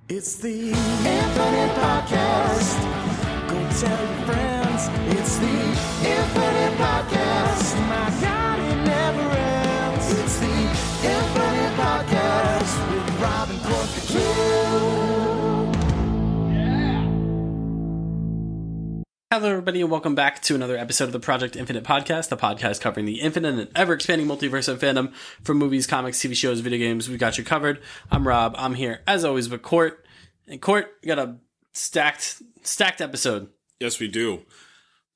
It's the Infinite Podcast. Go tell your friends. It's the Infinite Podcast. My God, it never ends. It's the Infinite Podcast with Rob and Hello, everybody, and welcome back to another episode of the Project Infinite Podcast, the podcast covering the infinite and ever-expanding multiverse of fandom from movies, comics, TV shows, video games. We got you covered. I'm Rob. I'm here, as always, with Court. And Court, we got a stacked episode. Yes, we do.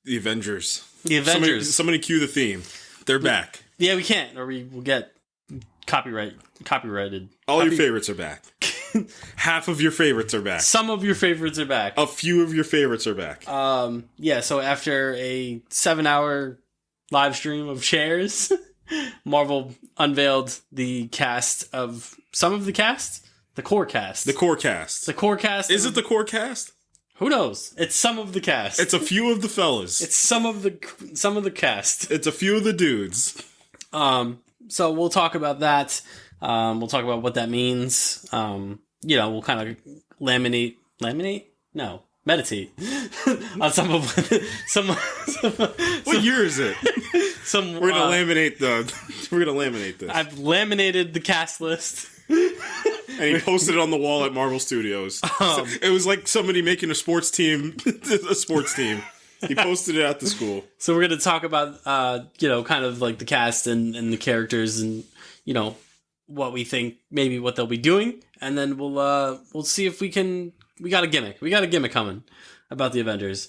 The Avengers. The Avengers. Somebody cue the theme. They're back. Yeah, we can't, or we will get copyrighted. All your favorites are back. Half of your favorites are back. Some of your favorites are back. A few of your favorites are back. Yeah, so after a 7-hour live stream of shares, Marvel unveiled the cast of some of the cast? The core cast. The core cast. The core cast. Is it the core cast? Who knows? It's some of the cast. It's a few of the fellas. It's some of the cast. It's a few of the dudes. So we'll talk about that. We'll talk about what that means. We'll kind of meditate on some of some. What year is it? We're gonna laminate this. I've laminated the cast list. And he posted it on the wall at Marvel Studios. It was like somebody making a sports team. He posted it at the school. So we're going to talk about, kind of like the cast and the characters and, what we think, maybe what they'll be doing. And then we'll see if we got a gimmick. We got a gimmick coming about the Avengers.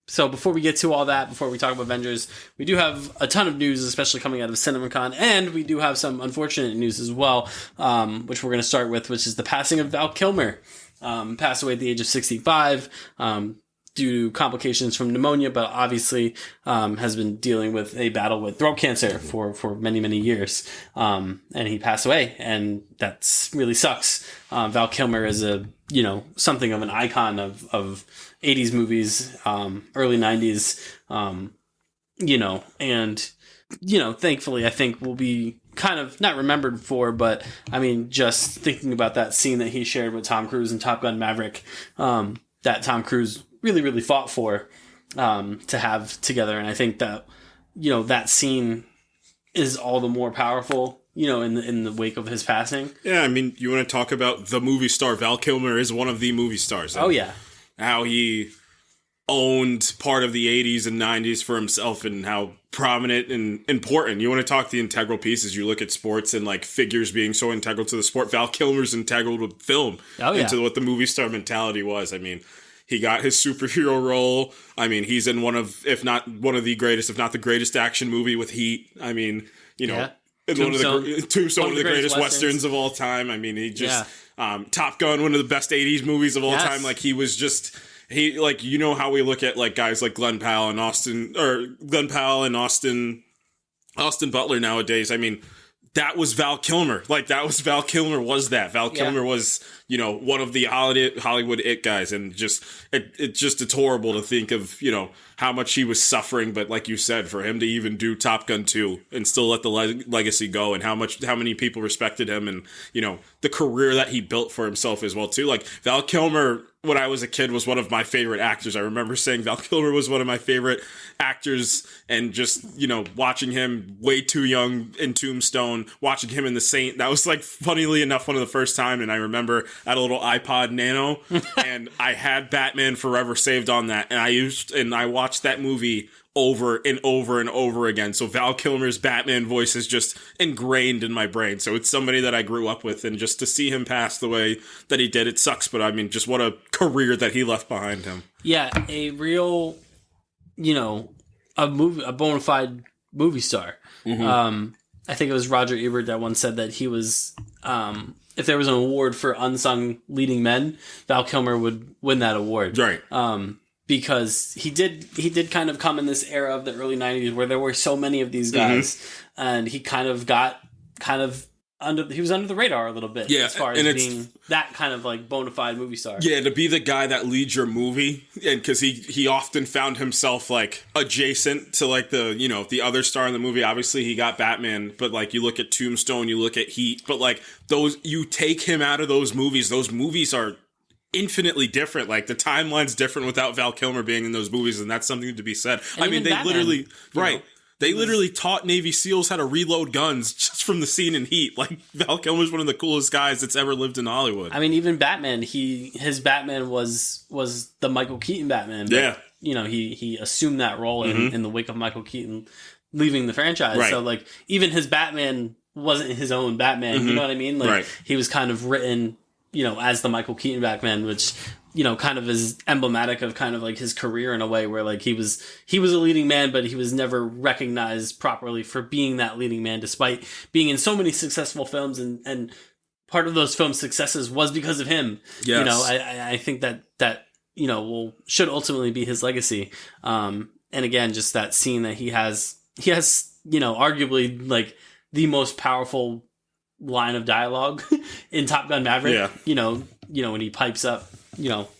So before we get to all that, before we talk about Avengers, we do have a ton of news, especially coming out of Cinemacon, and we do have some unfortunate news as well, which we're going to start with, which is the passing of Val Kilmer. Passed away at the age of 65 due to complications from pneumonia, but obviously has been dealing with a battle with throat cancer for many, many years. And he passed away, and that's really sucks. Val Kilmer is something of an icon of 80s movies, early 90s, thankfully I think will be kind of not remembered for, but I mean, just thinking about that scene that he shared with Tom Cruise in Top Gun Maverick, that Tom Cruise really, really fought for, to have together. And I think that, that scene is all the more powerful, in the wake of his passing. Yeah, I mean, you want to talk about the movie star. Val Kilmer is one of the movie stars. Oh, yeah. How he owned part of the 80s and 90s for himself and how prominent and important. You want to talk the integral pieces. You look at sports and like figures being so integral to the sport. Val Kilmer's integral to film into what the movie star mentality was. I mean, he got his superhero role. I mean, he's in one of, if not one of the greatest, if not the greatest action movie with Heat. I mean, Tombstone, one of the greatest Westerns of all time. I mean, he just... Top Gun, one of the best 80s movies of all time. Like, he was just, how we look at, like, guys like Glenn Powell and Austin Butler nowadays. I mean, that was Val Kilmer. Like, Val Kilmer was that. Val Kilmer was, one of the Hollywood it guys. And it's horrible to think of, how much he was suffering. But like you said, for him to even do Top Gun 2 and still let the legacy go, and how many people respected him, and, the career that he built for himself as well, too. Like, Val Kilmer, when I was a kid, was one of my favorite actors. I remember saying Val Kilmer was one of my favorite actors, and just, watching him way too young in Tombstone, watching him in The Saint. That was, like, funnily enough, one of the first time. And I remember I had a little iPod Nano, and I had Batman Forever saved on that. And I watched that movie over and over and over again. So Val Kilmer's Batman voice is just ingrained in my brain. So it's somebody that I grew up with, and just to see him pass the way that he did, it sucks. But I mean, just what a career that he left behind him. Yeah, a real, a bona fide movie star. Mm-hmm. I think it was Roger Ebert that once said that he was, if there was an award for unsung leading men, Val Kilmer would win that award. Right. Because he did kind of come in this era of the early 90s where there were so many of these guys, and he kind of got he was under the radar a little bit, Yeah, as far as and being that kind of like bona fide movie star. Yeah, to be the guy that leads your movie, and because he often found himself like adjacent to like the other star in the movie. Obviously, he got Batman, but like you look at Tombstone, you look at Heat, but like you take him out of those movies. Those movies are infinitely different. Like the timeline's different without Val Kilmer being in those movies, and that's something to be said. And I mean, they Batman, literally know, They literally taught Navy SEALs how to reload guns just from the scene in Heat. Like, Val Kilmer's one of the coolest guys that's ever lived in Hollywood. I mean, even Batman, his Batman was the Michael Keaton Batman. But, yeah. He assumed that role in the wake of Michael Keaton leaving the franchise. Right. So, like, even his Batman wasn't his own Batman. You know what I mean? Like, he was kind of written, as the Michael Keaton Batman, which... kind of is emblematic of kind of like his career in a way where like he was a leading man, but he was never recognized properly for being that leading man, despite being in so many successful films. And part of those film successes was because of him. Yes. I think that should ultimately be his legacy. And again, just that scene that he has, arguably like the most powerful line of dialogue in Top Gun Maverick. Yeah. When he pipes up,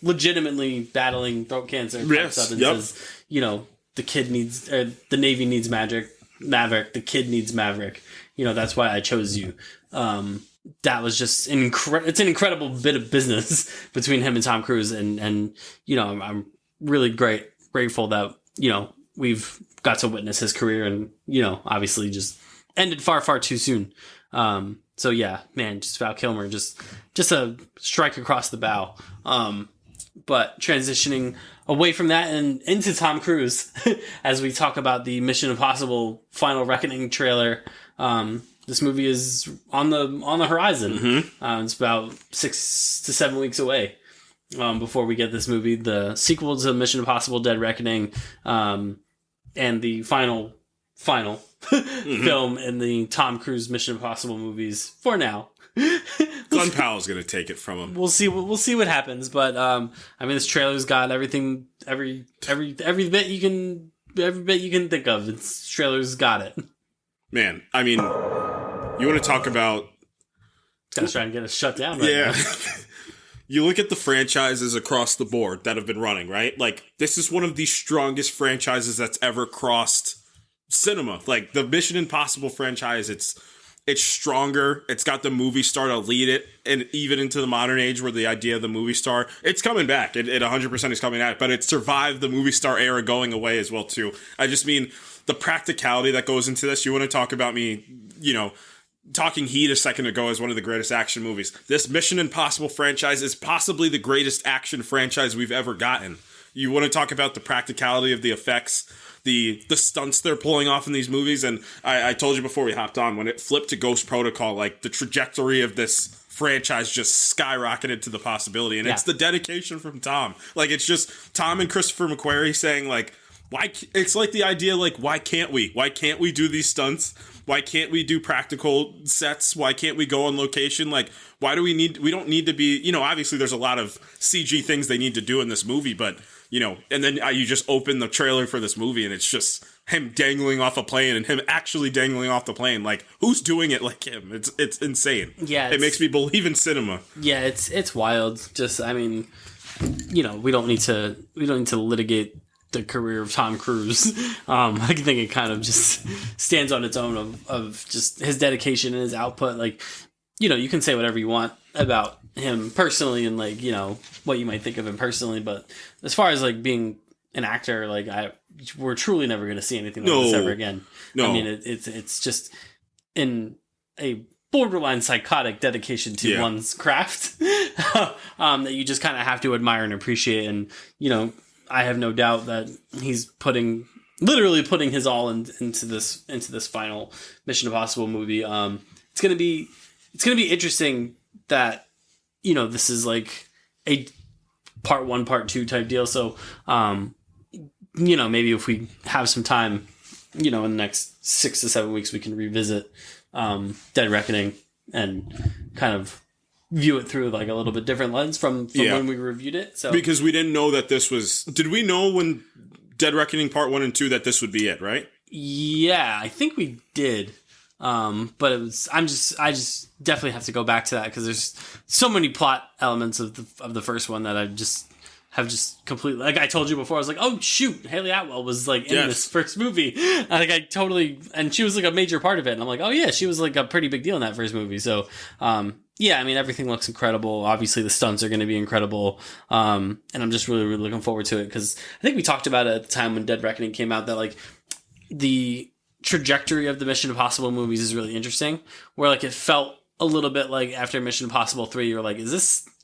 legitimately battling throat cancer, pipes up and says, the Navy needs Maverick, the kid needs Maverick. That's why I chose you. That was just it's an incredible bit of business between him and Tom Cruise. And I'm really grateful that, we've got to witness his career and, obviously just ended far, far too soon. So yeah, man, just Val Kilmer, just a strike across the bow. But transitioning away from that and into Tom Cruise, as we talk about the Mission Impossible Final Reckoning trailer. This movie is on the horizon. It's about 6 to 7 weeks away before we get this movie, the sequel to Mission Impossible: Dead Reckoning, and the final film in the Tom Cruise Mission Impossible movies for now. Glenn Powell's gonna take it from him. We'll see what happens, but this trailer's got everything, every bit you can think of. This trailer's got it. Man, you want to talk about? Gotta try and get us shut down. Right now. You look at the franchises across the board that have been running, right? Like, this is one of the strongest franchises that's ever crossed cinema. Like, the Mission Impossible franchise, it's stronger. It's got the movie star to lead it, and even into the modern age where the idea of the movie star, it's coming back. It 100% is coming back, but it survived the movie star era going away as well, too. I just mean the practicality that goes into this. You want to talk about me, talking Heat a second ago as one of the greatest action movies. This Mission Impossible franchise is possibly the greatest action franchise we've ever gotten. You want to talk about the practicality of the effects, the stunts they're pulling off in these movies, and I told you before we hopped on, when it flipped to Ghost Protocol, like, the trajectory of this franchise just skyrocketed to the possibility, and it's the dedication from Tom. Like, it's just Tom and Christopher McQuarrie saying, like, it's like the idea, like, why can't we? Why can't we do these stunts? Why can't we do practical sets? Why can't we go on location? Like, we don't need to be, obviously there's a lot of CG things they need to do in this movie, but, and then you just open the trailer for this movie and it's just him dangling off a plane and him actually dangling off the plane. Like, who's doing it like him? It's insane. Yeah. It makes me believe in cinema. Yeah, it's wild. Just, we don't need to litigate the career of Tom Cruise. I think it kind of just stands on its own of just his dedication and his output. Like, you can say whatever you want about him personally and, like, what you might think of him personally, but as far as, like, being an actor, like, we're truly never going to see anything like this ever again. No. It's just in a borderline psychotic dedication to one's craft that you just kind of have to admire and appreciate. And, I have no doubt that he's literally putting his all into this final Mission Impossible movie. It's gonna be interesting that this is like a part 1, part 2 type deal. So maybe if we have some time, in the next 6 to 7 weeks, we can revisit Dead Reckoning and kind of view it through like a little bit different lens from when we reviewed it. So because we didn't know that this was. Did we know when Dead Reckoning Part 1 and 2 that this would be it? Right? Yeah, I think we did. But I just definitely have to go back to that because there's so many plot elements of the first one that I just have just completely, like I told you before, I was like, oh shoot, Haley Atwell was like in this first movie. Like I totally, and she was like a major part of it. And I'm like, oh yeah, she was like a pretty big deal in that first movie. So, yeah, I mean, everything looks incredible. Obviously the stunts are going to be incredible. And I'm just really, really looking forward to it because I think we talked about it at the time when Dead Reckoning came out that like the trajectory of the Mission Impossible movies is really interesting, where like it felt a little bit like after Mission Impossible 3, you're like,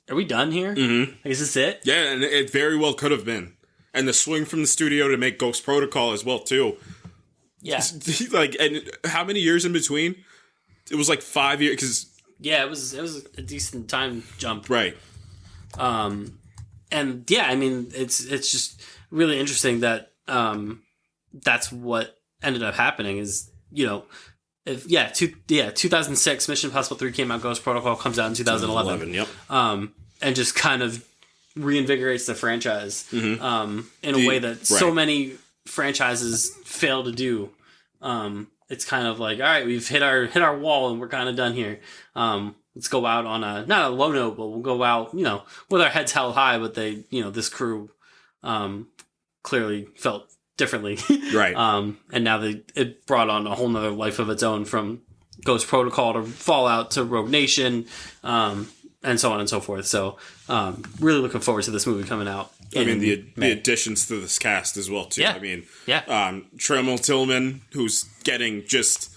are we done here? Mm-hmm. Like, is this it? Yeah, and it very well could have been. And the swing from the studio to make Ghost Protocol as well, too. Yeah. Like, and how many years in between? It was like 5 years, because... Yeah, it was a decent time jump. Right. And yeah, I mean, it's just really interesting that that's what ended up happening is, 2006, Mission Impossible 3 came out, Ghost Protocol comes out in 2011. Yep. And just kind of reinvigorates the franchise in a way that so many franchises fail to do. It's kind of like, all right, we've hit our wall and we're kind of done here. Let's go out on not a low note, but we'll go out, with our heads held high. But they, this crew clearly felt differently. Right. And now it brought on a whole nother life of its own, from Ghost Protocol to Fallout to Rogue Nation, and so on and so forth. So, really looking forward to this movie coming out. I mean, the additions to this cast as well, too. Yeah. I mean, yeah. Tillman, who's getting just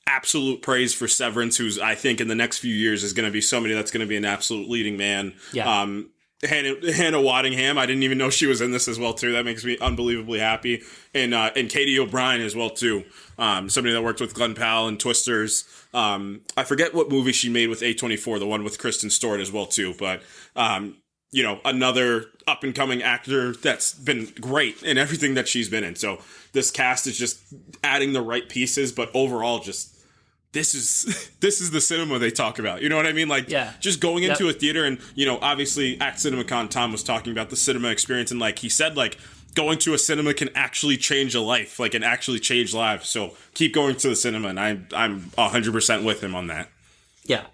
absolute praise for Severance, who's, I think, in the next few years is going to be somebody that's going to be an absolute leading man. Yeah. Hannah Waddingham, I didn't even know she was in this as well, too. That makes me unbelievably happy. And Katie O'Brien as well, too. Somebody that worked with Glenn Powell and Twisters. I forget what movie she made with A24, the one with Kristen Stewart as well, too. But, another up-and-coming actor that's been great in everything that she's been in. So this cast is just adding the right pieces, but overall just... This is the cinema they talk about. You know what I mean? Like, just going into a theater and, obviously at Cinemacon, Tom was talking about the cinema experience. And like he said, like going to a cinema can actually change a life, like and actually change lives. So keep going to the cinema. And I'm 100% with him on that. Yeah.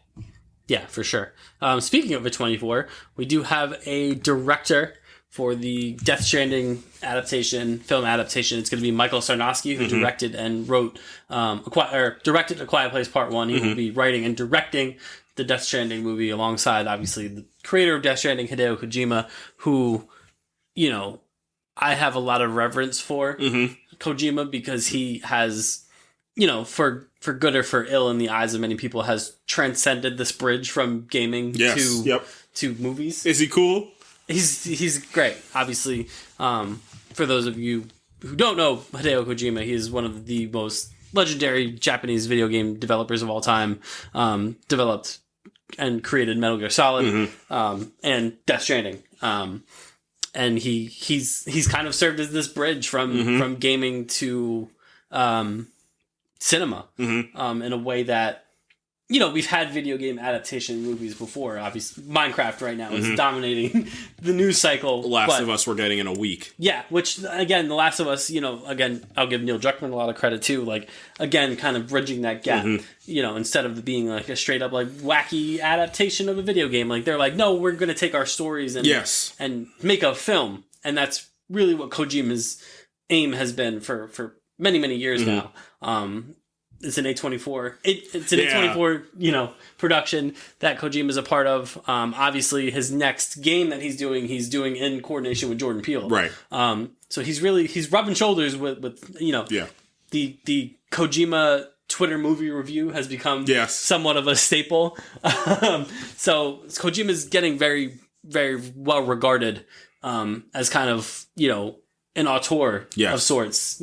Yeah, for sure. Speaking of A24, we do have a director for the Death Stranding film adaptation. It's going to be Michael Sarnoski, who directed and wrote, directed A Quiet Place Part 1. He will be writing and directing the Death Stranding movie alongside, obviously, the creator of Death Stranding, Hideo Kojima, who, I have a lot of reverence for Kojima because he has, for good or for ill in the eyes of many people, has transcended this bridge from gaming to movies. Is he cool? He's great. Obviously, for those of you who don't know Hideo Kojima, he is one of the most legendary Japanese video game developers of all time. Developed and created Metal Gear Solid and Death Stranding. And he's kind of served as this bridge from gaming to cinema in a way that, we've had video game adaptation movies before. Obviously, Minecraft right now is dominating the news cycle. Last of Us we're getting in a week. Yeah, which, again, The Last of Us, again, I'll give Neil Druckmann a lot of credit, too. Like, again, kind of bridging that gap, instead of being, like, a straight-up, like, wacky adaptation of a video game. Like, they're like, no, we're going to take our stories and make a film. And that's really what Kojima's aim has been for many, many years now. It's an A24. It's an A24, production that Kojima is a part of. Obviously, his next game that he's doing in coordination with Jordan Peele. Right. So he's rubbing shoulders with the Kojima Twitter movie review has become somewhat of a staple. So Kojima is getting very, very well regarded as kind of, an auteur of sorts,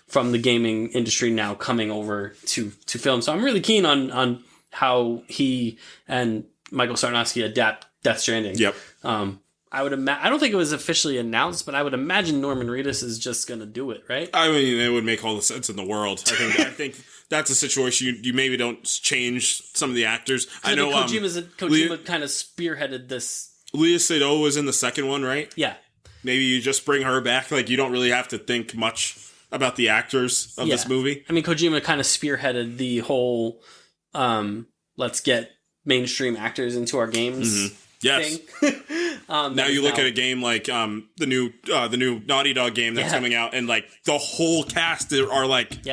from the gaming industry now coming over to film. So I'm really keen on how he and Michael Sarnoski adapt Death Stranding. Yep. I don't think it was officially announced, but I would imagine Norman Reedus is just going to do it, right? I mean, it would make all the sense in the world. I think that's a situation you maybe don't change some of the actors. I know Kojima kind of spearheaded this. Léa Seydoux was in the second one, right? Yeah. Maybe you just bring her back. Like, you don't really have to think much about the actors of this movie. I mean, Kojima kind of spearheaded the whole let's get mainstream actors into our games Yes. thing. Now you look at a game like the new Naughty Dog game that's coming out, and like the whole cast are like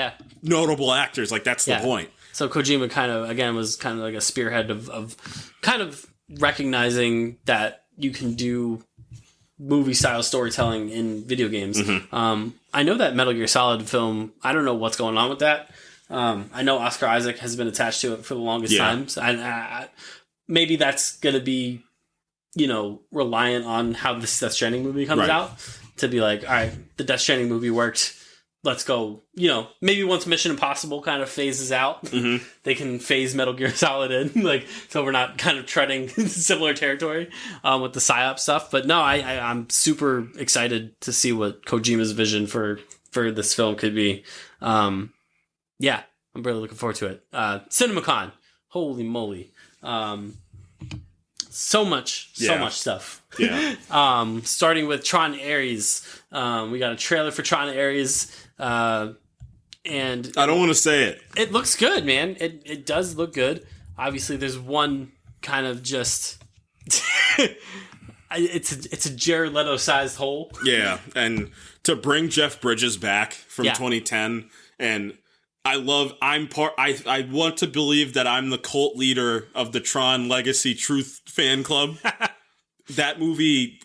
notable actors. Like that's the point. So Kojima kind of was kind of like a spearhead of kind of recognizing that you can do movie style storytelling in video games. I know that Metal Gear Solid film, I don't know what's going on with that. I know Oscar Isaac has been attached to it for the longest time. So maybe that's going to be, reliant on how this Death Stranding movie comes out to be like, all right, the Death Stranding movie worked. Let's go, maybe once Mission Impossible kind of phases out, they can phase Metal Gear Solid in, so we're not kind of treading similar territory with the PSYOP stuff. But no, I'm super excited to see what Kojima's vision for this film could be. I'm really looking forward to it. Cinemacon, holy moly. So much stuff. Yeah. Starting with Tron Ares. We got a trailer for Tron Ares. And I don't want to say it. It looks good, man. It does look good. Obviously, there's one kind of just it's a Jared Leto sized hole. Yeah, and to bring Jeff Bridges back from 2010, and I want to believe that I'm the cult leader of the Tron Legacy Truth fan club. That movie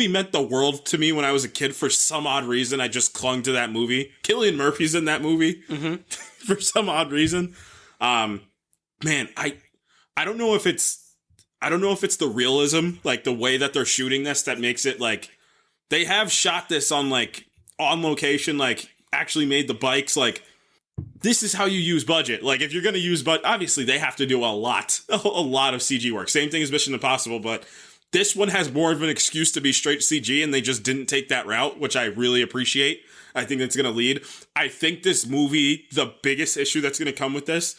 meant the world to me when I was a kid. For some odd reason, I just clung to that movie. Cillian Murphy's in that movie for some odd reason. Man, I don't know if it's the realism, like the way that they're shooting this, that makes it like they have shot this on location, like actually made the bikes like. This is how you use budget. Like, if you're going to use obviously they have to do a lot of CG work. Same thing as Mission Impossible, but this one has more of an excuse to be straight CG, and they just didn't take that route, which I really appreciate. I think it's going to lead. I think this movie, the biggest issue that's going to come with this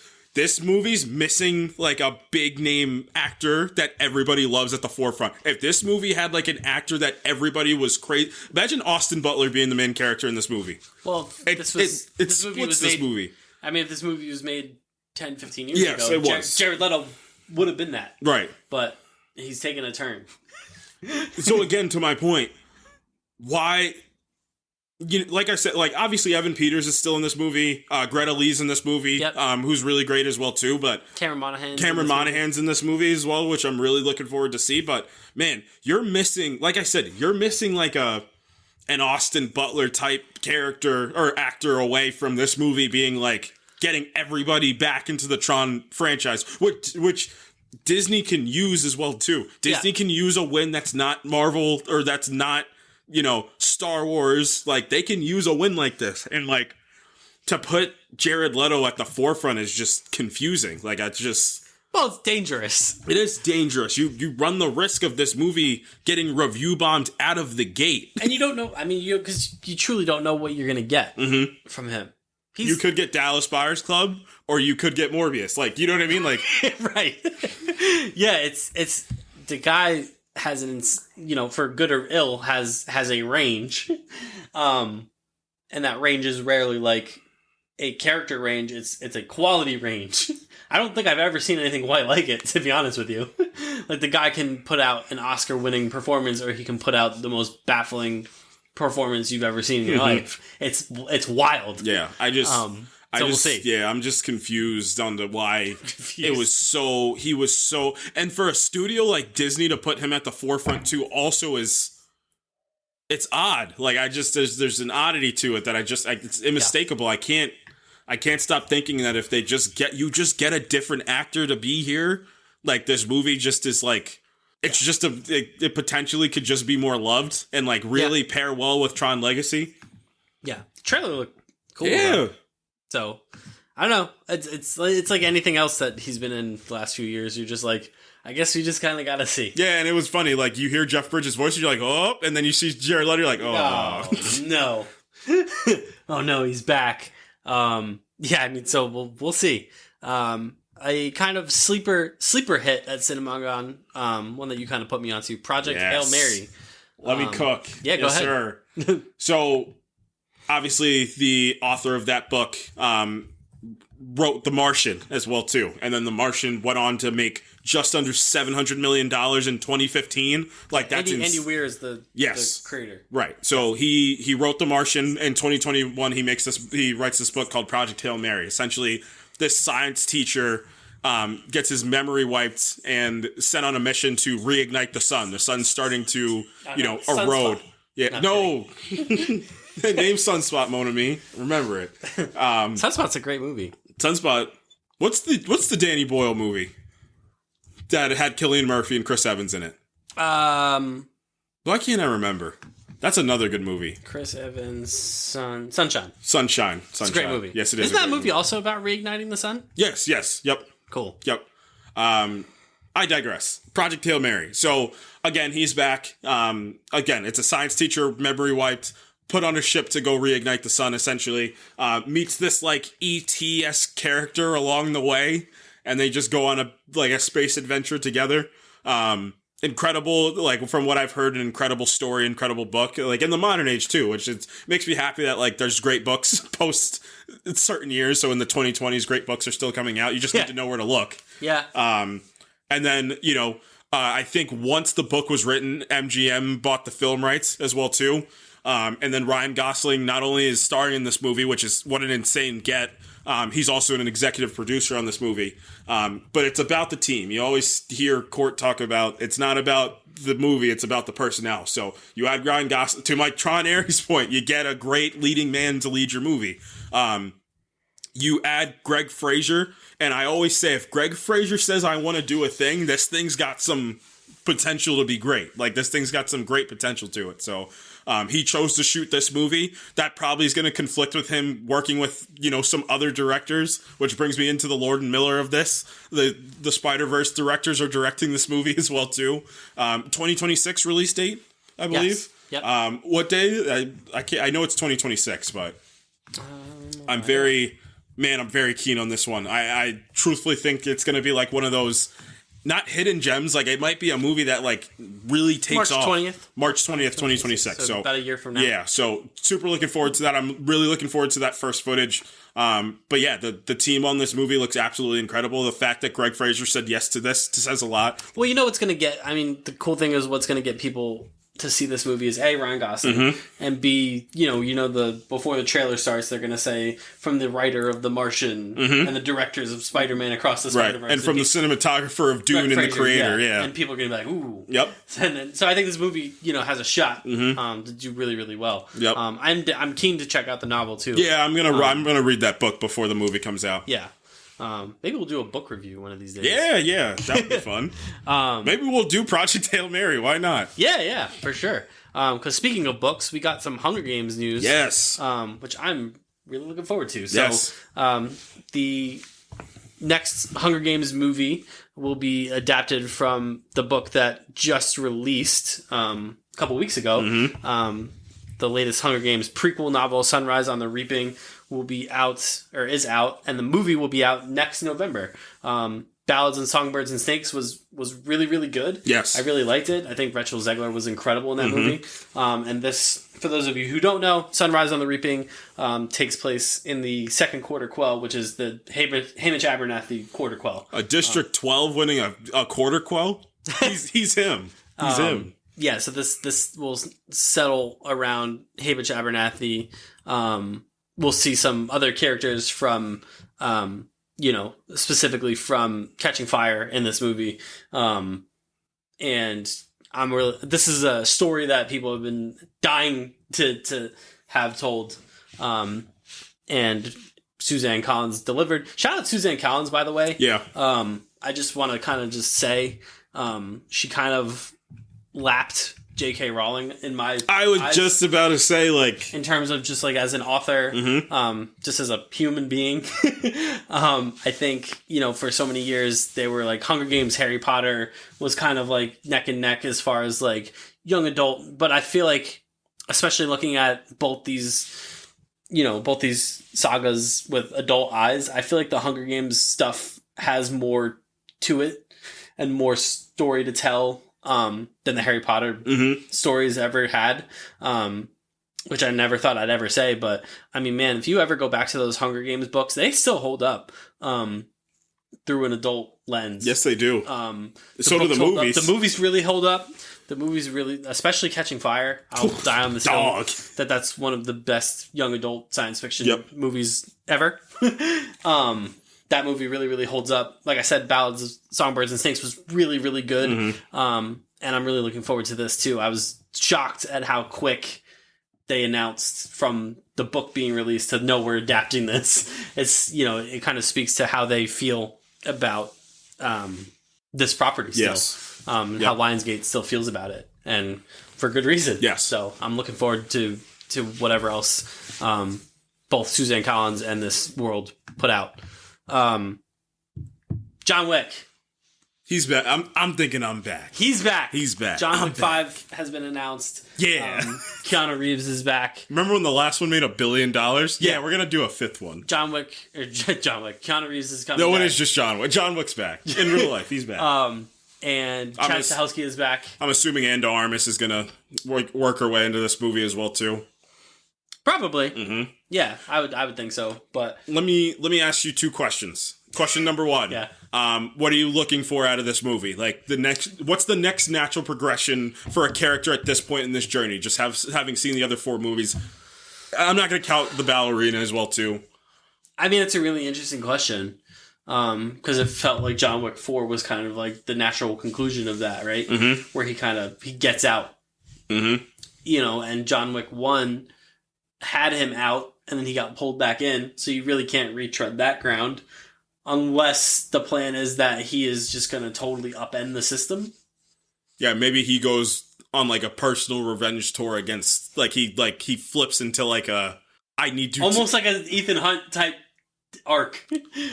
movie's missing, like, a big name actor that everybody loves at the forefront. If this movie had, like, an actor that everybody was crazy... Imagine Austin Butler being the main character in this movie. Well, this movie. I mean, if this movie was made 10, 15 years ago, it was. Jared Leto would have been that. Right. But he's taken a turn. So, again, to my point, why... like I said, like, obviously Evan Peters is still in this movie. Greta Lee's in this movie, who's really great as well, too. But Cameron Monaghan's in this movie as well, which I'm really looking forward to see. But, man, you're missing, like I said, like an Austin Butler type character or actor away from this movie being, like, getting everybody back into the Tron franchise, which Disney can use as well, too. Disney can use a win that's not Marvel or that's not... Star Wars, like, they can use a win like this. And, like, to put Jared Leto at the forefront is just confusing. Like, it's just... Well, it's dangerous. It is dangerous. You run the risk of this movie getting review bombed out of the gate. And you don't know, I mean, because you truly don't know what you're going to get from him. You could get Dallas Buyers Club, or you could get Morbius. Like, you know what I mean? Like, right. Yeah, it's the guy... has for good or ill has a range, and that range is rarely like a character range. It's a quality range. I don't think I've ever seen anything quite like it, to be honest with you. Like, the guy can put out an Oscar-winning performance, or he can put out the most baffling performance you've ever seen in your life. It's wild. Yeah, we'll see. Yeah, I'm just confused on why he was so, and for a studio like Disney to put him at the forefront too also it's odd. Like, there's an oddity to it that it's unmistakable. Yeah. I can't stop thinking that if they just get a different actor to be here, like, this movie just is like, it's just it potentially could just be more loved and like really pair well with Tron Legacy. Yeah. Trailer looked cool. Yeah. Though. So, I don't know. It's like anything else that he's been in the last few years. You're just like, I guess we just kind of got to see. Yeah, and it was funny. Like, you hear Jeff Bridges' voice, and you're like, oh, and then you see Jared Leto, you're like, oh. No. Oh, no, he's back. Yeah, I mean, so we'll see. A kind of sleeper hit at Cinemacon, one that you kind of put me onto, Project Hail Mary. Let me cook. Yeah, go ahead. Sir. So... obviously, the author of that book wrote The Martian as well, too. And then The Martian went on to make just under $700 million in 2015. Like, that's Andy Weir is the creator. Right. So he wrote The Martian. In 2021, he writes this book called Project Hail Mary. Essentially, this science teacher gets his memory wiped and sent on a mission to reignite the sun. The sun's starting to, erode. Sunspot. Yeah. No. Name Sunspot, Mon Ami. Remember it. Sunspot's a great movie. Sunspot. What's the Danny Boyle movie that had Cillian Murphy and Chris Evans in it? Why can't I remember? That's another good movie. Chris Evans, Sunshine. Sunshine. It's a great movie. Yes, it is. Isn't that movie also about reigniting the sun? Yes. Yep. Cool. Yep. I digress. Project Hail Mary. So, again, he's back. Again, it's a science teacher, memory wiped, put on a ship to go reignite the sun, essentially. Meets this, like, E.T.-esque character along the way, and they just go on a space adventure together. Incredible, like, from what I've heard, an incredible story, incredible book, like, in the modern age, too, which makes me happy that, like, there's great books post certain years, so in the 2020s, great books are still coming out. You just need to know where to look. Yeah. And then, I think once the book was written, MGM bought the film rights as well, too. And then Ryan Gosling not only is starring in this movie, which is what an insane get, he's also an executive producer on this movie. But it's about the team. You always hear Court talk about, it's not about the movie, it's about the personnel. So you add Ryan Gosling, to my Tron Ares point, you get a great leading man to lead your movie. You add Greg Fraser, and I always say, if Greg Fraser says I want to do a thing, this thing's got some potential to be great. Like, this thing's got some great potential to it. So he chose to shoot this movie. That probably is going to conflict with him working with, some other directors, which brings me into the Lord and Miller of this. The Spider-Verse directors are directing this movie as well, too. 2026 release date, I believe. Yes. Yep. What day? I know it's 2026, but I'm very keen on this one. I truthfully think it's going to be like one of those, not hidden gems. Like, it might be a movie that, like, really takes off. March 20th, 2026. So about a year from now. Yeah, so super looking forward to that. I'm really looking forward to that first footage. But yeah, the team on this movie looks absolutely incredible. The fact that Greg Fraser said yes to this says a lot. Well, what's going to get, the cool thing is what's going to get people to see this movie is A, Ryan Gosling, and B, before the trailer starts, they're going to say from the writer of The Martian and the directors of Spider-Man Across the Spider-Verse. And from the cinematographer of Dune and the creator, yeah. And people are going to be like, ooh. Yep. So I think this movie, has a shot to do really, really well. Yep. I'm keen to check out the novel, too. Yeah, I'm gonna read that book before the movie comes out. Yeah. Maybe we'll do a book review one of these days. Yeah, that would be fun. Maybe we'll do Project Hail Mary. Why not? Yeah, for sure. Because speaking of books, we got some Hunger Games news. Yes. Which I'm really looking forward to. So, yes. The next Hunger Games movie will be adapted from the book that just released a couple weeks ago. The latest Hunger Games prequel novel, Sunrise on the Reaping, will be out, or is out, and the movie will be out next November. Ballads and Songbirds and Snakes was really, really good. Yes. I really liked it. I think Rachel Zegler was incredible in that movie. And this, for those of you who don't know, Sunrise on the Reaping takes place in the second quarter quell, which is the Hamish Abernathy quarter quell. A District 12 winning a quarter quell? He's him. He's him. Yeah, so this will settle around Hamish Abernathy. We'll see some other characters from, specifically from Catching Fire in this movie. And this is a story that people have been dying to have told. And Suzanne Collins delivered. Shout out Suzanne Collins, by the way. Yeah. I just want to kind of just say, she kind of lapped J.K. Rowling in my I was eyes, just about to say, like, in terms of just like as an author, just as a human being. I think, for so many years they were like Hunger Games, Harry Potter was kind of like neck and neck as far as like young adult. But I feel like, especially looking at both these sagas with adult eyes, I feel like the Hunger Games stuff has more to it and more story to tell than the Harry Potter stories ever had. which I never thought I'd ever say, but I mean, man, if you ever go back to those Hunger Games books, they still hold up through an adult lens. Yes, they do. So do the movies. The movies really hold up. The movies really, especially Catching Fire. I'll die on this hill. That's one of the best young adult science fiction movies ever. That movie really, really holds up. Like I said, Ballads of Songbirds and Snakes was really, really good. And I'm really looking forward to this too. I was shocked at how quick they announced from the book being released to no, we're adapting this. It's, it kind of speaks to how they feel about this property still. Yes. How Lionsgate still feels about it. And for good reason. Yes. So I'm looking forward to whatever else both Suzanne Collins and this world put out. John Wick. He's back. I'm thinking I'm back. He's back. He's back. John Wick 5 has been announced. Yeah. Keanu Reeves is back. Remember when the last one made $1 billion? Yeah, we're going to do a fifth one. John Wick. Keanu Reeves is coming back. No, it is just John Wick. John Wick's back. In real life, he's back. And Chad Stahelski is back. I'm assuming Anna de Armas is going to work her way into this movie as well, too. Probably. Mm-hmm. Yeah, I would think so. But let me ask you 2 questions. Question number 1. Yeah. What are you looking for out of this movie? Like what's the next natural progression for a character at this point in this journey? Just having seen the other 4 movies. I'm not going to count the ballerina as well, too. I mean, it's a really interesting question. Because it felt like John Wick 4 was kind of like the natural conclusion of that, right? Mm-hmm. Where he gets out. Mm-hmm. And John Wick 1 had him out, and then he got pulled back in, so you really can't retread that ground. Unless the plan is that he is just going to totally upend the system. Yeah, maybe he goes on like a personal revenge tour against, he flips into like a, I need to... Almost like an Ethan Hunt type arc.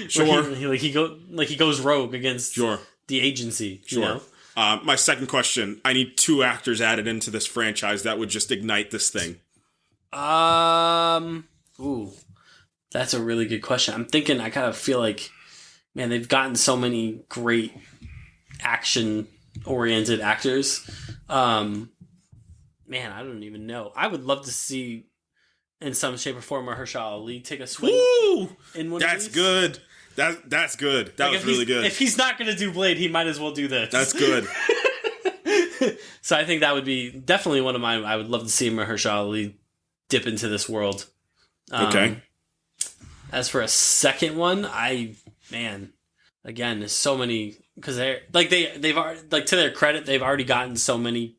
Sure. He goes rogue against the agency. Sure. My second question, I need 2 actors added into this franchise that would just ignite this thing. Ooh, that's a really good question. I'm thinking, I kind of feel like, man, they've gotten so many great action-oriented actors. Man, I don't even know. I would love to see, in some shape or form, Mahershala Ali take a swing. Woo! In one That's of these. Good. That's good. That was really good. If he's not going to do Blade, he might as well do this. That's good. So I think that would be definitely one of mine. I would love to see Mahershala Ali dip into this world. Okay. As for a second one, again, there's so many, because they've already, to their credit, they've already gotten so many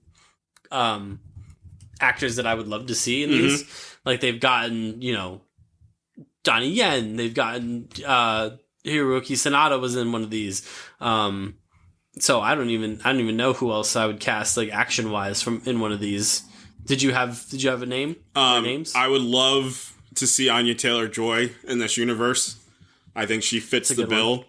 actors that I would love to see in these. Like they've gotten, Donnie Yen, they've gotten Hiroyuki Sanada was in one of these. So I don't even know who else I would cast like action wise from in one of these. Did you have a name? Names? I would love to see Anya Taylor-Joy in this universe. I think she fits the bill.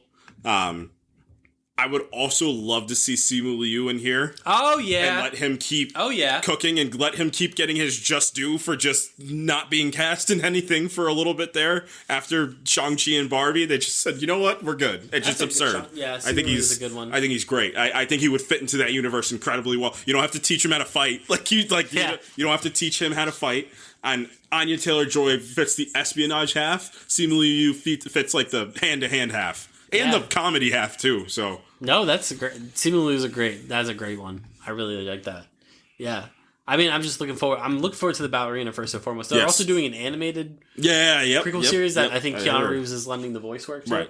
I would also love to see Simu Liu in here. Oh, yeah. And let him keep cooking and let him keep getting his just due for just not being cast in anything for a little bit there. After Shang-Chi and Barbie, they just said, you know what? We're good. It's just absurd. I think he's a good one. I think he's great. I think he would fit into that universe incredibly well. You don't have to teach him how to fight. You don't have to teach him how to fight. And Anya Taylor-Joy fits the espionage half. Simu Liu fits like the hand-to-hand half. And the comedy half, too, so... No, that's a great... Simu Liu's that's a great one. I really like that. Yeah. I mean, I'm just looking forward... I'm looking forward to the ballerina, first and foremost. They're also doing an animated prequel series that I think Keanu Reeves is lending the voice work to. Right.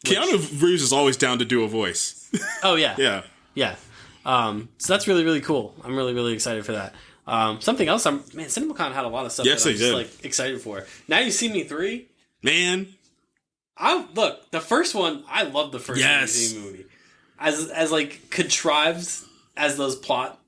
Keanu Reeves is always down to do a voice. Oh, yeah. Yeah. Yeah. So that's really, really cool. I'm really, really excited for that. Something else, Cinemacon had a lot of stuff that I'm just excited for. Now You See Me 3. Man... Look, the first one, I love the first movie. As like contrived as those plot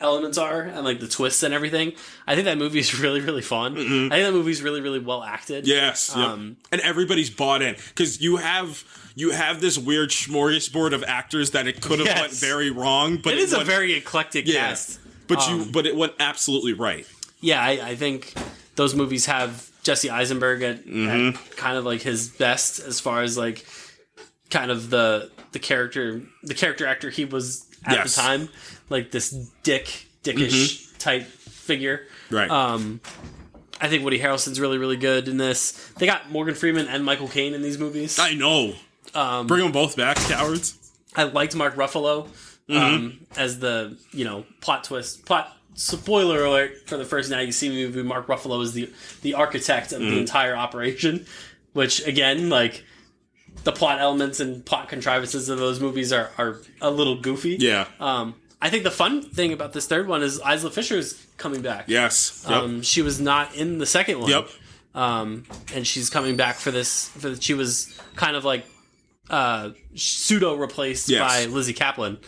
elements are and like the twists and everything, I think that movie is really, really fun. I think that movie's really, really well acted. Yes. And everybody's bought in because you have this weird smorgasbord of actors that it could have went very wrong, but it is a very eclectic cast. But it went absolutely right. Yeah, I think those movies have Jesse Eisenberg at kind of like his best as far as like kind of the character actor he was at the time, like this dickish type figure. Right. I think Woody Harrelson's really, really good in this. They got Morgan Freeman and Michael Caine in these movies. I know. Bring them both back, cowards. I liked Mark Ruffalo as the, plot twist. Spoiler alert for the first Now You See Me movie, Mark Ruffalo is the architect of the entire operation, which, again, like, the plot elements and plot contrivances of those movies are a little goofy. Yeah. I think the fun thing about this third one is Isla Fisher's coming back. Yes. Yep. She was not in the second one. Yep. And she's coming back for this. She was kind of like pseudo replaced by Lizzie Kaplan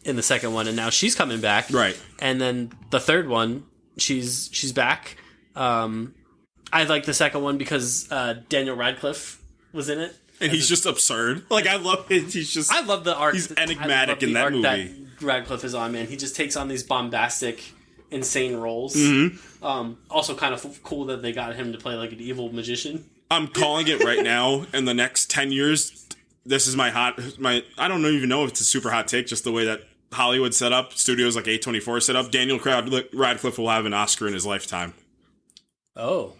in the second one, and now she's coming back. Right. And then the third one, she's back. I like the second one because Daniel Radcliffe was in it. And he's just absurd. Like, I love it. I love the arc. He's enigmatic in that movie. That Radcliffe is on, man. He just takes on these bombastic, insane roles. Also kind of cool that they got him to play like an evil magician. I'm calling it right now. In the next 10 years, this is my I don't even know if it's a super hot take, just the way that Hollywood set up, studios like A24 set up. Daniel Radcliffe will have an Oscar in his lifetime. Oh.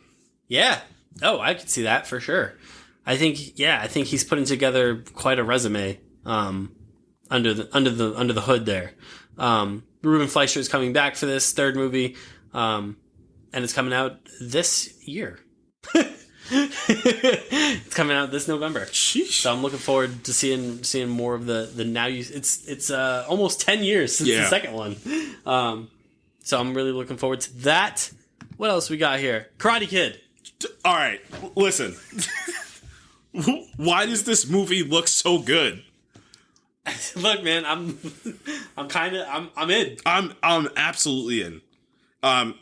Yeah. Oh, I could see that for sure. I think he's putting together quite a resume under the hood there. Ruben Fleischer is coming back for this third movie, and it's coming out this year. It's coming out this November. Sheesh. So I'm looking forward to seeing more of the now. It's almost 10 years since the second one. So I'm really looking forward to that. What else we got here? Karate Kid. All right, listen. Why does this movie look so good? Look, man, I'm in. I'm absolutely in. I'm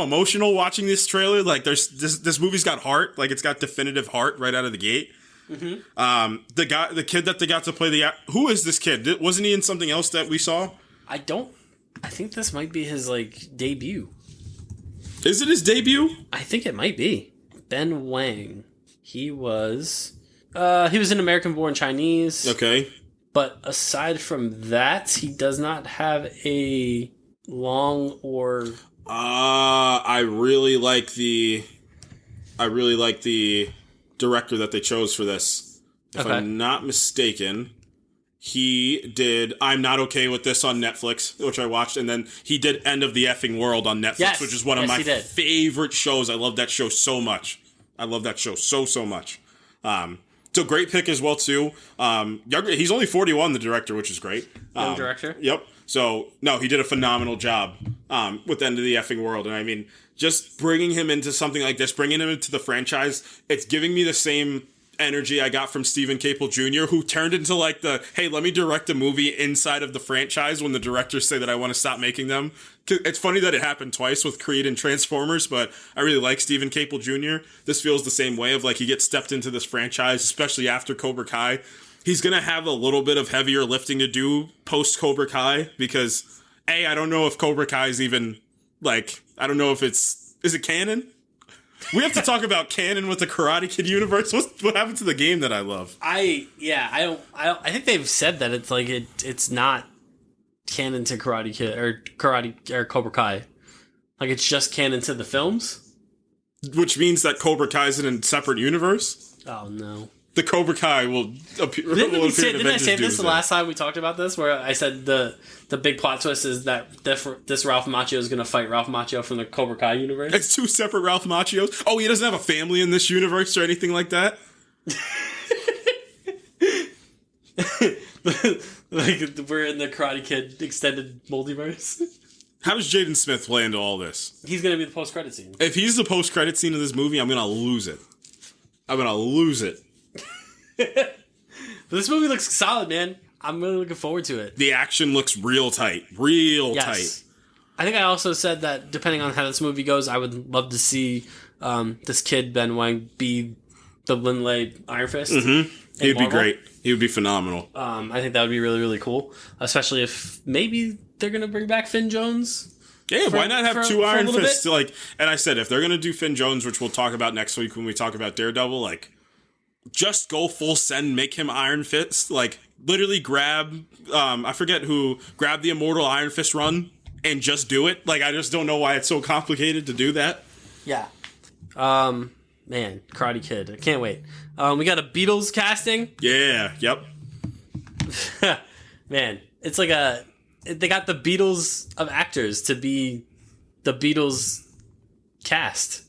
emotional watching this trailer. Like, this movie's got heart. Like, it's got definitive heart right out of the gate. The kid that they got to play who is this kid? Wasn't he in something else that we saw? I think this might be his debut. Is it his debut? I think it might be. Ben Wang. He was in American Born Chinese. Okay. But aside from that, he does not have a long or... I really like the director that they chose for this. If I'm not mistaken, he did I'm Not Okay With This on Netflix, which I watched, and then he did End of the Effing World on Netflix, which is one of my favorite shows. I love that show so much. So much. So great pick as well, too. He's only 41, the director, which is great. Young director? Yep. So, no, he did a phenomenal job with End of the Effing World. And I mean, just bringing him into something like this, bringing him into the franchise, it's giving me the same energy I got from Stephen Caple Jr., who turned into hey, let me direct a movie inside of the franchise when the directors say that I want to stop making them. It's funny that it happened twice with Creed and Transformers, but I really like Stephen Caple Jr. This feels the same way of he gets stepped into this franchise, especially after Cobra Kai. He's going to have a little bit of heavier lifting to do post Cobra Kai because, I don't know if Cobra Kai is even, I don't know if is it canon? We have to talk about canon with the Karate Kid universe. What happened to the game that I love? I think they've said that it's not canon to Karate Kid or Cobra Kai. It's just canon to the films. Which means that Cobra Kai is in a separate universe? Oh, no. The Cobra Kai will appear. Didn't I say this the last time we talked about this, where I said the big plot twist is that this Ralph Macchio is going to fight Ralph Macchio from the Cobra Kai universe? It's two separate Ralph Macchios. Oh, he doesn't have a family in this universe or anything like that? We're in the Karate Kid extended multiverse. How does Jaden Smith play into all this? He's going to be the post-credit scene. If he's the post-credit scene of this movie, I'm going to lose it. But this movie looks solid, man. I'm really looking forward to it. The action looks real tight. Tight. I think I also said that depending on how this movie goes, I would love to see this kid, Ben Wang, be the Lin-Lei Iron Fist. Mm-hmm. He'd be great. He would be phenomenal. I think that would be really, really cool. Especially if maybe they're going to bring back Finn Jones. Yeah, why not have two Iron Fists? And I said, if they're going to do Finn Jones, which we'll talk about next week when we talk about Daredevil, just go full send, make him Iron Fist. literally grab, I forget who, grab the Immortal Iron Fist run and just do it. Like, I just don't know why it's so complicated to do that. Yeah. Man, Karate Kid. I can't wait. We got a Beatles casting. Yeah, yep. Man, it's like they got the Beatles of actors to be the Beatles cast.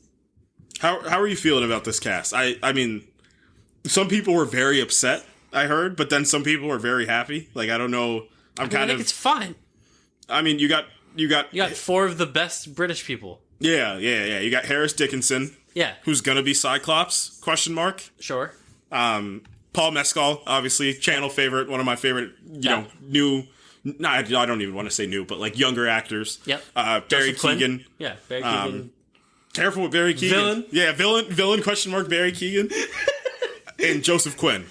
How are you feeling about this cast? I mean, some people were very upset, I heard, but then some people were very happy. Like, I don't know. I think it's fine. I mean, you got 4 of the best British people. Yeah. You got Harris Dickinson. Yeah. Who's gonna be Cyclops? ? Sure. Paul Mescal, obviously, channel favorite, one of my favorite, you know, new. No, I don't even want to say new, but like younger actors. Yep. Barry Keoghan. Yeah, Barry Keoghan. Careful with Barry Keoghan. Villain. Yeah, villain ? Barry Keoghan. And Joseph Quinn,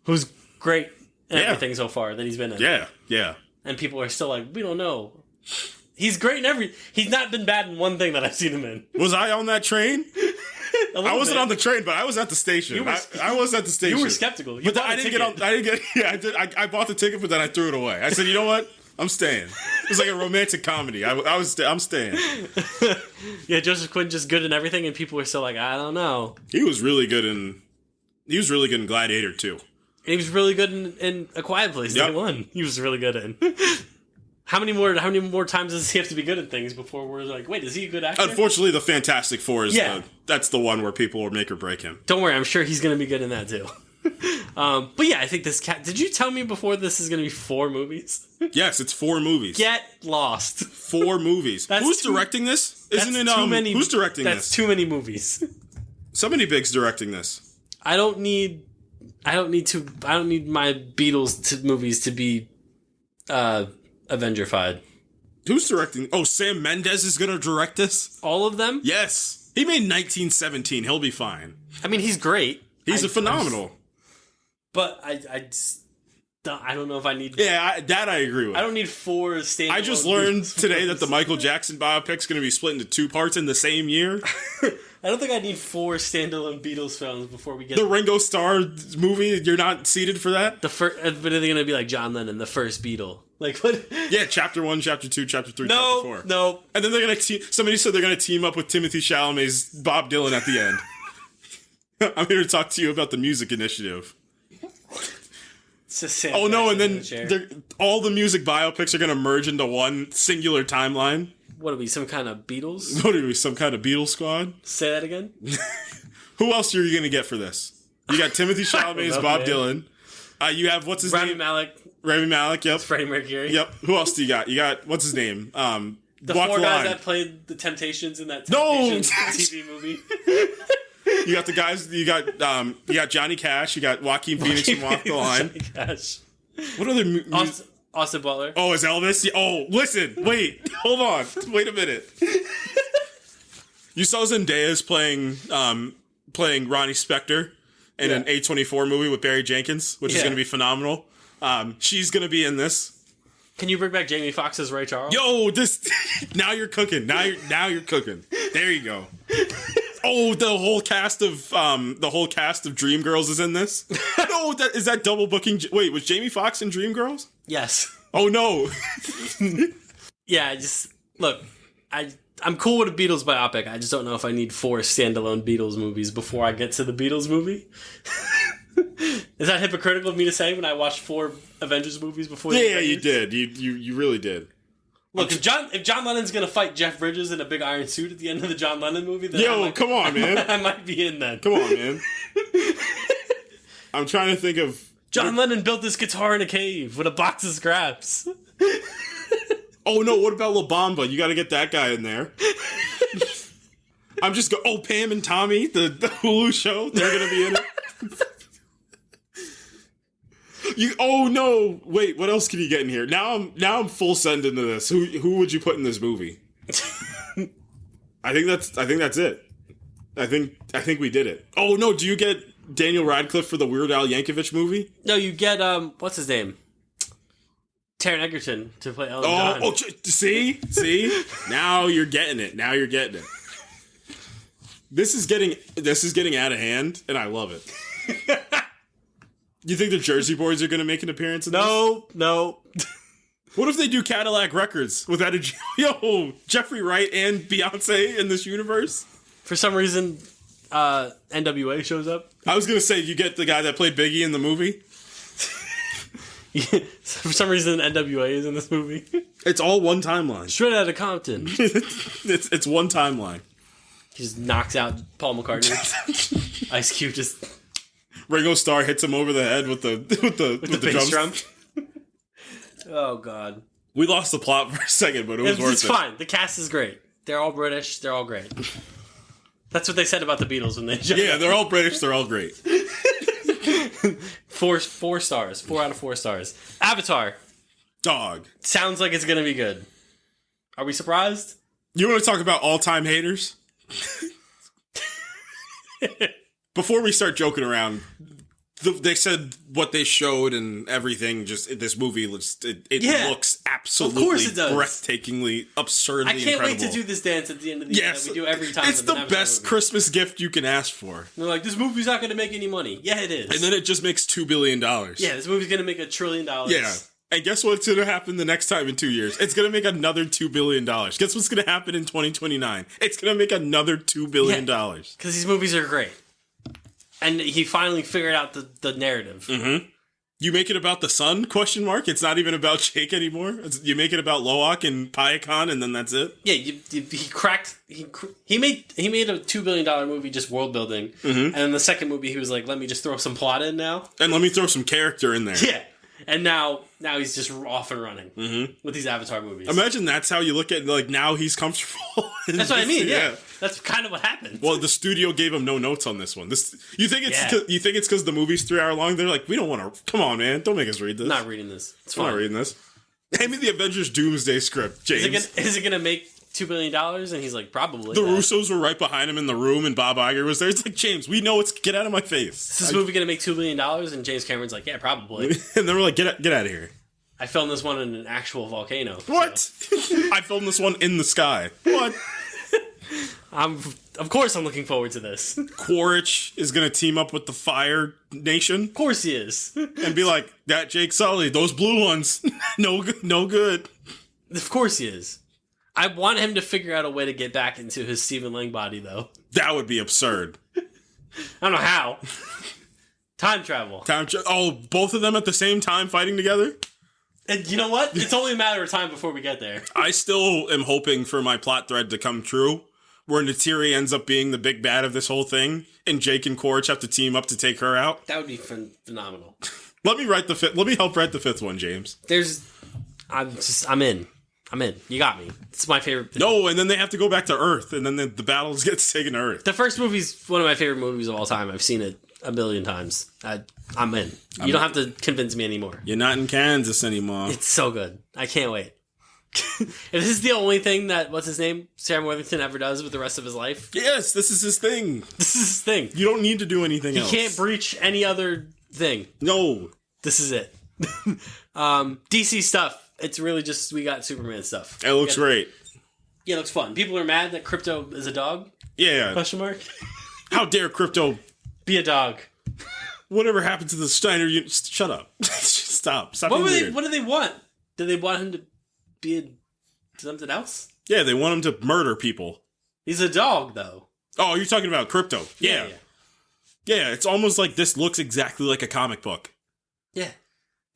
who's great in everything so far that he's been in. Yeah. And people are still like, we don't know. He's great in he's not been bad in one thing that I've seen him in. Was I on that train? I wasn't on the train, but I was at the station. I was at the station. You were skeptical. I bought the ticket, but then I threw it away. I said, you know what? I'm staying. It was like a romantic comedy. I'm staying. Yeah, Joseph Quinn just good in everything, and people were still like, I don't know. He was really good in Gladiator too. And he was really good in A Quiet Place. Yep. One. He was really good in. How many more times does he have to be good at things before we're like, wait, is he a good actor? Unfortunately, the Fantastic Four is that's the one where people will make or break him. Don't worry, I'm sure he's going to be good in that too. But yeah, I think this cat. Did you tell me before this is going to be 4 movies? Yes, it's 4 movies. Get lost. 4 movies. Who's directing this? Isn't it too many? Who's directing this? That's too many movies. Somebody big's directing this. I don't need my Beatles movies to be Avenger-fied. Who's directing? Oh, Sam Mendes is going to direct this? All of them? Yes. He made 1917. He'll be fine. I mean, he's great. He's phenomenal. But I don't know if I need... Yeah, that I agree with. I don't need 4 standalone... I just learned today that the Michael Jackson biopic's going to be split into 2 parts in the same year. I don't think I need 4 standalone Beatles films before we get... The Ringo Starr movie, you're not seated for that? But are they going to be like John Lennon, the first Beatle? Like, what? Yeah, chapter 1, chapter 2, chapter 3, chapter 4. No. And then they're going to somebody said they're going to team up with Timothée Chalamet's Bob Dylan at the end. I'm here to talk to you about the music initiative. It's just Sam and then all the music biopics are going to merge into one singular timeline. What are we, some kind of Beatles? What are we, some kind of Beatles squad? Say that again? Who else are you going to get for this? You got Timothée Chalamet's Bob Dylan. You have, what's his name? Rami Malek, yep. Freddie Mercury. Yep. Who else do you got? You got, what's his name? The 4 guys that played the Temptations in that Temptations TV movie. You got the guys, you got Johnny Cash, you got Joaquin Phoenix from Walk the Line. Johnny Cash. What other... Austin Butler. Oh, is Elvis? Oh, listen, wait, hold on. Wait a minute. You saw Zendaya's playing Ronnie Spector in an A24 movie with Barry Jenkins, which is going to be phenomenal. She's going to be in this. Can you bring back Jamie Foxx as Ray Charles? Yo, now you're cooking. Now you're cooking. There you go. Oh, the whole cast of Dreamgirls is in this. No, is that double booking? Wait, was Jamie Foxx in Dreamgirls? Yes. Oh no. Yeah, look. I'm cool with a Beatles biopic. I just don't know if I need 4 standalone Beatles movies before I get to the Beatles movie. Is that hypocritical of me to say when I watched 4 Avengers movies before? Yeah, you did. You really did. Look, if John Lennon's gonna fight Jeff Bridges in a big iron suit at the end of the John Lennon movie, then come on, man. I might be in then. Come on, man. I'm trying to think of... John Lennon built this guitar in a cave with a box of scraps. Oh no, what about La Bamba? You gotta get that guy in there. I'm just Pam and Tommy, the Hulu show, they're gonna be in it. Oh no! Wait, what else can you get in here? Now I'm full send into this. Who would you put in this movie? I think that's it. I think we did it. Oh no! Do you get Daniel Radcliffe for the Weird Al Yankovic movie? No, you get what's his name? Taron Egerton to play Elton John. Oh, see? Now you're getting it. This is getting out of hand, and I love it. You think the Jersey Boys are going to make an appearance in this? No. What if they do Cadillac Records without Jeffrey Wright and Beyonce in this universe? For some reason, NWA shows up. I was going to say, you get the guy that played Biggie in the movie. For some reason, NWA is in this movie. It's all one timeline. Straight out of Compton. It's one timeline. He just knocks out Paul McCartney. Ice Cube just... Ringo Starr hits him over the head with the bass drum. Oh, God. We lost the plot for a second, but it was worth it. It's fine. The cast is great. They're all British. They're all great. That's what they said about the Beatles when they showed Yeah, up. they're all British. They're all great. 4 stars. 4 out of 4 stars. Avatar. Dog. Sounds like it's going to be good. Are we surprised? You want to talk about all-time haters? Before we start joking around, they said what they showed and everything. Just this movie looks looks absolutely, of course it does, breathtakingly, absurdly. I can't incredible. wait to do this dance at the end of the year that we do every time. It's the best Christmas gift you can ask for. They're like, this movie's not going to make any money. Yeah, it is. And then it just makes $2 billion. Yeah, this movie's going to make $1 trillion. Yeah. And guess what's going to happen the next time in 2 years? It's going to make another $2 billion. Guess what's going to happen in 2029? It's going to make another $2 billion. Because these movies are great. And he finally figured out the narrative. Mm-hmm. You make it about the sun? Question mark. It's not even about Jake anymore. You make it about Loak and Payakan, and then that's it. Yeah, he made a $2 billion movie just world building, and then the second movie he was like, let me just throw some plot in now, and let me throw some character in there. Yeah, and now he's just off and running with these Avatar movies. Imagine that's how you look at now he's comfortable. That's what I mean. Yeah. That's kind of what happened. Well, the studio gave him no notes on this one. You think it's because the movie's 3 hour long? They're like, we don't want to. Come on, man, don't make us read this. I'm not reading this. I'm not reading this. Hand me the Avengers Doomsday script, James. Is it gonna make $2 billion? And he's like, probably. The Russos were right behind him in the room, and Bob Iger was there. It's like, James, we know it's get out of my face. Is this movie gonna make $2 billion? And James Cameron's like, yeah, probably. And they were like, get out of here. I filmed this one in an actual volcano. What? So. I filmed this one in the sky. What? Of course I'm looking forward to this. Quaritch is going to team up with the Fire Nation. Of course he is. And be like, that Jake Sully, those blue ones, no good. Of course he is. I want him to figure out a way to get back into his Stephen Lang body, though. That would be absurd. I don't know how. Time travel. Both of them at the same time fighting together? And you know what? It's only a matter of time before we get there. I still am hoping for my plot thread to come true, where Neytiri ends up being the big bad of this whole thing, and Jake and Quaritch have to team up to take her out. That would be phenomenal. Let me help write the 5th one, James. I'm in. You got me. It's my favorite. No, and then they have to go back to Earth, and then the battles get taken to Earth. The first movie's one of my favorite movies of all time. I've seen it a million times. I'm in. You don't have to convince me anymore. You're not in Kansas anymore. It's so good. I can't wait. If this is the only thing that, what's his name, Sam Worthington ever does with the rest of his life. Yes, this is his thing. This is his thing. You don't need to do anything else. He can't breach any other thing. No. This is it. DC stuff. It's really just, we got Superman stuff. It looks great. Yeah, it looks fun. People are mad that Crypto is a dog. Yeah. Question mark. How dare Crypto be a dog? Whatever happened to the Steiner unit? Shut up. Stop. What do they want? Do they want him to be something else? Yeah, they want him to murder people. He's a dog, though. Oh, you're talking about Crypto. Yeah. Yeah, it's almost like this looks exactly like a comic book. Yeah.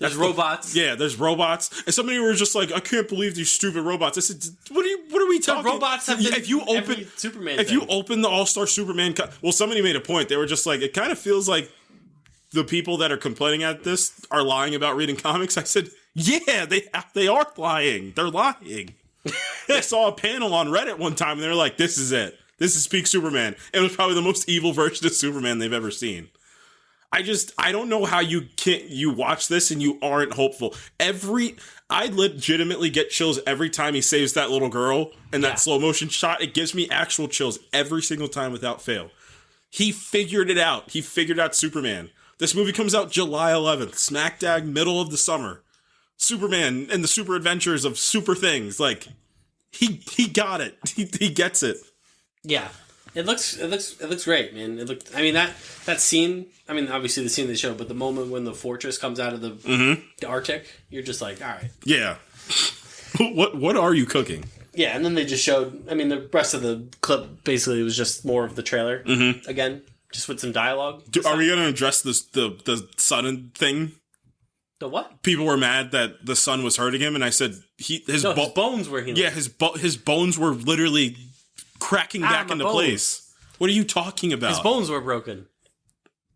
There's robots. There's robots. And somebody were just like, I can't believe these stupid robots. I said, what are we talking? The robots have been every Superman If you open the All-Star Superman... somebody made a point. They were just like, it kind of feels like the people that are complaining at this are lying about reading comics. I said, yeah, they are lying. They're lying. I saw a panel on Reddit one time, and they were like, this is it. This is peak Superman. It was probably the most evil version of Superman they've ever seen. I don't know how you watch this and you aren't hopeful. I legitimately get chills every time he saves that little girl in that slow motion shot. It gives me actual chills every single time without fail. He figured it out. He figured out Superman. This movie comes out July 11th, smack dab middle of the summer. Superman and the super adventures of super things. Like, he got it. He gets it. Yeah. It looks great, man. I mean that scene. I mean, obviously the scene they show, but the moment when the fortress comes out of the Arctic, you're just like, all right. Yeah. What are you cooking? Yeah, and then they just showed. I mean, the rest of the clip basically was just more of the trailer again, just with some dialogue. Are we going to address the sun thing? The what? People were mad that the sun was hurting him, and I said his bones were healing. Yeah, his bones were literally cracking back into place. What are you talking about? His bones were broken.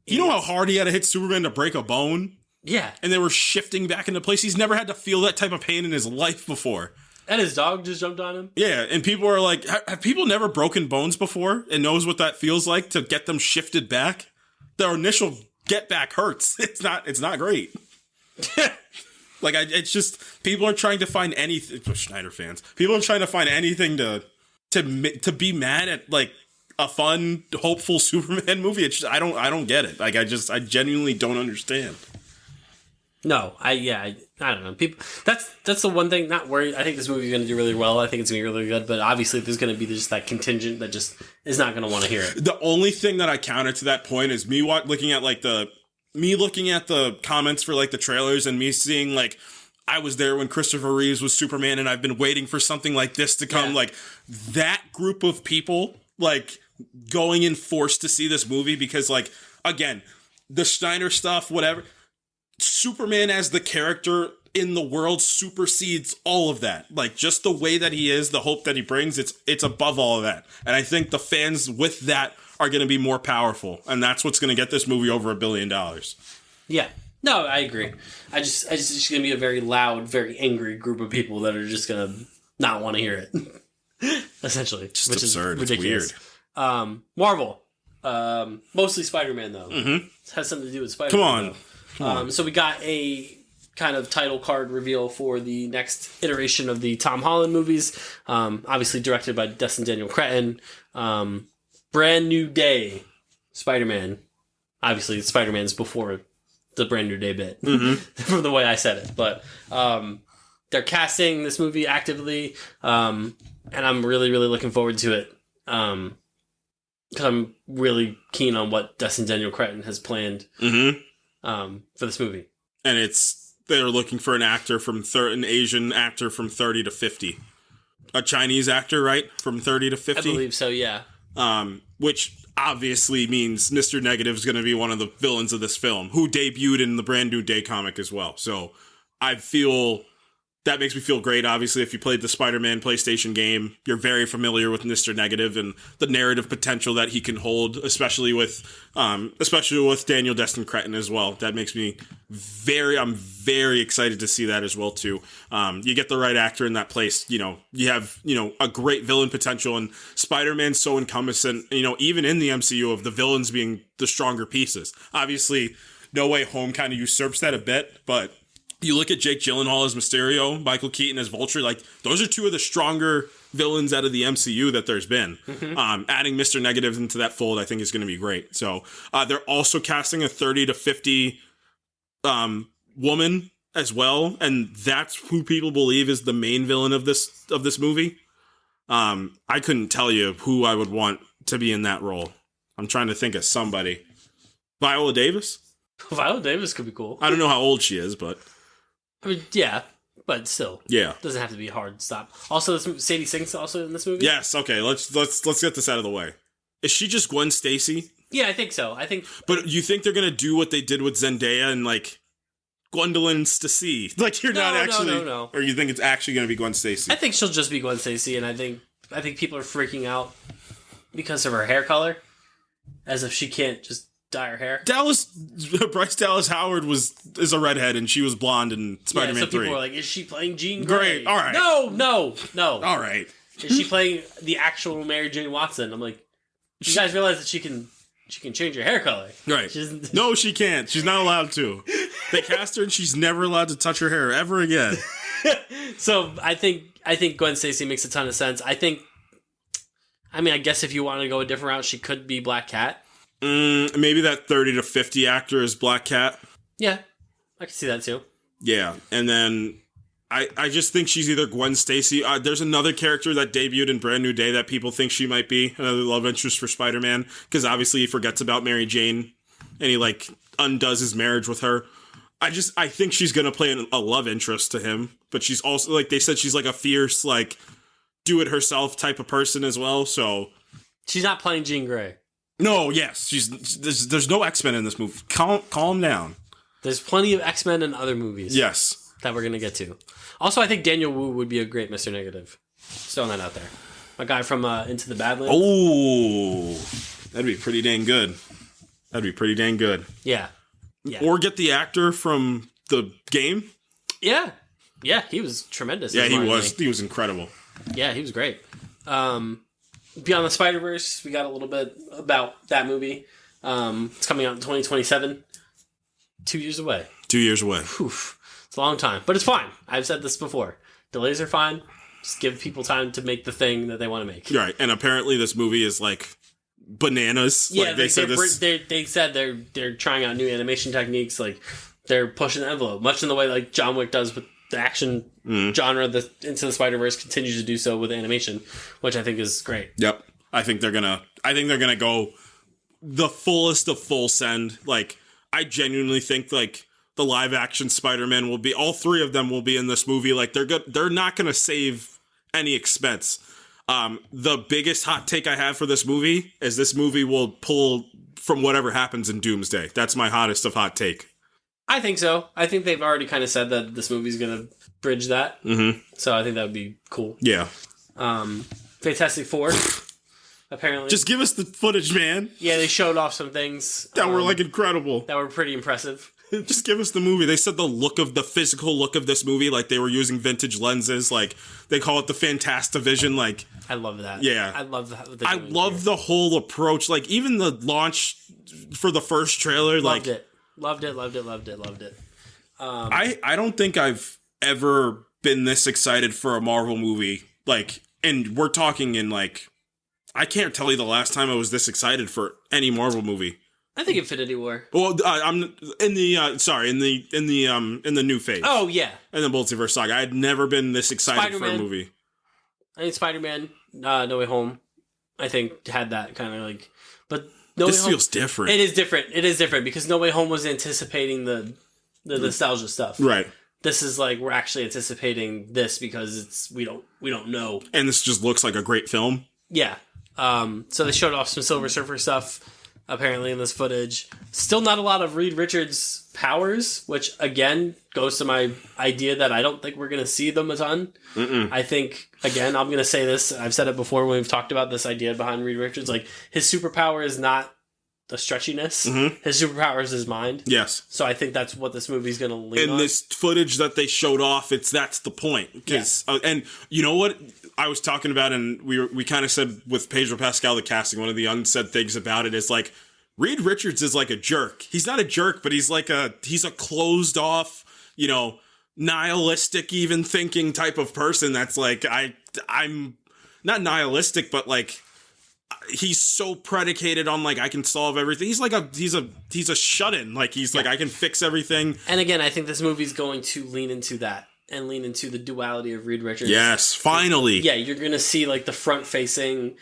You know how hard he had to hit Superman to break a bone? Yeah. And they were shifting back into place. He's never had to feel that type of pain in his life before. And his dog just jumped on him? Yeah, and people are like, have people never broken bones before and knows what that feels like to get them shifted back? Their initial get back hurts. It's not great. Like, it's just, people are trying to find anything, Schneider fans, people are trying to find anything to be mad at, like, a fun, hopeful Superman movie. It's just, I don't get it. Like, I genuinely don't understand. No, I don't know. People, that's the one thing. Not worried. I think this movie is going to do really well. I think it's going to be really good. But obviously, there's going to be just that contingent that just is not going to want to hear it. The only thing that I counter to that point is me looking at the comments for like the trailers and me seeing like, I was there when Christopher Reeves was Superman and I've been waiting for something like this to come. Yeah. Like that group of people, like going in forced to see this movie because, like, again, the Schneider stuff, whatever. Superman as the character in the world supersedes all of that. Like, just the way that he is, the hope that he brings, it's above all of that. And I think the fans with that are going to be more powerful. And that's what's going to get this movie over $1 billion. Yeah. No, I agree. It's just going to be a very loud, very angry group of people that are just going to not want to hear it. Essentially. Just which absurd. Is ridiculous. It's weird. Marvel. Mostly Spider-Man, though. Mm-hmm. It has something to do with Spider-Man, Come on. So we got a kind of title card reveal for the next iteration of the Tom Holland movies. Obviously directed by Destin Daniel Cretton. Brand New Day Spider-Man. Obviously Spider-Man's before the Brand New Day bit. From the way I said it. But they're casting this movie actively. And I'm really, really looking forward to it. Because I'm really keen on what Destin Daniel Cretton has planned. For this movie. And they're looking for an actor an Asian actor from 30 to 50. A Chinese actor, right? From 30 to 50? I believe so, yeah. Which obviously means Mr. Negative is going to be one of the villains of this film, who debuted in the Brand New Day comic as well. So I feel that makes me feel great. Obviously, if you played the Spider-Man PlayStation game, you're very familiar with Mr. Negative and the narrative potential that he can hold, especially with Daniel Destin Cretton as well. That makes me I'm very excited to see that as well too. You get the right actor in that place. You have a great villain potential, and Spider-Man's so encompassing. Even in the MCU of the villains being the stronger pieces. Obviously, No Way Home kind of usurps that a bit, but. You look at Jake Gyllenhaal as Mysterio, Michael Keaton as Vulture, like, those are two of the stronger villains out of the MCU that there's been. Adding Mr. Negative into that fold, I think, is going to be great. So, they're also casting a 30 to 50 woman as well, and that's who people believe is the main villain of this movie. I couldn't tell you who I would want to be in that role. I'm trying to think of somebody. Viola Davis? Viola Davis could be cool. I don't know how old she is, but... I mean, yeah, but still, yeah, doesn't have to be a hard stop. Also, Sadie Sink's also in this movie. Yes, okay, let's get this out of the way. Is she just Gwen Stacy? Yeah, I think so. But you think they're gonna do what they did with Zendaya and like Gwendolyn Stacy? Like no. Or you think it's actually gonna be Gwen Stacy? I think she'll just be Gwen Stacy, and I think people are freaking out because of her hair color, as if she can't just dye her hair. Bryce Dallas Howard is a redhead and she was blonde in Spider-Man 3. People were like, is she playing Jean Grey? Great, all right. No. All right. Is she playing the actual Mary Jane Watson? I'm like, you guys realize that she can change her hair color. Right. No, she can't. She's not allowed to. They cast her and she's never allowed to touch her hair ever again. So I think Gwen Stacy makes a ton of sense. I guess if you want to go a different route, she could be Black Cat. Maybe that 30 to 50 actor is Black Cat. Yeah, I can see that too. Yeah, and then I just think she's either Gwen Stacy. There's another character that debuted in Brand New Day that people think she might be another love interest for Spider-Man, because obviously he forgets about Mary Jane and he like undoes his marriage with her. I think she's gonna play a love interest to him, but she's also, like they said, she's like a fierce, like, do it herself type of person as well. So she's not playing Jean Grey. No, yes, there's no X-Men in this movie. Calm down. There's plenty of X-Men in other movies. Yes, that we're gonna get to. Also, I think Daniel Wu would be a great Mr. Negative. Just throwing that out there. A guy from Into the Badlands. Oh, that'd be pretty dang good. Yeah. Or get the actor from the game. Yeah, he was tremendous. Yeah, he was. He was incredible. Yeah, he was great. Beyond the Spider-Verse, we got a little bit about that movie. It's coming out in 2027. 2 years away. 2 years away. Oof. It's a long time, but it's fine. I've said this before. Delays are fine. Just give people time to make the thing that they want to make. Right, and apparently this movie is like bananas. Yeah, like they said they're trying out new animation techniques. Like they're pushing the envelope, much in the way like John Wick does with the action genre. The Into the Spider-Verse continues to do so with animation, which I think is great. Yep, I think they're gonna go the fullest of full send. Like I genuinely think like the live action Spider-Man will be, all three of them will be in this movie. Like they're not gonna save any expense. The biggest hot take I have for this movie is this movie will pull from whatever happens in Doomsday. That's my hottest of hot take. I think so. I think they've already kind of said that this movie's going to bridge that. Mm-hmm. So I think that would be cool. Yeah. Fantastic Four, apparently. Just give us the footage, man. Yeah, they showed off some things. That were like incredible. That were pretty impressive. Just give us the movie. They said the physical look of this movie, like they were using vintage lenses, like they call it the Fantastivision. Like I love that. Yeah, I love that. I love the whole approach. Like even the launch for the first trailer, loved like it. Loved it. I don't think I've ever been this excited for a Marvel movie. Like, and we're talking in like, I can't tell you the last time I was this excited for any Marvel movie. I think Infinity War. Well, I'm in the in the new phase. Oh yeah, in the multiverse saga. I had never been this excited Spider-Man. for a movie. I think Spider-Man, No Way Home, I think had that kind of like, but this feels different. It is different because No Way Home was anticipating the nostalgia stuff. Right. This is like we're actually anticipating this because we don't know. And this just looks like a great film. Yeah. So they showed off some Silver Surfer stuff apparently in this footage. Still not a lot of Reed Richards' powers, which again goes to my idea that I don't think we're going to see them a ton. I think, again, I'm going to say this, I've said it before when we've talked about this idea behind Reed Richards, like his superpower is not the stretchiness. His superpower is his mind. Yes. So I think that's what this movie's going to lean on. And this footage that they showed off, that's the point. And you know what I was talking about, and we kind of said with Pedro Pascal, the casting, one of the unsaid things about it is like, Reed Richards is like a jerk. He's not a jerk, but he's a closed off, nihilistic even thinking type of person. That's like, I'm not nihilistic, but like, he's so predicated on like I can solve everything. He's like he's a shut-in. Like he's like I can fix everything. And again, I think this movie's going to lean into that and lean into the duality of Reed Richards. Yes, finally. Yeah, you're gonna see like the front-facing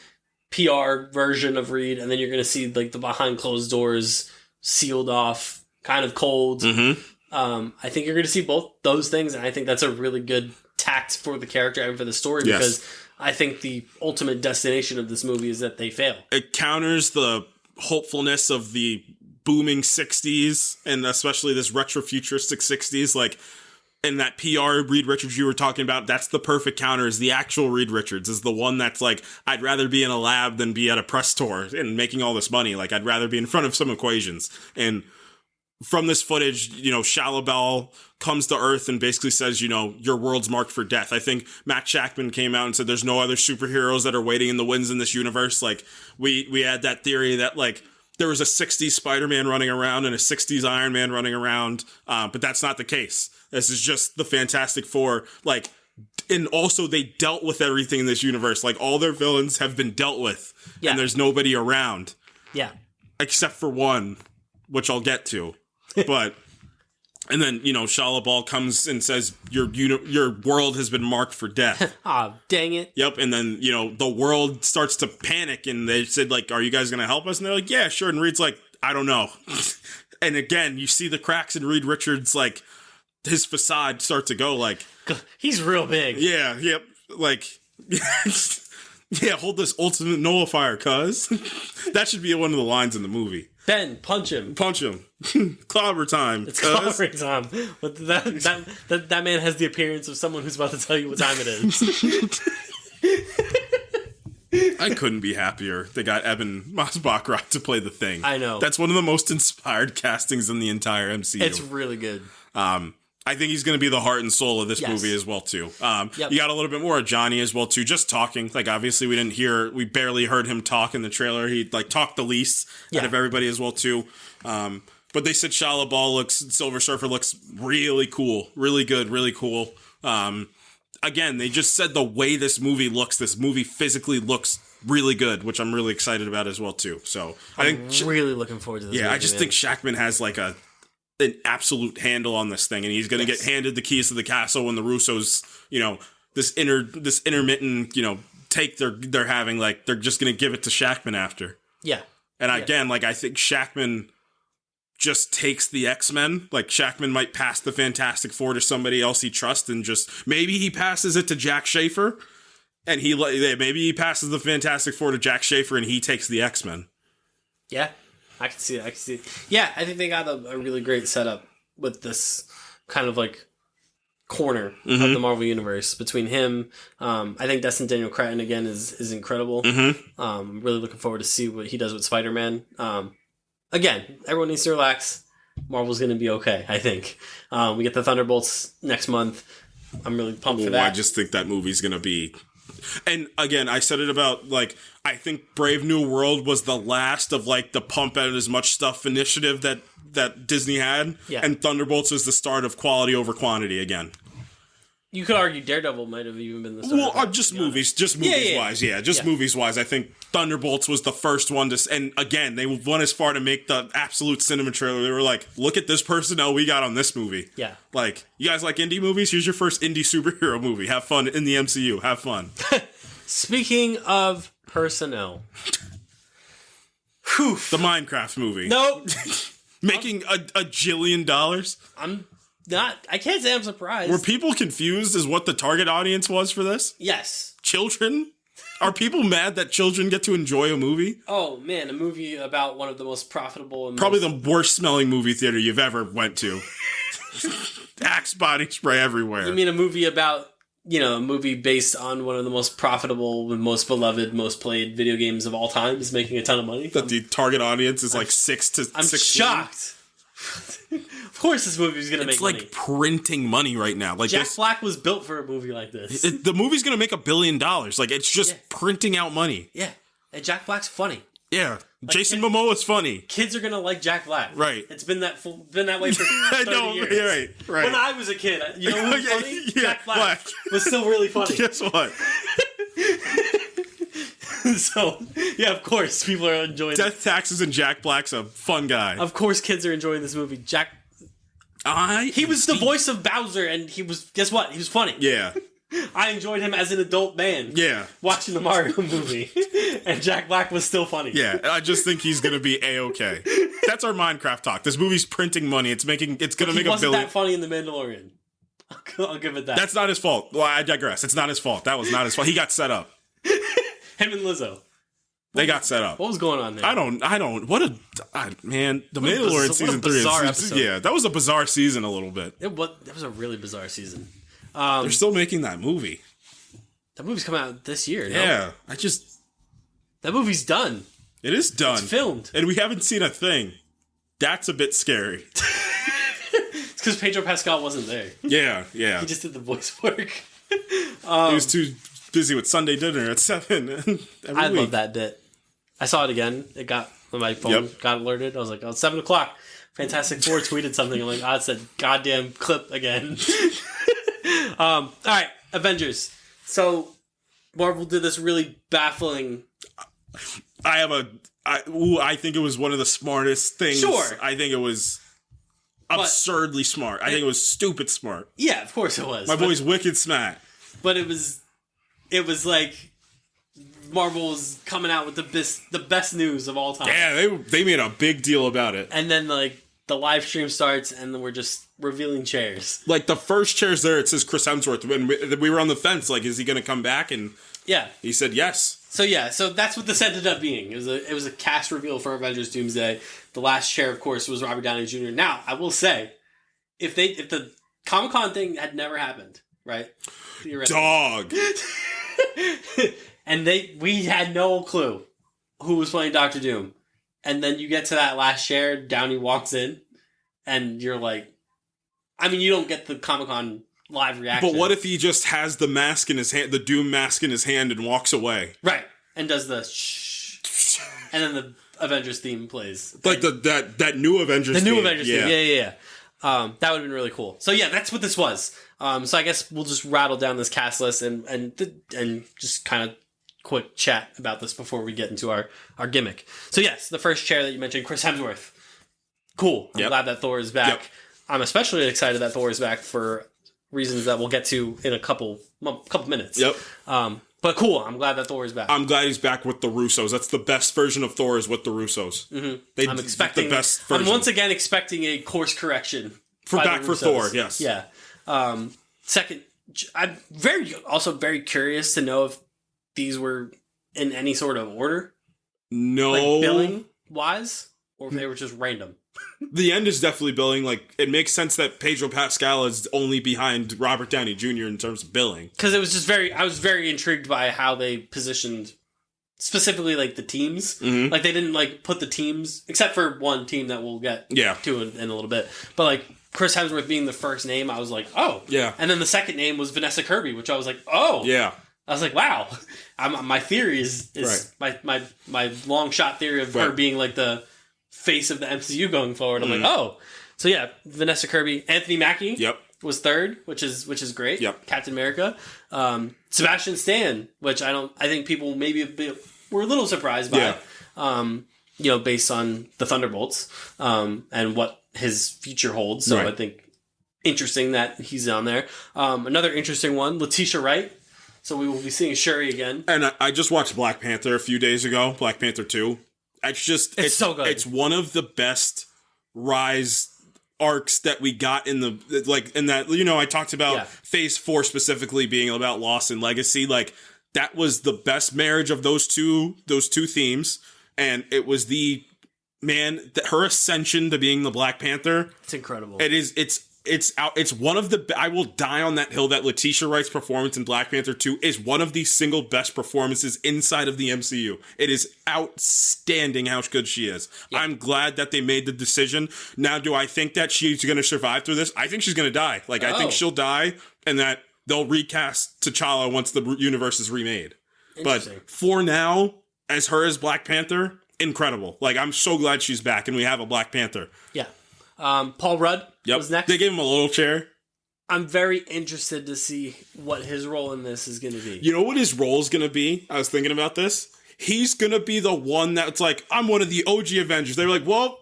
PR version of Reed, and then you're gonna see like the behind closed doors, sealed off, kind of cold. I think you're gonna see both those things, and I think that's a really good tact for the character and for the story because I think the ultimate destination of this movie is that they fail. It counters the hopefulness of the booming 60s, and especially this retro-futuristic 60s. Like, in that PR Reed Richards you were talking about, that's the perfect counter, is the actual Reed Richards, is the one that's like, I'd rather be in a lab than be at a press tour and making all this money. Like, I'd rather be in front of some equations. And from this footage, Shalabal comes to Earth and basically says, your world's marked for death. I think Matt Shackman came out and said there's no other superheroes that are waiting in the wings in this universe. Like, we had that theory that, like, there was a 60s Spider-Man running around and a 60s Iron Man running around, but that's not the case. This is just the Fantastic Four. Like, and also they dealt with everything in this universe. Like, all their villains have been dealt with, and there's nobody around. Yeah. Except for one, which I'll get to. But And then, Shia LaBeouf comes and says, your world has been marked for death. Dang it. Yep. And then, the world starts to panic and they said, like, are you guys going to help us? And they're like, yeah, sure. And Reed's like, I don't know. And again, you see the cracks in Reed Richards, like, his facade start to go, like... He's real big. Yeah, yep. Like, yeah, hold this ultimate nullifier, cuz. That should be one of the lines in the movie. Ben, punch him. Punch him. Clobber time. It's clobber time. But that man has the appearance of someone who's about to tell you what time it is. I couldn't be happier they got Eben Mosbach to play the Thing. I know. That's one of the most inspired castings in the entire MCU. It's really good. I think he's going to be the heart and soul of this movie as well, too. You got a little bit more of Johnny as well, too, just talking. Like, obviously, we barely heard him talk in the trailer. He, like, talked the least out of everybody as well, too. But they said Shia LaBeouf Silver Surfer looks really cool. Really good, really cool. Again, they just said the way this movie physically looks really good, which I'm really excited about as well, too. So, I'm really looking forward to this movie, I just think Shackman has, like, an absolute handle on this thing, and he's going to get handed the keys to the castle when the Russos, this intermittent, take they're having, like, they're just going to give it to Shackman after. Yeah. And again, like, I think Shackman just takes the X-Men. Like, Shackman might pass the Fantastic Four to somebody else he trusts, and just maybe he passes it to Jack Schaefer, and maybe he passes the Fantastic Four to Jack Schaefer, and he takes the X-Men. Yeah. I can see it. Yeah, I think they got a really great setup with this kind of like corner of the Marvel Universe between him. I think Destin Daniel Cretton again is incredible. Really looking forward to see what he does with Spider-Man. Again, everyone needs to relax. Marvel's going to be okay, I think. We get the Thunderbolts next month. I'm really pumped for that. I just think that movie's going to be... And again, I said it about, like, I think Brave New World was the last of, like, the pump out as much stuff initiative that Disney had. Yeah. And Thunderbolts is the start of quality over quantity again. You could argue Daredevil might have even been the start. Well, just movies wise. I think Thunderbolts was the first one to, and again, they went as far to make the absolute cinema trailer. They were like, look at this personnel we got on this movie. Yeah. Like, you guys like indie movies? Here's your first indie superhero movie. Have fun in the MCU. Have fun. Speaking of personnel. The Minecraft movie. Nope. Making a jillion dollars. I can't say I'm surprised. Were people confused as what the target audience was for this? Yes. Children? Are people mad that children get to enjoy a movie? Oh, man, a movie about one of the most profitable and probably the worst smelling movie theater you've ever went to. Axe body spray everywhere. You mean a movie about, a movie based on one of the most profitable, most beloved, most played video games of all time is making a ton of money? That the target audience is like 6 to 16? I'm shocked. Of course this movie's going to make money. It's like printing money right now. Like Jack Black was built for a movie like this. The movie's going to make $1 billion. Like, it's just printing out money. Yeah. And Jack Black's funny. Yeah. Like, Jason Momoa's funny. Kids are going to like Jack Black. Right. It's been that way for 30 years. Right. When I was a kid, you know who was funny? Yeah, Jack Black was still really funny. Guess what? So, yeah, of course, people are enjoying Death, Taxes, and Jack Black's a fun guy. Of course, kids are enjoying this movie. He was the voice of Bowser, and guess what? He was funny. Yeah. I enjoyed him as an adult man. Yeah. Watching the Mario movie. And Jack Black was still funny. Yeah, I just think he's going to be A-okay. That's our Minecraft talk. This movie's printing money. It's going to make $1 billion. He wasn't that funny in The Mandalorian. I'll give it that. That's not his fault. Well, I digress. It's not his fault. That was not his fault. He got set up. Him and Lizzo. They got set up. What was going on there? I don't. Man, The Mandalorian season 3 is... Yeah, that was a bizarre season a little bit. That was a really bizarre season. They're still making that movie. That movie's coming out this year, no? Yeah, that movie's done. It is done. It's filmed. And we haven't seen a thing. That's a bit scary. It's because Pedro Pascal wasn't there. Yeah. He just did the voice work. He was too busy with Sunday dinner at 7. I love that bit. I saw it again. It got on my phone, got alerted. I was like, it's 7 o'clock. Fantastic Four tweeted something. I'm like, it's a goddamn clip again. All right, Avengers. So Marvel did this really baffling. I think it was one of the smartest things. Sure. I think it was absurdly smart. I think it was stupid smart. Yeah, of course it was. My boy's wicked smart. But it was like Marvel was coming out with the best news of all time. Yeah, they made a big deal about it. And then like the live stream starts, and then we're just revealing chairs. Like the first chair's there, it says Chris Hemsworth. When we were on the fence, like, is he going to come back? And yeah, he said yes. So that's what this ended up being. It was a cast reveal for Avengers Doomsday. The last chair, of course, was Robert Downey Jr. Now, I will say, if the Comic-Con thing had never happened, right? Dog. And we had no clue who was playing Doctor Doom. And then you get to that last chair, Downey walks in, and you're like, I mean, you don't get the Comic-Con live reaction. But what if he just has the mask in his hand, the Doom mask in his hand, and walks away? Right. And does the shh. And then the Avengers theme plays. Like that new Avengers theme. The new Avengers theme. Yeah. That would have been really cool. So yeah, that's what this was. So I guess we'll just rattle down this cast list and just kind of quick chat about this before we get into our gimmick. So yes, the first chair that you mentioned, Chris Hemsworth. Cool. I'm glad that Thor is back. Yep. I'm especially excited that Thor is back for reasons that we'll get to in a couple minutes. Yep. But cool. I'm glad that Thor is back. I'm glad he's back with the Russos. That's the best version of Thor is with the Russos. Mm-hmm. I'm expecting the best version. I'm once again expecting a course correction for Thor. Yes. Yeah. Second, I'm very curious to know if these were in any sort of order. No. Like billing wise, or if they were just random. The end is definitely billing. Like, it makes sense that Pedro Pascal is only behind Robert Downey Jr. in terms of billing. Because it was just I was very intrigued by how they positioned specifically like the teams. Mm-hmm. Like they didn't like put the teams, except for one team that we'll get to in a little bit. But like Chris Hemsworth being the first name, I was like, oh. Yeah. And then the second name was Vanessa Kirby, which I was like, oh. Yeah. I was like, wow. My theory is right. my long shot theory of her being like the face of the MCU going forward. I'm like, oh. So yeah, Vanessa Kirby. Anthony Mackie was third, which is great. Yep. Captain America. Sebastian Stan, which I think people maybe were a little surprised by. Yeah. Based on the Thunderbolts and what his future holds. So I think interesting that he's on there. Another interesting one, Letitia Wright. So we will be seeing Shuri again. And I just watched Black Panther a few days ago, Black Panther 2. It's so good. It's one of the best rise arcs that we got in that, I talked about Phase 4 specifically being about loss and legacy. Like, that was the best marriage of those two themes. And it was her ascension to being the Black Panther. It's incredible. It's one of the, I will die on that hill that Letitia Wright's performance in Black Panther 2 is one of the single best performances inside of the MCU. It is outstanding how good she is. Yep. I'm glad that they made the decision. Now, do I think that she's going to survive through this? I think she's going to die. Like, I think she'll die and that they'll recast T'Challa once the universe is remade. But for now, as Black Panther, incredible. Like, I'm so glad she's back and we have a Black Panther. Yeah. Paul Rudd was next. They gave him a little chair. I'm very interested to see what his role in this is going to be. You know what his role is going to be? I was thinking about this. He's going to be the one that's like, I'm one of the OG Avengers. They're like, well,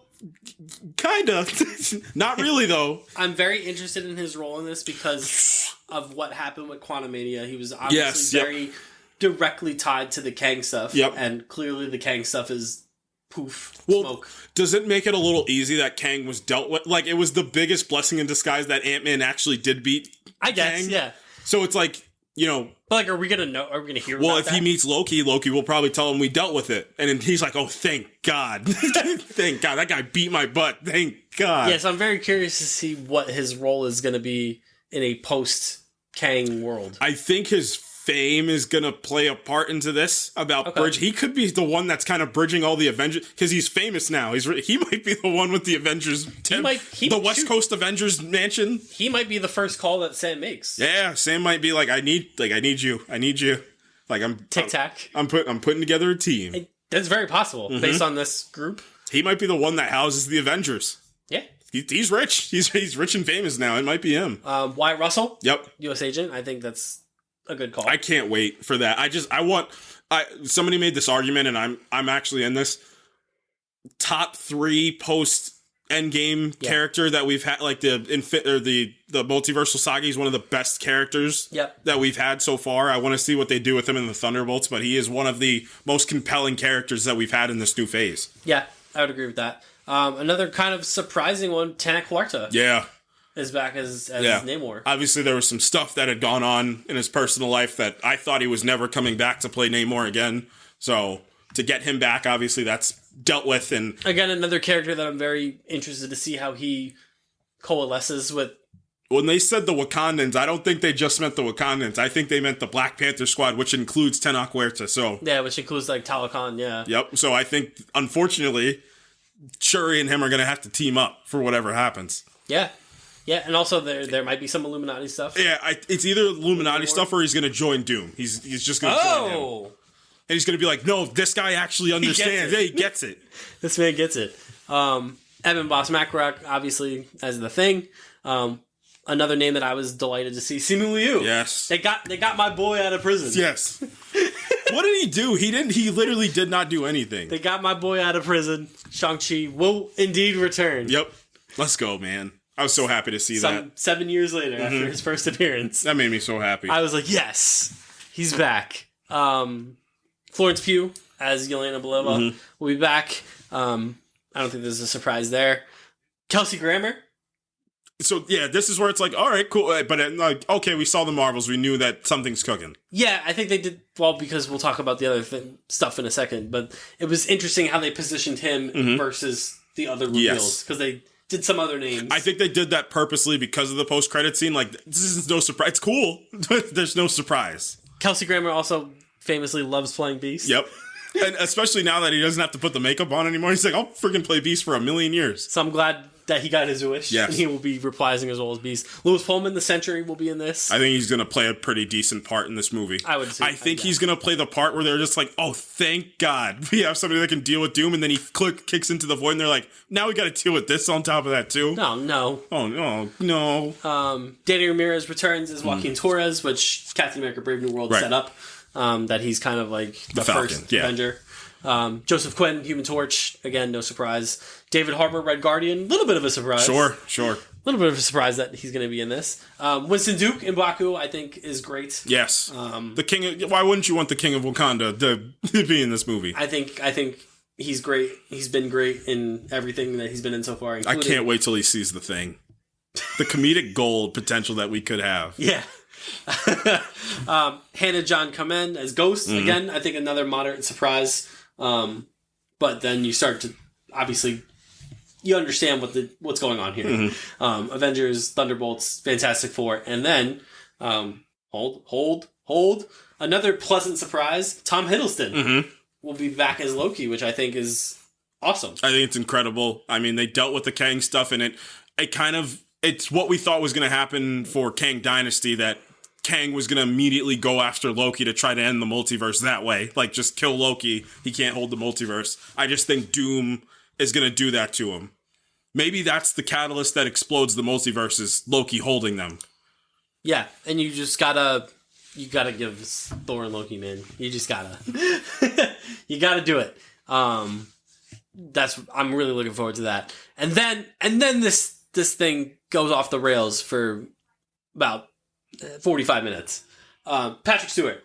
kind of. Not really, though. I'm very interested in his role in this because of what happened with Quantumania. He was obviously very directly tied to the Kang stuff. Yep. And clearly the Kang stuff is smoke. Does it make it a little easy that Kang was dealt with? Like, it was the biggest blessing in disguise that Ant-Man actually did beat I guess, Kang. Yeah. So it's like, But like, are we gonna know? Are we gonna hear? Well, if he meets Loki will probably tell him we dealt with it, and then he's like, "Oh, thank God, thank God, that guy beat my butt. Thank God." Yes, I'm very curious to see what his role is gonna be in a post Kang world. I think his fame is gonna play a part into this about bridge. He could be the one that's kind of bridging all the Avengers because he's famous now. He might be the one with the Avengers. The West Coast Avengers mansion. He might be the first call that Sam makes. Yeah, Sam might be like, I need you. Like, I'm Tic Tac. I'm putting together a team. That's very possible based on this group. He might be the one that houses the Avengers. Yeah. He's rich. He's rich and famous now. It might be him. Wyatt Russell. Yep. U.S. agent. I think that's a good call. I can't wait for that. Somebody made this argument, and I'm actually in this. Top 3 post endgame character that we've had. Like the multiversal saga, he's one of the best characters that we've had so far. I want to see what they do with him in the Thunderbolts, but he is one of the most compelling characters that we've had in this new phase. Yeah, I would agree with that. Another kind of surprising one, Tenoch Huerta. Yeah. Is back as Namor. Obviously, there was some stuff that had gone on in his personal life that I thought he was never coming back to play Namor again. So to get him back, obviously, that's dealt with. And again, another character that I'm very interested to see how he coalesces with. When they said the Wakandans, I don't think they just meant the Wakandans. I think they meant the Black Panther squad, which includes Tenoch Huerta. So yeah, which includes like Talokan. Yeah. Yep. So I think, unfortunately, Shuri and him are going to have to team up for whatever happens. Yeah. Yeah, and also there might be some Illuminati stuff. Yeah, it's either Illuminati stuff or he's going to join Doom. He's just going to join him. And he's going to be like, no, this guy actually understands. He gets it. This man gets it. Evan Boss Macrock, obviously, as the Thing. Another name that I was delighted to see, Simu Liu. Yes. They got my boy out of prison. Yes. What did he do? He literally did not do anything. They got my boy out of prison. Shang-Chi will indeed return. Yep. Let's go, man. I was so happy to see that. 7 years later, after his first appearance. That made me so happy. I was like, yes, he's back. Florence Pugh as Yelena Belova will be back. I don't think there's a surprise there. Kelsey Grammer. So, yeah, this is where it's like, all right, cool. But, like, okay, we saw the Marvels. We knew that something's cooking. Yeah, I think they did well because we'll talk about the other stuff in a second. But it was interesting how they positioned him versus the other reveals. Because they did some other names. I think they did that purposely because of the post-credit scene. Like, this is no surprise. It's cool. There's no surprise. Kelsey Grammer also famously loves playing Beast. Yep. And especially now that he doesn't have to put the makeup on anymore. He's like, I'll freaking play Beast for 1,000,000 years. So I'm glad that he got his wish. Yes. And he will be reprising his role as Beast. Louis Pullman, the Sentry, will be in this. I think he's going to play a pretty decent part in this movie. I would say. I think he's going to play the part where they're just like, oh, thank God. We have somebody that can deal with Doom. And then he kicks into the void and they're like, now we got to deal with this on top of that too. No. Oh, no. Danny Ramirez returns as Joaquin Torres, which Captain America Brave New World set up. That he's kind of like the first Avenger. Joseph Quinn, Human Torch, again, no surprise. David Harbour, Red Guardian, a little bit of a surprise. Sure. A little bit of a surprise that he's going to be in this. Winston Duke in Baku, I think, is great. Yes. The king. Why wouldn't you want the King of Wakanda to be in this movie? I think he's great. He's been great in everything that he's been in so far. I can't wait till he sees the Thing. The comedic gold potential that we could have. Yeah. Hannah John Kamen as Ghost. Again, I think another moderate surprise. But then you start to, obviously, you understand what's going on here. Avengers, Thunderbolts, Fantastic Four, and then, hold. Another pleasant surprise, Tom Hiddleston will be back as Loki, which I think is awesome. I think it's incredible. I mean, they dealt with the Kang stuff, and it's what we thought was going to happen for Kang Dynasty, that Kang was going to immediately go after Loki to try to end the multiverse that way. Like, just kill Loki. He can't hold the multiverse. I just think Doom is going to do that to him. Maybe that's the catalyst that explodes the multiverse, is Loki holding them. Yeah, and you just gotta give Thor and Loki, man. You just gotta. You gotta do it. I'm really looking forward to that. And then this thing goes off the rails for about 45 minutes. Patrick Stewart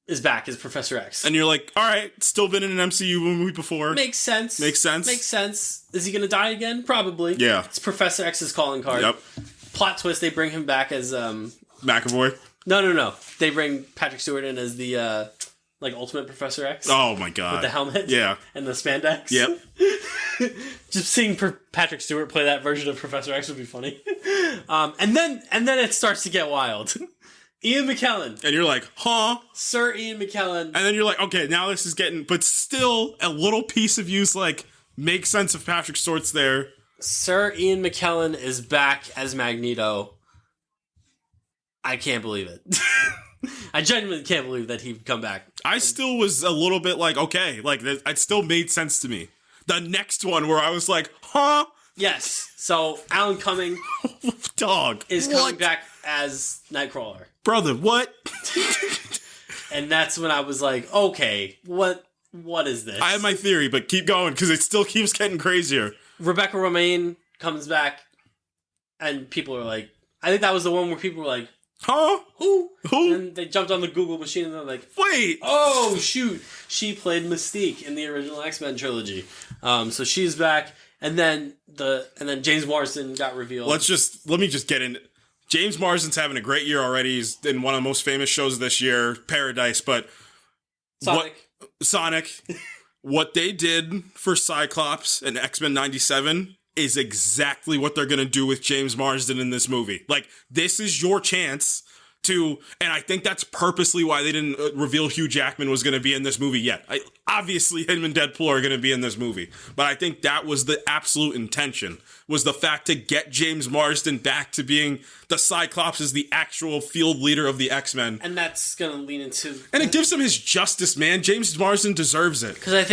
is back as Professor X. And you're like, all right, still been in an MCU movie before. Makes sense. Is he going to die again? Probably. Yeah. It's Professor X's calling card. Yep. Plot twist, they bring him back as... McAvoy? No. They bring Patrick Stewart in as the... Ultimate Professor X. Oh my god. With the helmet. Yeah. And the spandex. Yep. Just seeing Patrick Stewart play that version of Professor X would be funny. And then it starts to get wild. Ian McKellen. And you're like, huh? Sir Ian McKellen. And then you're like, okay, now this is getting... But still, a little piece of you's like, makes sense if Patrick Stewart's there. Sir Ian McKellen is back as Magneto. I can't believe it. I genuinely can't believe that he'd come back. I still was a little bit like, okay, it still made sense to me. The next one where I was like, huh? Yes. So Alan Cumming is coming back as Nightcrawler. Brother, what? And that's when I was like, okay, what is this? I have my theory, but keep going because it still keeps getting crazier. Rebecca Romijn comes back, and people are like, I think that was the one where people were like, huh? Who? Who? And they jumped on the Google machine and they're like, wait! Oh, shoot. She played Mystique in the original X-Men trilogy. So she's back. And then James Marsden got revealed. Let me just get in. James Marsden's having a great year already. He's in one of the most famous shows this year, Paradise, but Sonic. What they did for Cyclops and X-Men 97 is exactly what they're going to do with James Marsden in this movie. Like, this is your chance to, and I think that's purposely why they didn't reveal Hugh Jackman was going to be in this movie yet. Obviously, him and Deadpool are going to be in this movie, but I think that was the absolute intention, was the fact to get James Marsden back to being the Cyclops as the actual field leader of the X-Men. And that's going to lean into... And it gives him his justice, man. James Marsden deserves it. Because I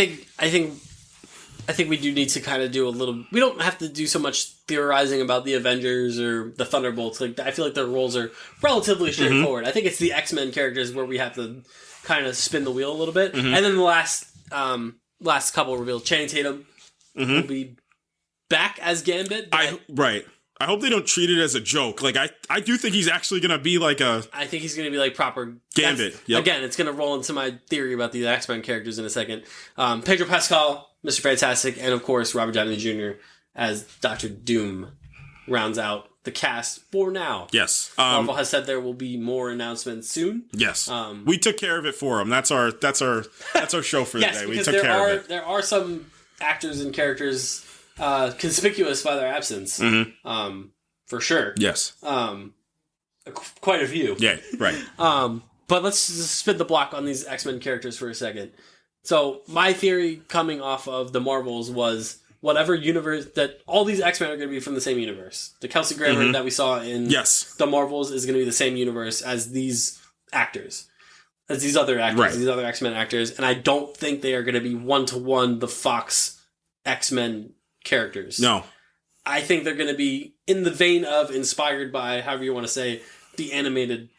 think we do need to kind of do a little... We don't have to do so much theorizing about the Avengers or the Thunderbolts. Like, I feel like their roles are relatively straightforward. I think it's the X-Men characters where we have to kind of spin the wheel a little bit. And then the last couple revealed, Channing Tatum will be back as Gambit. Right. I hope they don't treat it as a joke. Like, I do think he's actually going to be like a... I think he's going to be like proper... Gambit. Yep. Again, it's going to roll into my theory about the X-Men characters in a second. Pedro Pascal, Mr. Fantastic, and of course Robert Downey Jr. as Dr. Doom rounds out the cast for now. Yes. Marvel has said there will be more announcements soon. Yes. We took care of it for him. That's our show for the day. We took care of it. There are some actors and characters conspicuous by their absence. For sure. Yes. Quite a few. Yeah, right. But let's just spin the block on these X-Men characters for a second. So my theory coming off of the Marvels was whatever universe that all these X-Men are going to be from the same universe. The Kelsey Grammer that we saw in the Marvels is going to be the same universe as these actors. As these other actors, these other X-Men actors. And I don't think they are going to be one-to-one the Fox X-Men characters. No. I think they're going to be in the vein of, inspired by, however you want to say, the animated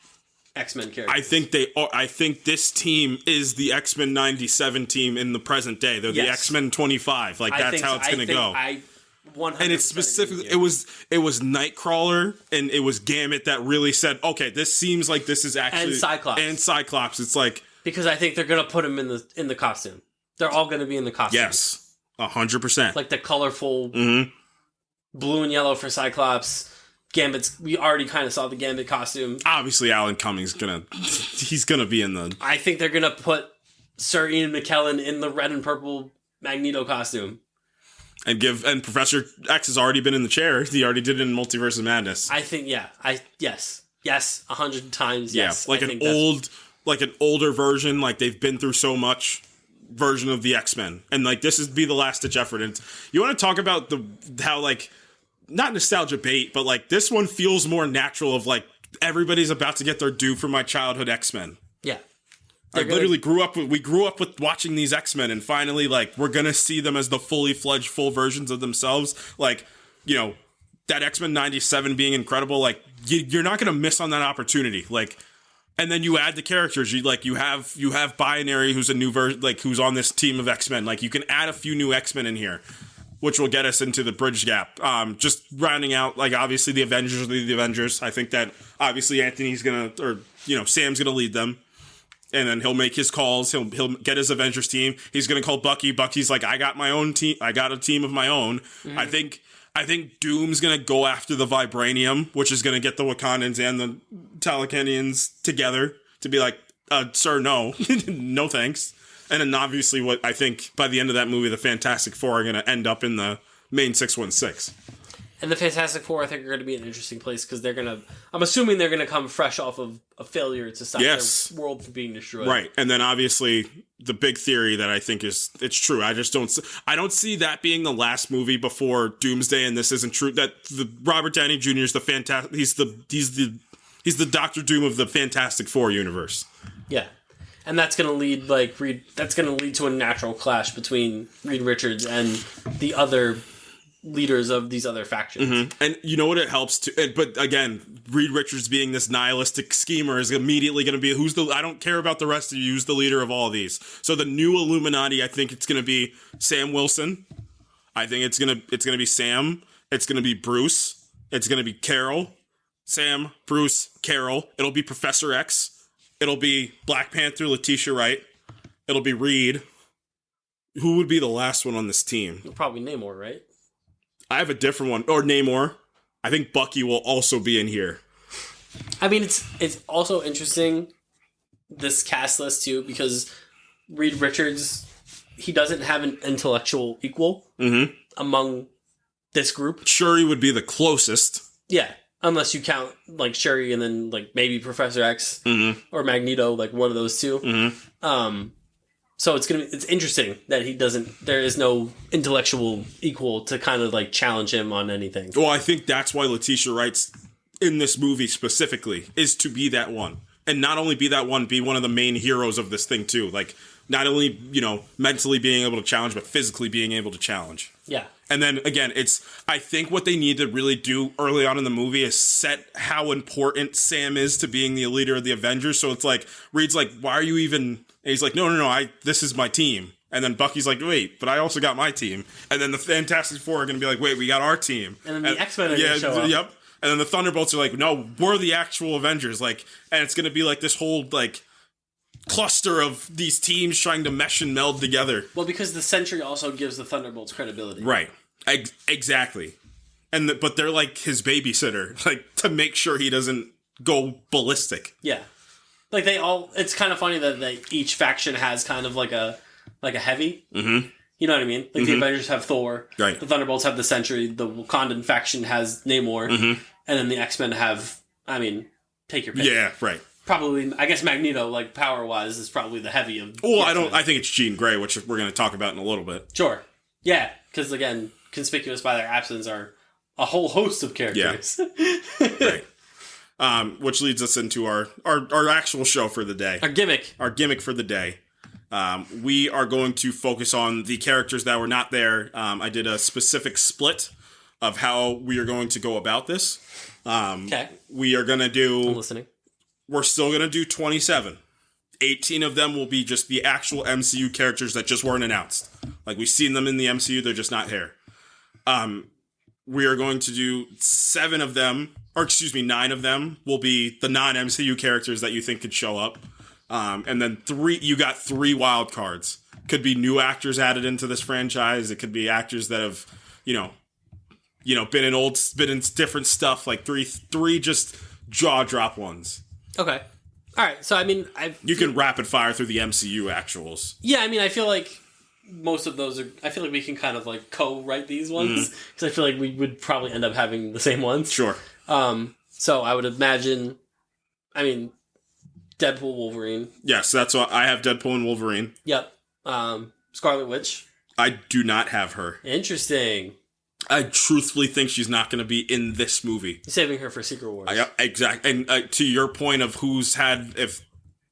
X-Men characters. I think they are. I think this team is the X-Men 97 team in the present day. They're the X-Men 25. Like, that's how it's going to go. And it's specifically, it was Nightcrawler and it was Gambit that really said, okay, this seems like this is actually... And Cyclops. It's like... Because I think they're going to put him in the costume. They're all going to be in the costume. Yes. 100%. Like the colorful blue and yellow for Cyclops. Gambit's, we already kind of saw the Gambit costume. Obviously, Alan Cummings he's gonna be in the... I think they're gonna put Sir Ian McKellen in the red and purple Magneto costume. And Professor X has already been in the chair. He already did it in Multiverse of Madness. I think, yes, 100 times, yes. Yeah, like an older version, like they've been through so much version of the X-Men. And like, this is be the last ditch effort. And you want to talk about how like, not nostalgia bait, but like this one feels more natural of like everybody's about to get their due for my childhood X-Men. Yeah. We grew up with watching these X-Men, and finally like we're gonna see them as the fully fledged full versions of themselves. Like, you know, that X-Men 97 being incredible, like you're not gonna miss on that opportunity. Like, and then you add the characters. You have Binary, who's a new version, like who's on this team of X-Men. Like you can add a few new X-Men in here, which will get us into the bridge gap. Just rounding out, like, obviously the Avengers are the Avengers. I think that, obviously, Sam's going to lead them. And then he'll make his calls. He'll get his Avengers team. He's going to call Bucky. Bucky's like, I got my own team. I got a team of my own. I think Doom's going to go after the Vibranium, which is going to get the Wakandans and the Talakanians together to be like, sir, no. No thanks. And then obviously what I think by the end of that movie, the Fantastic Four are going to end up in the main 616. And the Fantastic Four, I think, are going to be an interesting place because I'm assuming they're going to come fresh off of a failure to stop their world from being destroyed. Right. And then obviously the big theory that I think it's true. I don't see that being the last movie before Doomsday, and this isn't true. That the Robert Downey Jr. is he's the Dr. Doom of the Fantastic Four universe. Yeah. And that's going to lead to a natural clash between Reed Richards and the other leaders of these other factions. And you know what it helps to, but again, Reed Richards being this nihilistic schemer is immediately going to be I don't care about the rest of you, who's the leader of all of these. So the new Illuminati, I think it's going to be Sam Wilson, I think it's gonna be Sam. It's gonna be Bruce. It's gonna be Carol. Sam, Bruce, Carol. It'll be Professor X. It'll be Black Panther, Letitia Wright. It'll be Reed. Who would be the last one on this team? Probably Namor, right? I have a different one. Or Namor. I think Bucky will also be in here. I mean, it's also interesting, this cast list, too, because Reed Richards, he doesn't have an intellectual equal among this group. Shuri would be the closest. Yeah, unless you count, like, Shuri and then, like, maybe Professor X or Magneto, like, one of those two. So it's interesting that there is no intellectual equal to kind of, like, challenge him on anything. Well, I think that's why Letitia Wright's in this movie specifically, is to be that one. And not only be that one, be one of the main heroes of this thing, too. Like, not only, mentally being able to challenge, but physically being able to challenge. Yeah. And then, again, I think what they need to really do early on in the movie is set how important Sam is to being the leader of the Avengers. So it's like, Reed's like, why are you even... And he's like, no, this is my team. And then Bucky's like, wait, but I also got my team. And then the Fantastic Four are going to be like, wait, we got our team. And then the X-Men are going to show up. Yep. And then the Thunderbolts are like, no, we're the actual Avengers. Like, and it's going to be like this whole, like, cluster of these teams trying to mesh and meld together. Well, because the Sentry also gives the Thunderbolts credibility. Right. Exactly. But they're like his babysitter, like, to make sure he doesn't go ballistic. Yeah. Like, it's kind of funny that each faction has kind of like a heavy. Mm-hmm. You know what I mean? Like, the Avengers have Thor. Right. The Thunderbolts have the Sentry. The Wakandan faction has Namor. Mm-hmm. And then the X-Men have, take your pick. Yeah, right. Probably, I guess Magneto, like, power-wise, is probably the heavy of... Well, I think it's Jean Grey, which we're going to talk about in a little bit. Sure. Yeah, because, again, conspicuous by their absence are a whole host of characters. Yeah. Right. Which leads us into our actual show for the day. Our gimmick. Our gimmick for the day. We are going to focus on the characters that were not there. I did a specific split of how we are going to go about this. Okay. We are going to do... I'm listening. We're still going to do 27. 18 of them will be just the actual MCU characters that just weren't announced. Like, we've seen them in the MCU, they're just not here. We are going to do 9 of them will be the non-MCU characters that you think could show up. And then you got 3 wild cards. Could be new actors added into this franchise. It could be actors that have, been in different stuff. Like 3 just jaw drop ones. Okay. All right. So, you can rapid fire through the MCU actuals. Yeah, I feel like most of those I feel like we can kind of, like, co-write these ones. Because I feel like we would probably end up having the same ones. Sure. So I would imagine, Deadpool, Wolverine. Yes, that's what I have. Deadpool and Wolverine. Yep. Scarlet Witch. I do not have her. Interesting. I truthfully think she's not going to be in this movie. You're saving her for Secret Wars. Exactly. And to your point of if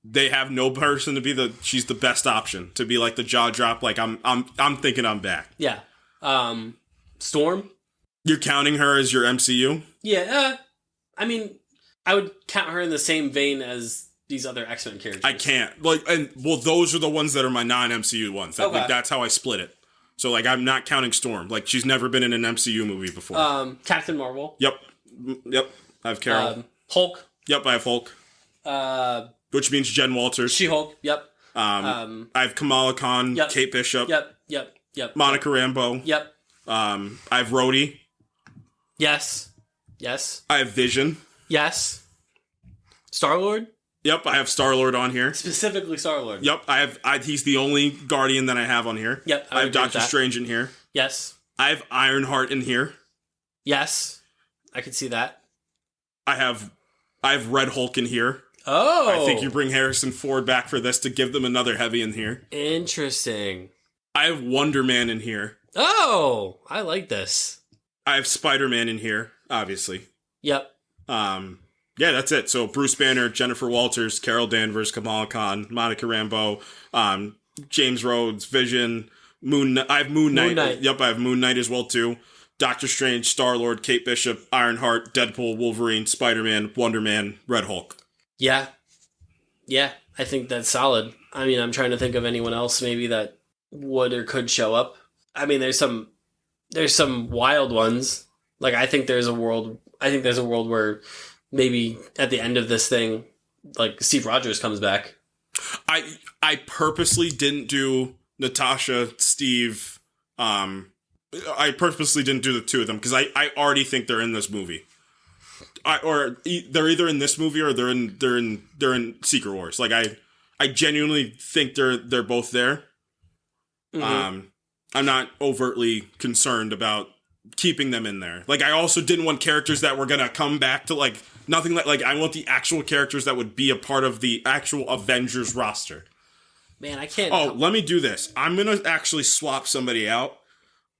they have no person to be she's the best option to be like the jaw drop. Like I'm thinking I'm back. Yeah. Storm. You're counting her as your MCU? Yeah. I would count her in the same vein as these other X-Men characters. I can't. Those are the ones that are my non-MCU ones. Okay. That's how I split it. So, I'm not counting Storm. Like, she's never been in an MCU movie before. Captain Marvel. Yep. I have Carol. Hulk. Yep, I have Hulk. Which means Jen Walters. She-Hulk. Yep. I have Kamala Khan. Yep. Kate Bishop. Yep. Monica Rambeau. Yep. I have Rhodey. Yes. I have Vision. Yes. Star-Lord. Yep, I have Star-Lord on here. Specifically Star-Lord. Yep, he's the only Guardian that I have on here. Yep, I have Doctor Strange in here. Yes. I have Ironheart in here. Yes. I can see that. I have Red Hulk in here. Oh. I think you bring Harrison Ford back for this to give them another heavy in here. Interesting. I have Wonder Man in here. Oh, I like this. I have Spider-Man in here, obviously. Yep. Yeah, that's it. So Bruce Banner, Jennifer Walters, Carol Danvers, Kamala Khan, Monica Rambeau, James Rhodes, Vision, I have Moon Knight. Yep, I have Moon Knight as well, too. Doctor Strange, Star-Lord, Kate Bishop, Ironheart, Deadpool, Wolverine, Spider-Man, Wonder Man, Red Hulk. Yeah. Yeah, I think that's solid. I'm trying to think of anyone else maybe that would or could show up. There's some there's some wild ones. Like, I think there's a world where maybe at the end of this thing, like, Steve Rogers comes back. I purposely didn't do Natasha, Steve. I purposely didn't do the two of them because I already think they're in this movie. They're either in this movie or they're in Secret Wars. Like, I genuinely think they're both there. Mm-hmm. I'm not overtly concerned about keeping them in there. Like, I also didn't want characters that were gonna come back to, like, nothing like I want the actual characters that would be a part of the actual Avengers roster. Man, I can't. Oh, let me do this. I'm gonna actually swap somebody out.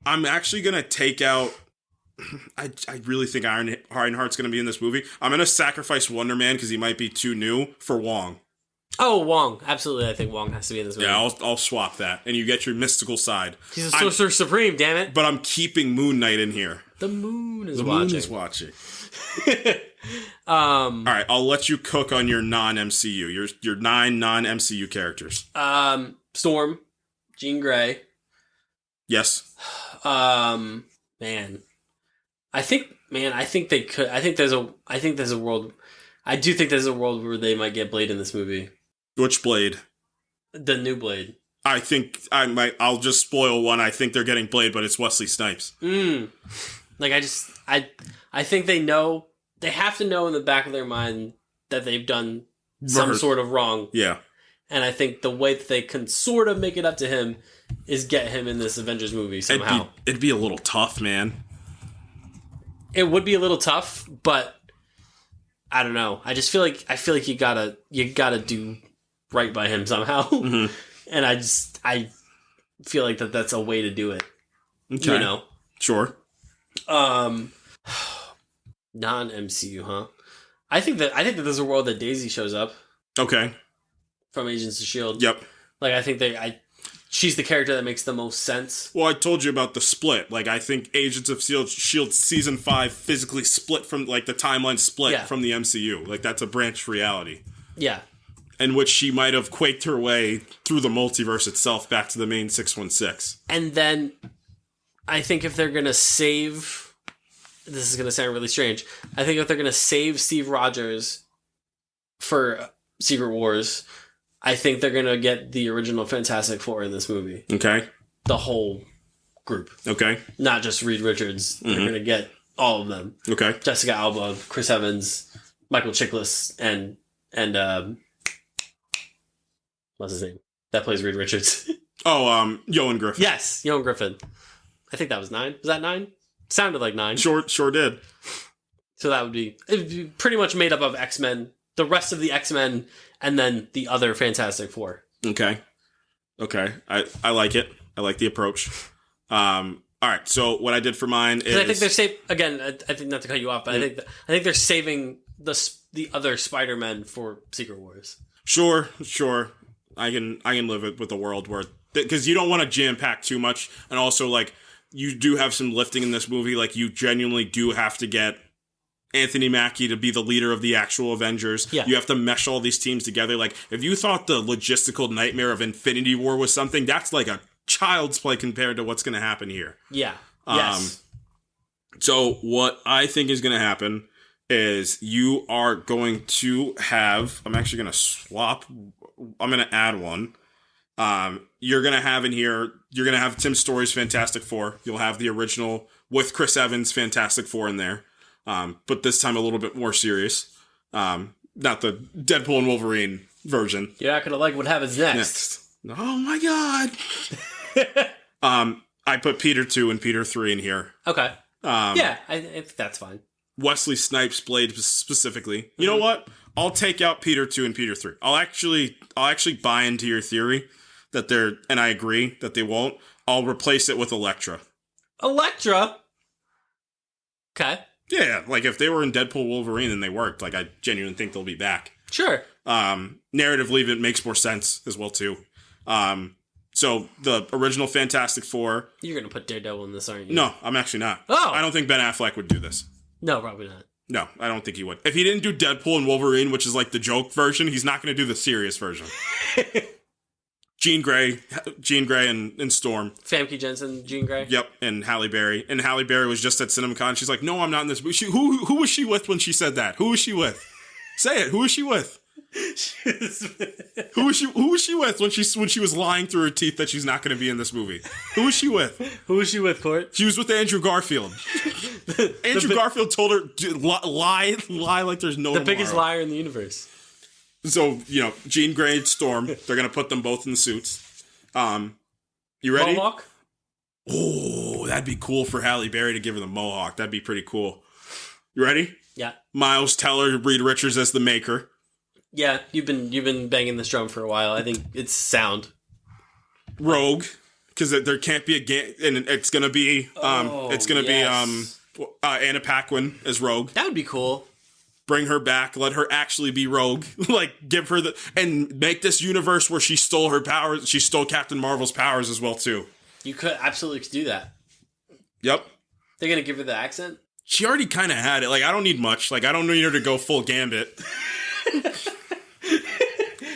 I'm actually gonna take out. I really think Ironheart's gonna be in this movie. I'm gonna sacrifice Wonder Man because he might be too new for Wong. Oh, Wong. Absolutely. I think Wong has to be in this movie. Yeah, I'll swap that. And you get your mystical side. He's a Sorcerer Supreme, damn it. But I'm keeping Moon Knight in here. The moon is watching. All right, I'll let you cook on your non-MCU. Your 9 non-MCU characters. Storm. Jean Grey. Yes. Man. I think they could. I think there's a world. I do think there's a world where they might get Blade in this movie. Which Blade? The new Blade. I think I'll just spoil one. I think they're getting Blade, but it's Wesley Snipes. Like, I think they know. They have to know in the back of their mind that they've done some sort of wrong. Yeah. And I think the way that they can sort of make it up to him is get him in this Avengers movie somehow. It'd be a little tough, man. It would be a little tough, but I don't know. I just feel like you gotta do right by him somehow. Mm-hmm. And I feel like that's a way to do it. Okay. You know? Sure. Non-MCU, huh? I think that there's a world that Daisy shows up. Okay. From Agents of S.H.I.E.L.D. Yep. Like, I think she's the character that makes the most sense. Well, I told you about the split. Like, I think Agents of S.H.I.E.L.D. Season 5 physically split from, like, the timeline split from the MCU. Like, that's a branched reality. Yeah. In which she might have quaked her way through the multiverse itself back to the main 616. And then, I think if they're gonna save... This is gonna sound really strange. I think if they're gonna save Steve Rogers for Secret Wars... I think they're going to get the original Fantastic Four in this movie. Okay. The whole group. Okay. Not just Reed Richards. Mm-hmm. They're going to get all of them. Okay. Jessica Alba, Chris Evans, Michael Chiklis, and what's his name? That plays Reed Richards. Ioan Griffin. Yes, Ioan Griffin. I think that was 9. Was that 9? Sounded like 9. Sure did. So it'd be pretty much made up of X-Men, the rest of the X-Men, and then the other Fantastic Four. Okay. I like it. I like the approach. All right. So what I did for mine is... I think they're safe... Again, I think not to cut you off, but I think they're saving the other Spider-Men for Secret Wars. Sure. I can live it with a world where... Because you don't want to jam-pack too much. And also, like, you do have some lifting in this movie. Like, you genuinely do have to get Anthony Mackie to be the leader of the actual Avengers. Yeah. You have to mesh all these teams together. Like, if you thought the logistical nightmare of Infinity War was something, that's like a child's play compared to what's going to happen here. Yeah. Yes. So what I think is going to happen is you are going to have... I'm actually going to swap... I'm going to add one. You're going to have in here... You're going to have Tim Story's Fantastic Four. You'll have the original with Chris Evans' Fantastic Four in there. But this time a little bit more serious. Not the Deadpool and Wolverine version. You're not going to like what happens next. Oh my god. I put Peter 2 and Peter 3 in here. Okay. I think that's fine. Wesley Snipes Blade specifically. You know what? I'll take out Peter 2 and Peter 3. I'll actually buy into your theory that they're, and I agree that they won't. I'll replace it with Elektra. Elektra? Okay. Yeah, like if they were in Deadpool Wolverine and they worked, like I genuinely think they'll be back. Sure. Narratively, it makes more sense as well too. So the original Fantastic Four. You're gonna put Daredevil in this, aren't you? No, I'm actually not. Oh, I don't think Ben Affleck would do this. No, probably not. No, I don't think he would. If he didn't do Deadpool and Wolverine, which is like the joke version, he's not gonna do the serious version. Jean Grey and Storm. Famke Jensen, Jean Grey. Yep, and Halle Berry. And Halle Berry was just at Cinemacon. She's like, no, I'm not in this movie. Who was she with when she said that? Who was she with? Say it. Who was she with? Who was she with when she was lying through her teeth that she's not going to be in this movie? Who was she with? Who was she with, Court? She was with Andrew Garfield. Andrew Garfield told her to lie like there's no the biggest tomorrow. liar in the universe. So, Jean Grey and Storm, they're going to put them both in the suits. You ready? Mohawk? Oh, that'd be cool for Halle Berry to give her the mohawk. That'd be pretty cool. You ready? Yeah. Miles Teller, Reed Richards as the Maker. Yeah, you've been banging this drum for a while. I think it's sound. Rogue, because there can't be and it's going to be Anna Paquin as Rogue. That would be cool. Bring her back, let her actually be Rogue. Give her and make this universe where she stole her powers. She stole Captain Marvel's powers as well too. You could absolutely do that. Yep. They're gonna give her the accent. She already kind of had it. I don't need much. I don't need her to go full Gambit.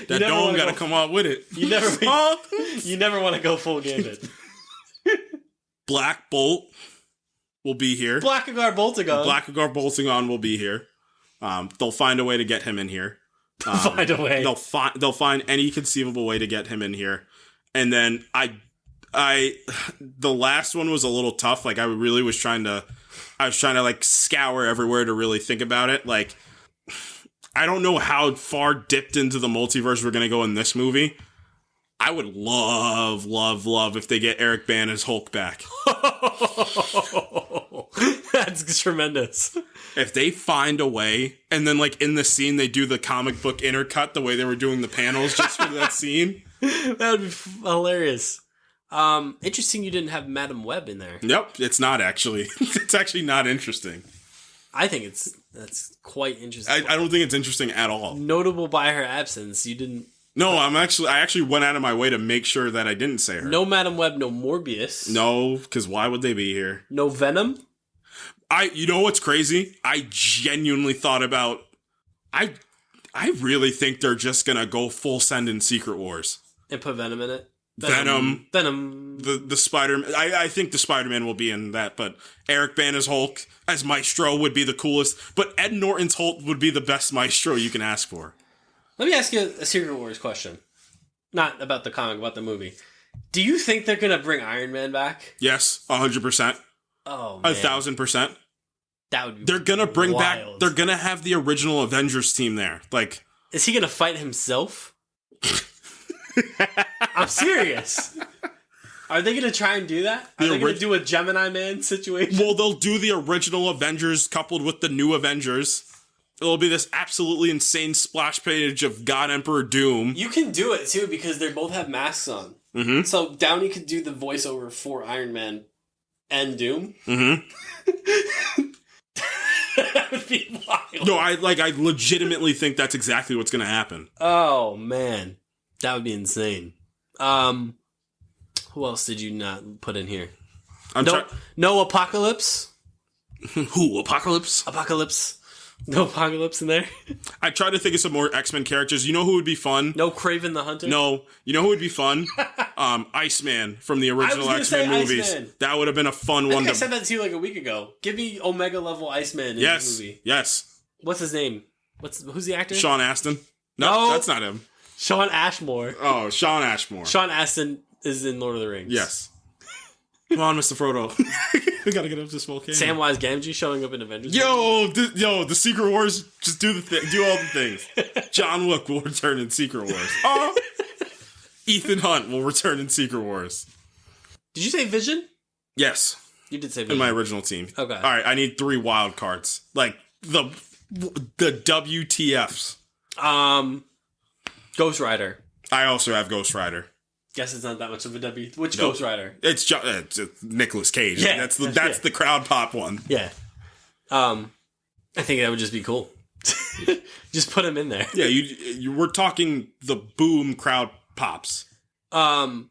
That dome got to come out with it. You never want to go full Gambit. Black Bolt will be here. Blackagar Boltagon will be here. They'll find a way to get him in here. Find a way. They'll find any conceivable way to get him in here. And then the last one was a little tough. I really was trying to scour everywhere to really think about it. I don't know how far dipped into the multiverse we're going to go in this movie. I would love, love, love if they get Eric Bana's Hulk back. That's tremendous. If they find a way, and then in the scene they do the comic book intercut the way they were doing the panels just for that scene. That would be hilarious. Interesting you didn't have Madam Web in there. Nope, it's not actually. It's actually not interesting. I think that's quite interesting. I don't think it's interesting at all. Notable by her absence, you didn't... No, I actually went out of my way to make sure that I didn't say her. No Madam Web, no Morbius. No, because why would they be here? No Venom? You know what's crazy? I genuinely thought about... I really think they're just going to go full send in Secret Wars. And put Venom in it? Venom. The Spider-Man. I think the Spider-Man will be in that, but Eric Bana's Hulk as Maestro would be the coolest, but Ed Norton's Hulk would be the best Maestro you can ask for. Let me ask you a Secret Wars question. Not about the comic, about the movie. Do you think they're going to bring Iron Man back? Yes, 100%. Oh, man. 1,000%. That would be They're going to bring wild. back... They're going to have the original Avengers team there. Is he going to fight himself? I'm serious. Are they going to try and do that? Are they going to do a Gemini Man situation? Well, they'll do the original Avengers coupled with the new Avengers. It'll be this absolutely insane splash page of God Emperor Doom. You can do it, too, because they both have masks on. Mm-hmm. So Downey could do the voiceover for Iron Man and Doom. Mm-hmm. That would be wild. No, I legitimately think that's exactly what's going to happen. Oh, man. That would be insane. Who else did you not put in here? No Apocalypse? Who? Apocalypse? Apocalypse. No Apocalypse in there? I tried to think of some more X-Men characters. You know who would be fun? No Kraven the Hunter? No. You know who would be fun? Iceman from the original X-Men movies. Iceman. That would have been a fun one. I said that to you a week ago. Give me Omega level Iceman in this movie. Yes. What's his name? Who's the actor? Sean Astin. No, that's not him. Sean Ashmore. Oh, Sean Ashmore. Sean Astin is in Lord of the Rings. Yes. Come on, Mr. Frodo. We gotta get up this volcano. Samwise Gamgee showing up in Avengers. The Secret Wars. Just do all the things. John Wick will return in Secret Wars. Oh, Ethan Hunt will return in Secret Wars. Did you say Vision? Yes, you did say Vision. In my original team. Okay. All right, I need 3 wild cards, like the WTFs. Ghost Rider. I also have Ghost Rider. Guess it's not that much of a W. Which Ghost Rider? It's Nicolas Cage. Yeah, that's the crowd pop one. Yeah. I think that would just be cool. Just put him in there. Yeah, you we're talking the boom crowd pops. I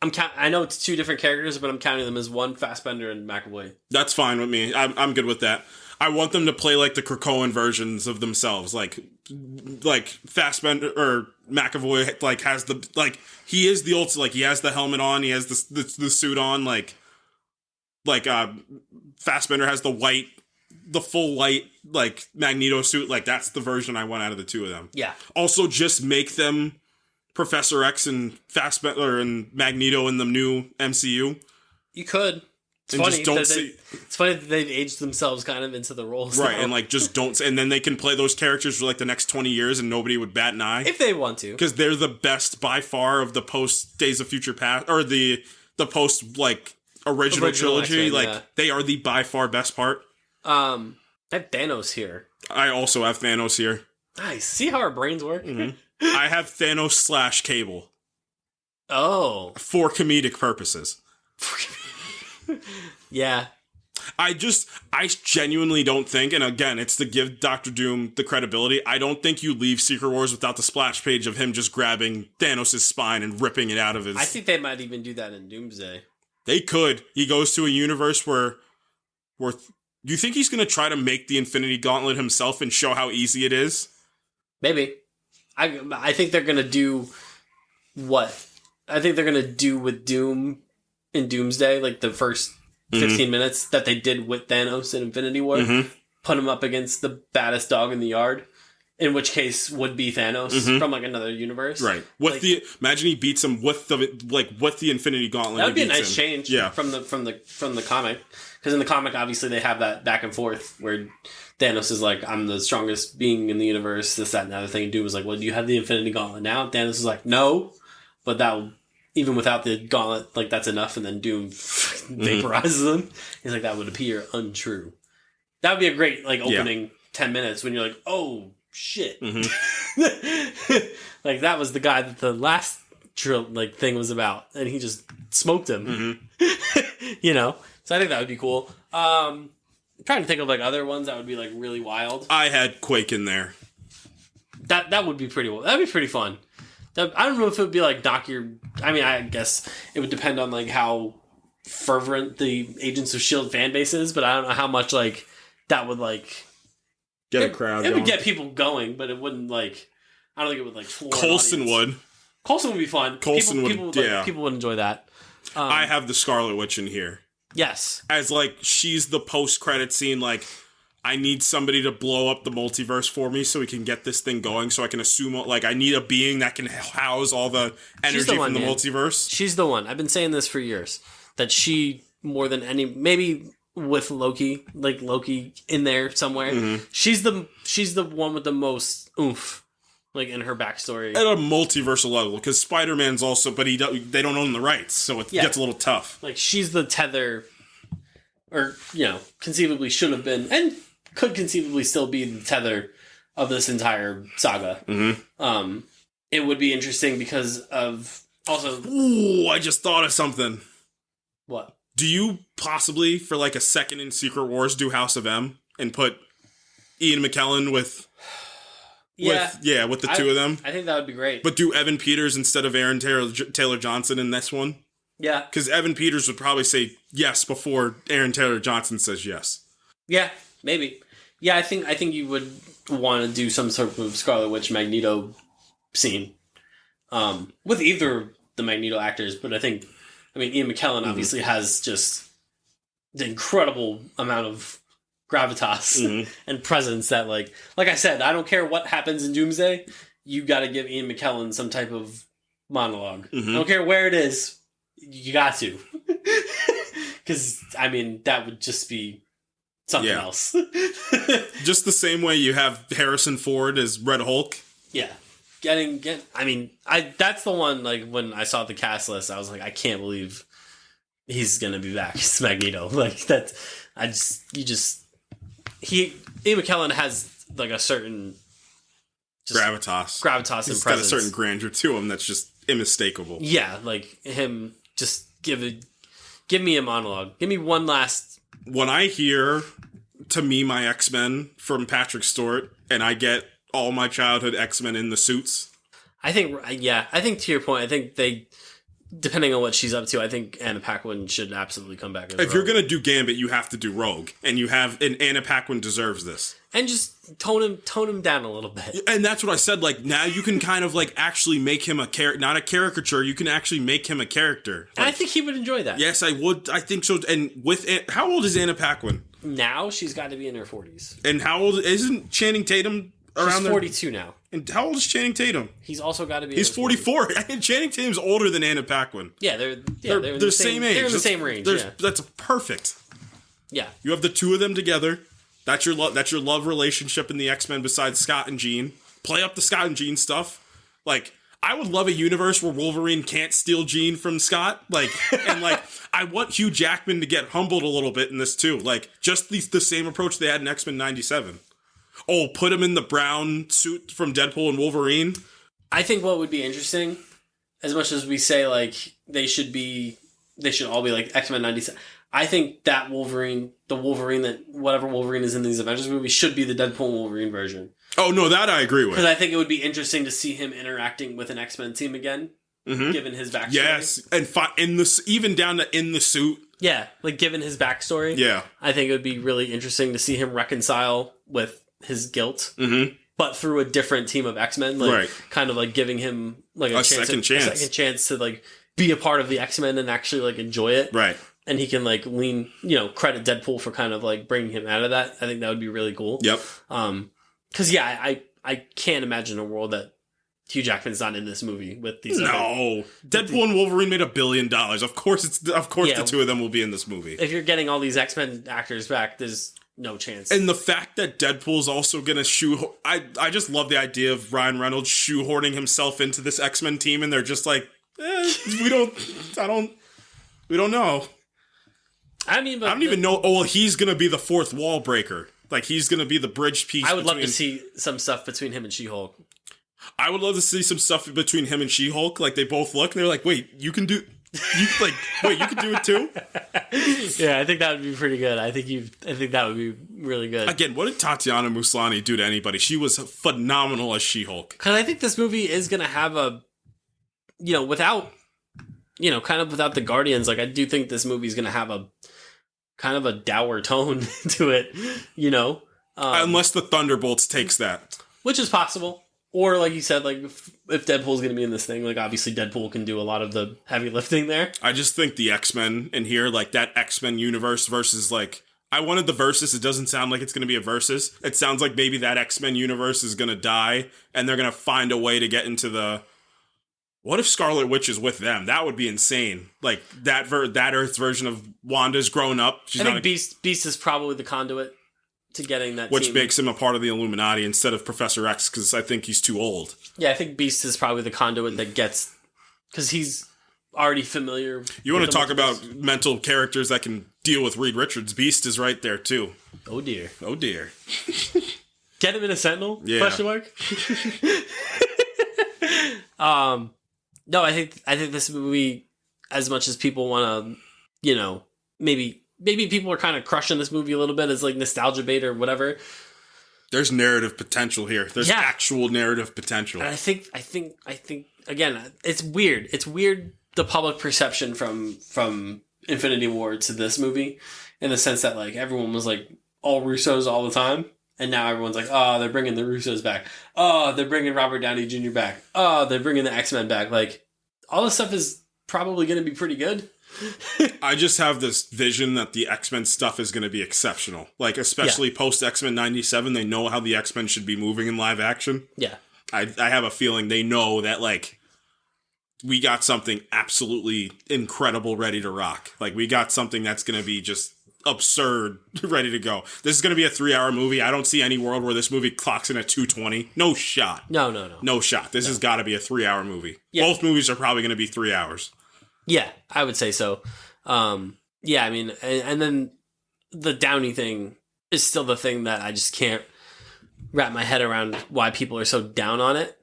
know it's 2 different characters, but I'm counting them as one: Fassbender and McAvoy. That's fine with me. I'm good with that. I want them to play like the Krakoan versions of themselves, like Fassbender or McAvoy like has the like he is the ultimate, like he has the helmet on, he has the suit on, like Fassbender has the full white like Magneto suit, like that's the version I want out of the two of them. Yeah. Also, just make them Professor X and Fassbender and Magneto in the new MCU. You could. It's funny that they've aged themselves kind of into the roles, right? now. And like just don't, and then they can play those characters for like the next 20 years, and nobody would bat an eye if they want to, because they're the best by far of the post Days of Future Past or the post like original trilogy. X-Men, like they are the by far best part. I have Thanos here. I also have Thanos here. Nice. See how our brains work. Mm-hmm. I have Thanos / Cable. Oh, for comedic purposes. Yeah. I genuinely don't think, and again, it's to give Dr. Doom the credibility, I don't think you leave Secret Wars without the splash page of him just grabbing Thanos' spine and ripping it out of his... I think they might even do that in Doomsday. They could. He goes to a universe where do you think he's going to try to make the Infinity Gauntlet himself and show how easy it is? Maybe. I think they're going to do what? I think they're going to do with Doom in Doomsday, like the first 15 minutes that they did with Thanos in Infinity War, put him up against the baddest dog in the yard, in which case would be Thanos from like another universe. Right. With like, imagine he beats him with the Infinity Gauntlet. That would be a nice change from the comic. Because in the comic, obviously, they have that back and forth where Thanos is like, I'm the strongest being in the universe, this, that, and the other thing. And Doom is like, well, do you have the Infinity Gauntlet now? Thanos is like, no. But that even without the gauntlet, like, that's enough. And then Doom vaporizes him. He's like, that would appear untrue. That would be a great, like, opening 10 minutes when you're like, oh, shit. Like, that was the guy that the last thing was about. And he just smoked him. You know? So I think that would be cool. I'm trying to think of like other ones that would be like really wild. I had Quake in there. That would be pretty. That'd be pretty fun. I don't know if it would be like I mean, I guess it would depend on like how fervent the Agents of S.H.I.E.L.D. fan base is, but I don't know how much like that would like get a crowd. It would get people going, but it wouldn't like. I don't think it would like. Floor Coulson would. Coulson would be fun. Coulson would. People would enjoy that. I have the Scarlet Witch in here. Yes. As, like, she's the post-credit scene, like, I need somebody to blow up the multiverse for me so we can get this thing going, so I can assume, like, I need a being that can house all the energy from the multiverse. She's the one. I've been saying this for years. That she, more than any, maybe with Loki, like Loki in there somewhere, she's the one with the most oomph. Like, in her backstory. At a multiversal level, because Spider-Man's also, but they don't own the rights, so it gets a little tough. Like, she's the tether, or, you know, conceivably should have been, and could conceivably still be the tether of this entire saga. It would be interesting because of, also... Ooh, I just thought of something. What? Do you possibly, for like a second in Secret Wars, do House of M, and put Ian McKellen with the two of them. I think that would be great. But do Evan Peters instead of Aaron Taylor Johnson in this one? Yeah. Because Evan Peters would probably say yes before Aaron Taylor Johnson says yes. Yeah, maybe. Yeah, I think you would want to do some sort of Scarlet Witch Magneto scene with either the Magneto actors. But I mean, Ian McKellen obviously has just the incredible amount of gravitas and presence that like I said, I don't care what happens in Doomsday, you got to give Ian McKellen some type of monologue. I don't care where it is, you got to. Because, I mean, that would just be something else. Just the same way you have Harrison Ford as Red Hulk. Yeah. That's the one, like, when I saw the cast list, I was like, I can't believe he's going to be back as Magneto. Like, Ian McKellen has like a certain gravitas and He's presence. got a certain grandeur to him that's just unmistakable. Yeah, like him. Just give me a monologue. Give me one last. When I hear "To Me My X-Men" from Patrick Stewart, and I get all my childhood X-Men in the suits, I think to your point, I think depending on what she's up to, I think Anna Paquin should absolutely come back. If you're gonna do Gambit, you have to do Rogue, and Anna Paquin deserves this. And just tone him down a little bit. And that's what I said. Like, now you can kind of like actually make him not a caricature. You can actually make him a character. Like, and I think he would enjoy that. Yes, I would. I think so. And how old is Anna Paquin? Now she's got to be in her 40s. And how old isn't Channing Tatum? She's 42 now. And how old is Channing Tatum? He's also got to be. He's 44. Channing Tatum's older than Anna Paquin. Yeah, they're the same age. They're in the same range. Yeah. That's perfect. Yeah, you have the two of them together. That's your love relationship in the X-Men besides Scott and Jean. Play up the Scott and Jean stuff. Like, I would love a universe where Wolverine can't steal Jean from Scott. Like, and like, I want Hugh Jackman to get humbled a little bit in this too. Like, just the same approach they had in X-Men 97. Oh, put him in the brown suit from Deadpool and Wolverine. I think what would be interesting, as much as we say like they should all be like X-Men 97. I think that Wolverine, the Wolverine that whatever Wolverine is in these Avengers movies, should be the Deadpool Wolverine version. Oh no, that I agree with. Because I think it would be interesting to see him interacting with an X-Men team again, given his backstory. Yes, and even down to in the suit. Yeah, like given his backstory. Yeah, I think it would be really interesting to see him reconcile with his guilt, but through a different team of X-Men, like kind of like giving him like a second chance to like be a part of the X-Men and actually like enjoy it. Right. And he can like credit Deadpool for kind of like bringing him out of that. I think that would be really cool. Yep. Because I can't imagine a world that Hugh Jackman's not in this movie with these. No, Deadpool and Wolverine made $1 billion. Of course, the two of them will be in this movie. If you're getting all these X-Men actors back, there's no chance. And the fact that Deadpool's also gonna I just love the idea of Ryan Reynolds shoehorning himself into this X-Men team, and they're just like, we don't know. I mean, I don't even know. Oh, well, he's gonna be the fourth wall breaker. Like, he's gonna be the bridge piece. I would love to see some stuff between him and She-Hulk. I would love to see some stuff between him and She-Hulk. Like, they both look, and they're like, wait, you can do it too? Yeah, I think that would be pretty good. I think that would be really good. Again, what did Tatiana Maslany do to anybody? She was phenomenal as She-Hulk. Because I think this movie is gonna have without the Guardians, like, I do think this movie is gonna have a kind of a dour tone to it, unless the Thunderbolts takes that, which is possible. Or like you said, like if Deadpool's going to be in this thing, like obviously Deadpool can do a lot of the heavy lifting there. I just think the X-Men in here, like that X-Men universe versus like, I wanted the versus. It doesn't sound like it's going to be a versus. It sounds like maybe that X-Men universe is going to die and they're going to find a way to get into the... What if Scarlet Witch is with them? That would be insane. Like that Earth's version of Wanda's grown up. I think Beast is probably the conduit to getting that which team. Makes him a part of the Illuminati instead of Professor X, because I think he's too old. Yeah, I think Beast is probably the conduit that gets... Because he's already familiar... You want to talk about mental characters that can deal with Reed Richards? Beast is right there, too. Oh, dear. Oh, dear. Get him in a Sentinel? Yeah. Question mark? No, I think this movie, as much as people want to, maybe people are kind of crushing this movie a little bit as like nostalgia bait or whatever. There's narrative potential here. There's actual narrative potential. And I think again, it's weird. It's weird the public perception from Infinity War to this movie, in the sense that like everyone was like all Russos all the time. And now everyone's like, oh, they're bringing the Russos back. Oh, they're bringing Robert Downey Jr. back. Oh, they're bringing the X-Men back. Like, all this stuff is probably going to be pretty good. I just have this vision that the X-Men stuff is going to be exceptional. Like, especially post X-Men 97, they know how the X-Men should be moving in live action. Yeah. I have a feeling they know that, like, we got something absolutely incredible ready to rock. Like, we got something that's going to be just absurd ready to go. This is going to be a 3-hour movie. I don't see any world where this movie clocks in at 2:20. No shot. No shot. This has got to be a 3-hour movie. Yeah. Both movies are probably going to be 3 hours. Yeah, I would say so. Yeah, I mean, and then the Downey thing is still the thing that I just can't wrap my head around why people are so down on it.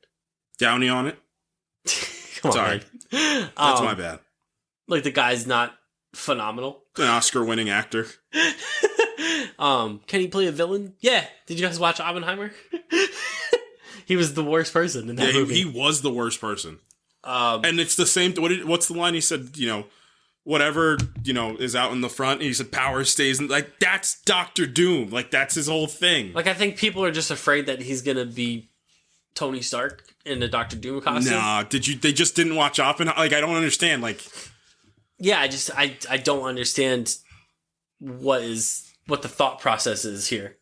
Downey on it? Come Sorry. On, That's my bad. Like, the guy's not phenomenal. An Oscar-winning actor. Can he play a villain? Yeah. Did you guys watch Oppenheimer? He was the worst person in that movie. He was the worst person. And it's the same. What's the line he said? Whatever is out in the front. And he said, "Power stays." Like that's Doctor Doom. Like that's his whole thing. Like I think people are just afraid that he's gonna be Tony Stark in a Doctor Doom costume. Nah, they just didn't watch Oppenheimer? Like I don't understand. Like, yeah, I don't understand what the thought process is here.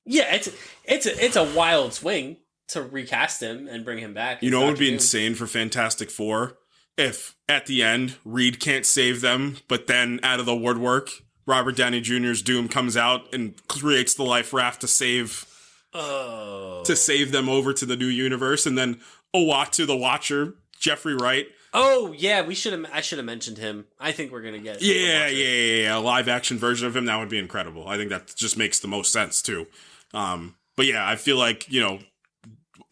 It's a wild swing to recast him and bring him back. It would be insane for Fantastic Four if at the end Reed can't save them, but then out of the woodwork, Robert Downey Jr.'s Doom comes out and creates the life raft to save them over to the new universe, and then Owatu the Watcher, Jeffrey Wright. Oh yeah, I should have mentioned him. I think we're gonna get a live action version of him. That would be incredible. I think that just makes the most sense too. But yeah, I feel like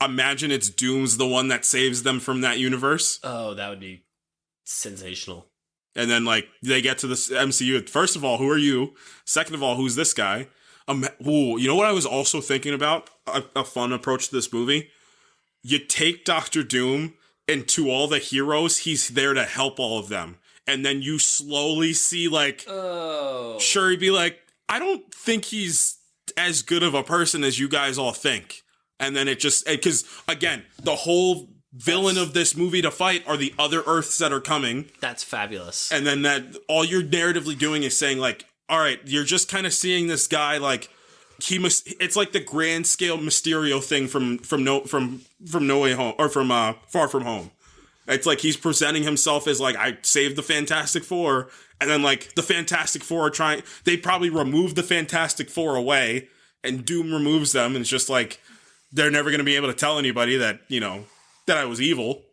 imagine it's Doom's the one that saves them from that universe. Oh, that would be sensational. And then like they get to this MCU. First of all, who are you? Second of all, who's this guy? You know what I was also thinking about? A fun approach to this movie. You take Doctor Doom, and to all the heroes, he's there to help all of them. And then you slowly see Shuri be like, I don't think he's as good of a person as you guys all think. And then it just, because again, the whole villain of this movie to fight are the other Earths that are coming. That's fabulous. And then that all you're narratively doing is saying like, all right, you're just kind of seeing this guy like it's like the grand scale Mysterio thing from No Way Home or from Far From Home. It's like he's presenting himself as like, I saved the Fantastic Four, and then like the Fantastic Four they probably remove the Fantastic Four away, and Doom removes them, and it's just like they're never going to be able to tell anybody that that I was evil.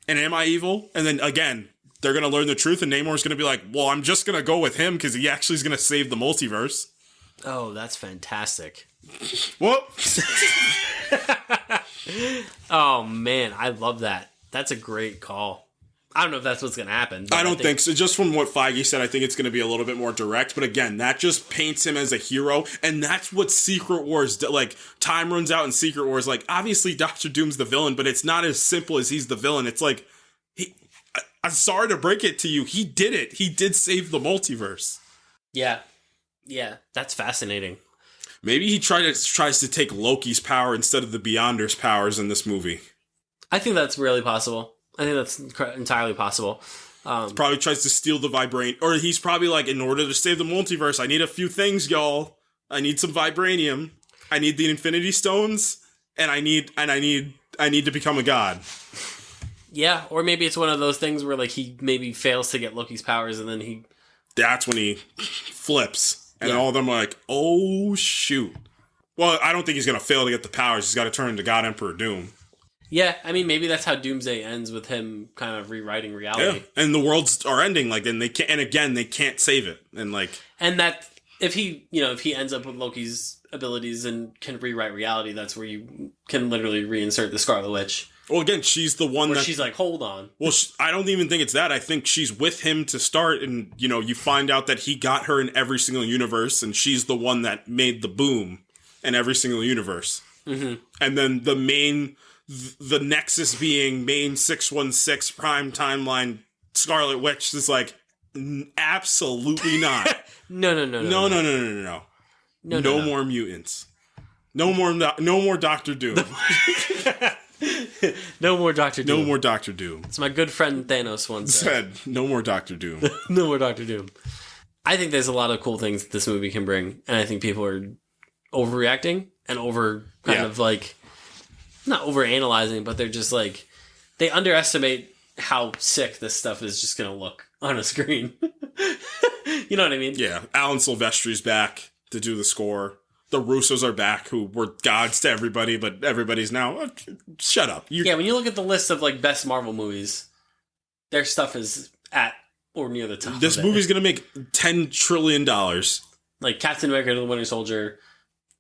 And am I evil? And then again, they're going to learn the truth, and Namor's going to be like, well, I'm just going to go with him because he actually is going to save the multiverse. Oh, that's fantastic. Whoop. Oh, man, I love that. That's a great call. I don't know if that's what's going to happen. I don't think so. Just from what Feige said, I think it's going to be a little bit more direct. But again, that just paints him as a hero. And that's what Secret Wars, like, time runs out in Secret Wars. Like, obviously, Doctor Doom's the villain, but it's not as simple as he's the villain. It's like, I'm sorry to break it to you. He did it. He did save the multiverse. Yeah. Yeah, that's fascinating. Maybe he tries to take Loki's power instead of the Beyonders' powers in this movie. I think that's really possible. I think that's entirely possible. Probably tries to steal the vibranium, or he's probably like, in order to save the multiverse, I need a few things, y'all. I need some vibranium. I need the Infinity Stones, and I need to become a god. Yeah, or maybe it's one of those things where like he maybe fails to get Loki's powers, and then that's when he flips. And all of them are like, oh, shoot. Well, I don't think he's going to fail to get the powers. He's got to turn into God Emperor Doom. Yeah, I mean, maybe that's how Doomsday ends, with him kind of rewriting reality. Yeah, and the worlds are ending, like, and they can't, and again, they can't save it. And that, if he ends up with Loki's abilities and can rewrite reality, that's where you can literally reinsert the Scarlet Witch. Well, again, she's the one she's like, hold on. Well, I don't even think it's that. I think she's with him to start, and, you find out that he got her in every single universe, and she's the one that made the boom in every single universe. Mm-hmm. And then the nexus being main 616 prime timeline Scarlet Witch is like, absolutely not. No. No more mutants. No more Doctor Doom. No more Doctor Doom. No more Doctor Doom. It's my good friend Thanos once said. No more Doctor Doom. No more Doctor Doom. I think there's a lot of cool things that this movie can bring, and I think people are overreacting and of like, not overanalyzing, but they're just like, they underestimate how sick this stuff is just going to look on a screen. You know what I mean? Yeah. Alan Silvestri's back to do the score. The Russos are back, who were gods to everybody, but everybody's now, shut up. Yeah, when you look at the list of like best Marvel movies, their stuff is at or near the top. This movie's going to make $10 trillion. Like Captain America and the Winter Soldier,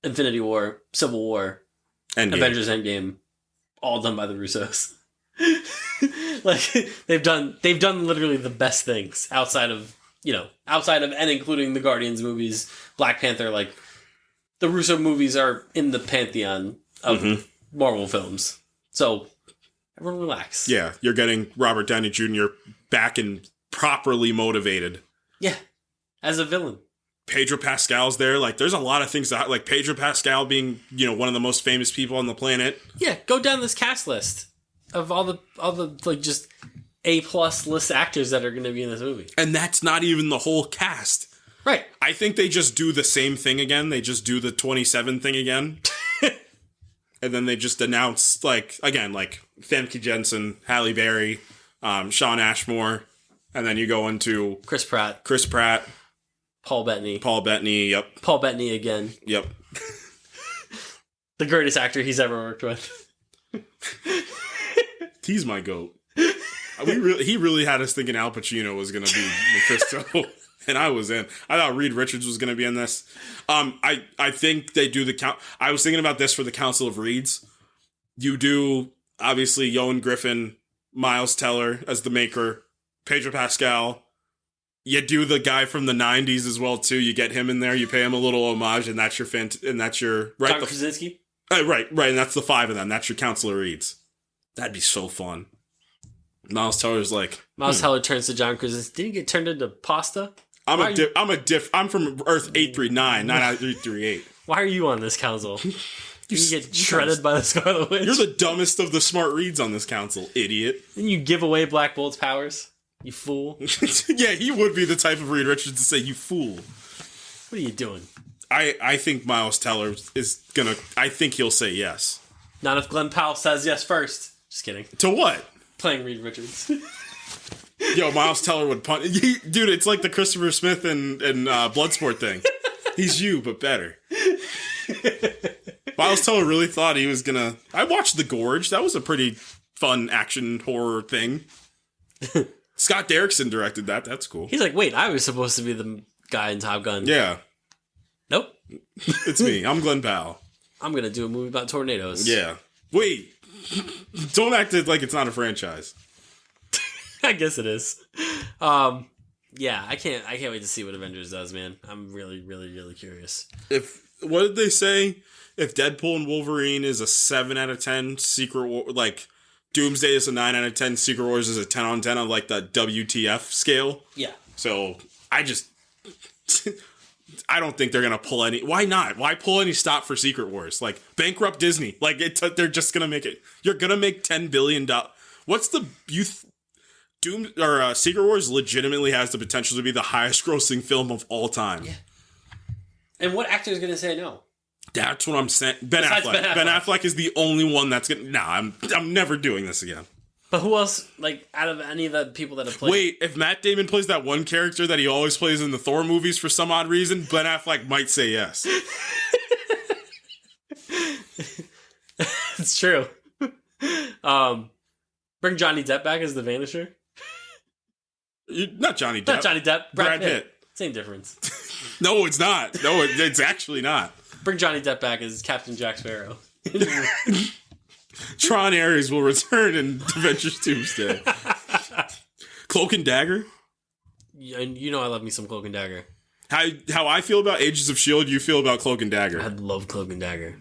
Infinity War, Civil War, Endgame. Avengers Endgame, all done by the Russos. Like they've done literally the best things outside of and including the Guardians movies, Black Panther. Like the Russo movies are in the pantheon of Marvel films. So Everyone relax. Yeah, you're getting Robert Downey Jr. back and properly motivated. Yeah, as a villain. Pedro Pascal's there. Like, there's a lot of things that, like, Pedro Pascal being, one of the most famous people on the planet. Yeah, go down this cast list of all the like, just A-plus list actors that are going to be in this movie. And that's not even the whole cast. Right. I think they just do the same thing again. They just do the 27 thing again. And then they just announce, like, again, like, Famke Jensen, Halle Berry, Shawn Ashmore, and then you go into... Chris Pratt. Paul Bettany, yep. Paul Bettany again. Yep. The greatest actor he's ever worked with. He's my GOAT. He really had us thinking Al Pacino was going to be Mephisto. And I was in. I thought Reed Richards was going to be in this. I think they do the count. I was thinking about this for the Council of Reeds. You do, obviously, Ewan Griffin, Miles Teller as the Maker, Pedro Pascal. You do the guy from the 90s as well, too. You get him in there. You pay him a little homage, and that's your right. John Krasinski? Right. And that's the 5 of them. That's your Council of Reeds. That'd be so fun. Miles Teller's like... Miles Teller turns to John Krasinski. Didn't he get turned into pasta? I'm from Earth 839, not 838. Why are you on this council? You get shredded by the Scarlet Witch. You're the dumbest of the smart Reeds on this council, idiot. Didn't you give away Black Bolt's powers? You fool. Yeah, he would be the type of Reed Richards to say, you fool. What are you doing? I think Miles Teller is gonna... I think he'll say yes. Not if Glenn Powell says yes first. Just kidding. To what? Playing Reed Richards. Yo, Miles Teller would punch... Dude, it's like the Christopher Smith and Bloodsport thing. He's you, but better. Miles Teller really thought he was gonna... I watched The Gorge. That was a pretty fun action horror thing. Scott Derrickson directed that. That's cool. He's like, wait, I was supposed to be the guy in Top Gun. Yeah. Nope. It's me. I'm Glenn Powell. I'm going to do a movie about tornadoes. Yeah. Wait. Don't act like it's not a franchise. I guess it is. Yeah, I can't wait to see what Avengers does, man. I'm really, really, really curious. What did they say? If Deadpool and Wolverine is a 7 out of 10, Secret War, like Doomsday is a 9 out of 10, Secret Wars is a 10 on 10 on like the WTF scale. Yeah. So I don't think they're gonna pull any. Why not? Why pull any stop for Secret Wars? Like, bankrupt Disney. Like, they're just gonna make it. You're gonna make $10 billion. What's the Secret Wars legitimately has the potential to be the highest grossing film of all time. Yeah. And what actor is gonna say no? That's what I'm saying. Ben Affleck. Ben Affleck is the only one that's gonna. Nah, I'm never doing this again. But who else? Like, out of any of the people that have played? Wait, if Matt Damon plays that one character that he always plays in the Thor movies for some odd reason, Ben Affleck might say yes. It's true. Bring Johnny Depp back as the Vanisher. Not Johnny Depp. Not Johnny Depp. Brad Pitt. Same difference. No, it's not. No, it's actually not. Bring Johnny Depp back as Captain Jack Sparrow. Tron Ares will return in Avengers Doomsday. Cloak and Dagger? And you know I love me some Cloak and Dagger. How I feel about Agents of S.H.I.E.L.D., you feel about Cloak and Dagger. I love Cloak and Dagger.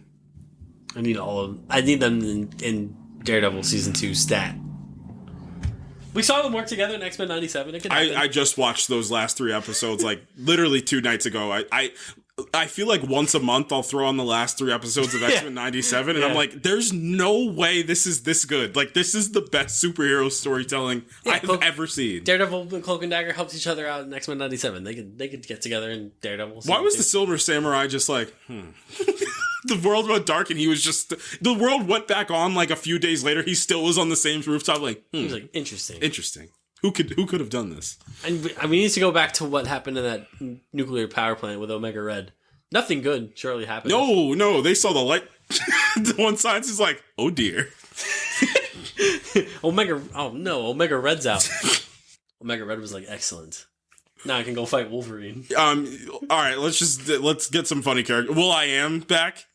I need them in Daredevil Season 2 stat. We saw them work together in X-Men 97. It could happen. I just watched those last 3 episodes, like, literally 2 nights ago. I feel like once a month I'll throw on the last 3 episodes of X-Men 97, and I'm like, there's no way this is this good. Like, this is the best superhero storytelling I've ever seen. Daredevil and Cloak and Dagger helped each other out in X-Men 97. They could get together in Daredevil. Why was the Silver Samurai just like, The world went dark, and he was just... The world went back on, like, a few days later. He still was on the same rooftop, like, He was like, interesting. Who could have done this? And we need to go back to what happened in that nuclear power plant with Omega Red. Nothing good surely happened. No, they saw the light. The one science is like, oh dear. Omega Red's out. Omega Red was like, excellent. Now I can go fight Wolverine. All right, let's get some funny characters. Will.i.am back?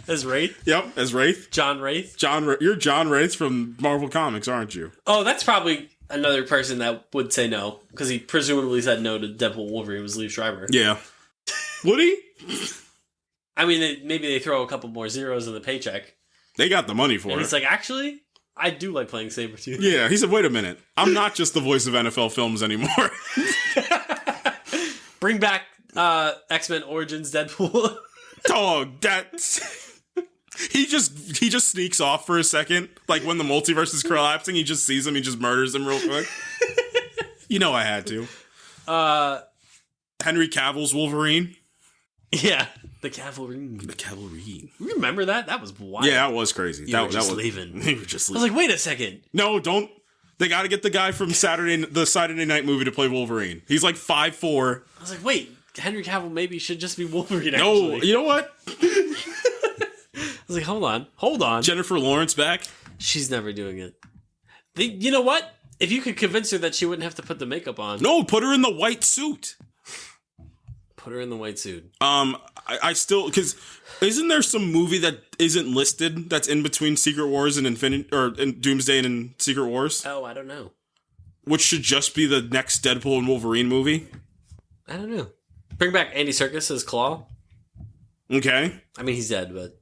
As Wraith? Yep, as Wraith. John Wraith? You're John Wraith from Marvel Comics, aren't you? Oh, that's probably another person that would say no, because he presumably said no to Deadpool Wolverine was Liev Schreiber. Yeah. Would he? I mean, maybe they throw a couple more zeros in the paycheck. They got the money for And it. he's like, actually, I do like playing Sabretooth. Yeah, he said, wait a minute. I'm not just the voice of NFL films anymore. Bring back X-Men Origins Deadpool. Dog, that's... He just sneaks off for a second. Like, when the multiverse is collapsing, he just sees him, he just murders him real quick. You know I had to. Henry Cavill's Wolverine. Yeah, the cavalry. The Cavalry. You remember that? That was wild. Yeah, that was crazy. You that, were just was, leaving. They were just I leaving. was like, wait a second. No, don't. They got to get the guy from the Saturday Night movie to play Wolverine. He's like 5'4". I was like, wait, Henry Cavill maybe should just be Wolverine, No, actually. you know what? I was like, hold on. Jennifer Lawrence back. She's never doing it. You know what? If you could convince her that she wouldn't have to put the makeup on. No, put her in the white suit. Put her in the white suit. I still, because isn't there some movie that isn't listed that's in between Secret Wars and and Doomsday and Secret Wars, Oh, I don't know. which should just be the next Deadpool and Wolverine movie? I don't know. Bring back Andy Serkis as Claw. Okay. I mean, he's dead, but...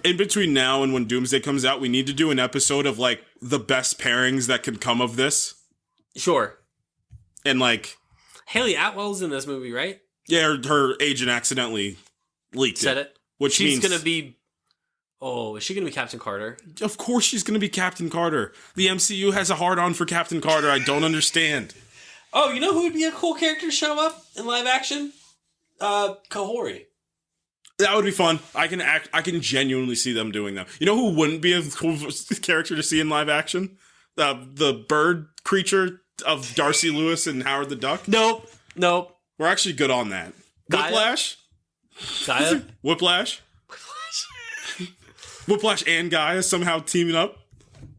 In between now and when Doomsday comes out, we need to do an episode of like the best pairings that could come of this, Sure. and like, Haley Atwell's in this movie, right? yeah, her agent accidentally leaked Said it. which She's means going to be... Oh, is she going to be Captain Carter? Of course she's going to be Captain Carter. The MCU has a hard-on for Captain Carter. I don't understand. Oh, you know who would be a cool character to show up in live action? Kahori. That would be fun. I can genuinely see them doing that. You know who wouldn't be a cool character to see in live action? The bird creature of Darcy Lewis and Howard the Duck. Nope. We're actually good on that. Gaia? Whiplash? Gaia? Whiplash? Whiplash and Gaia somehow teaming up?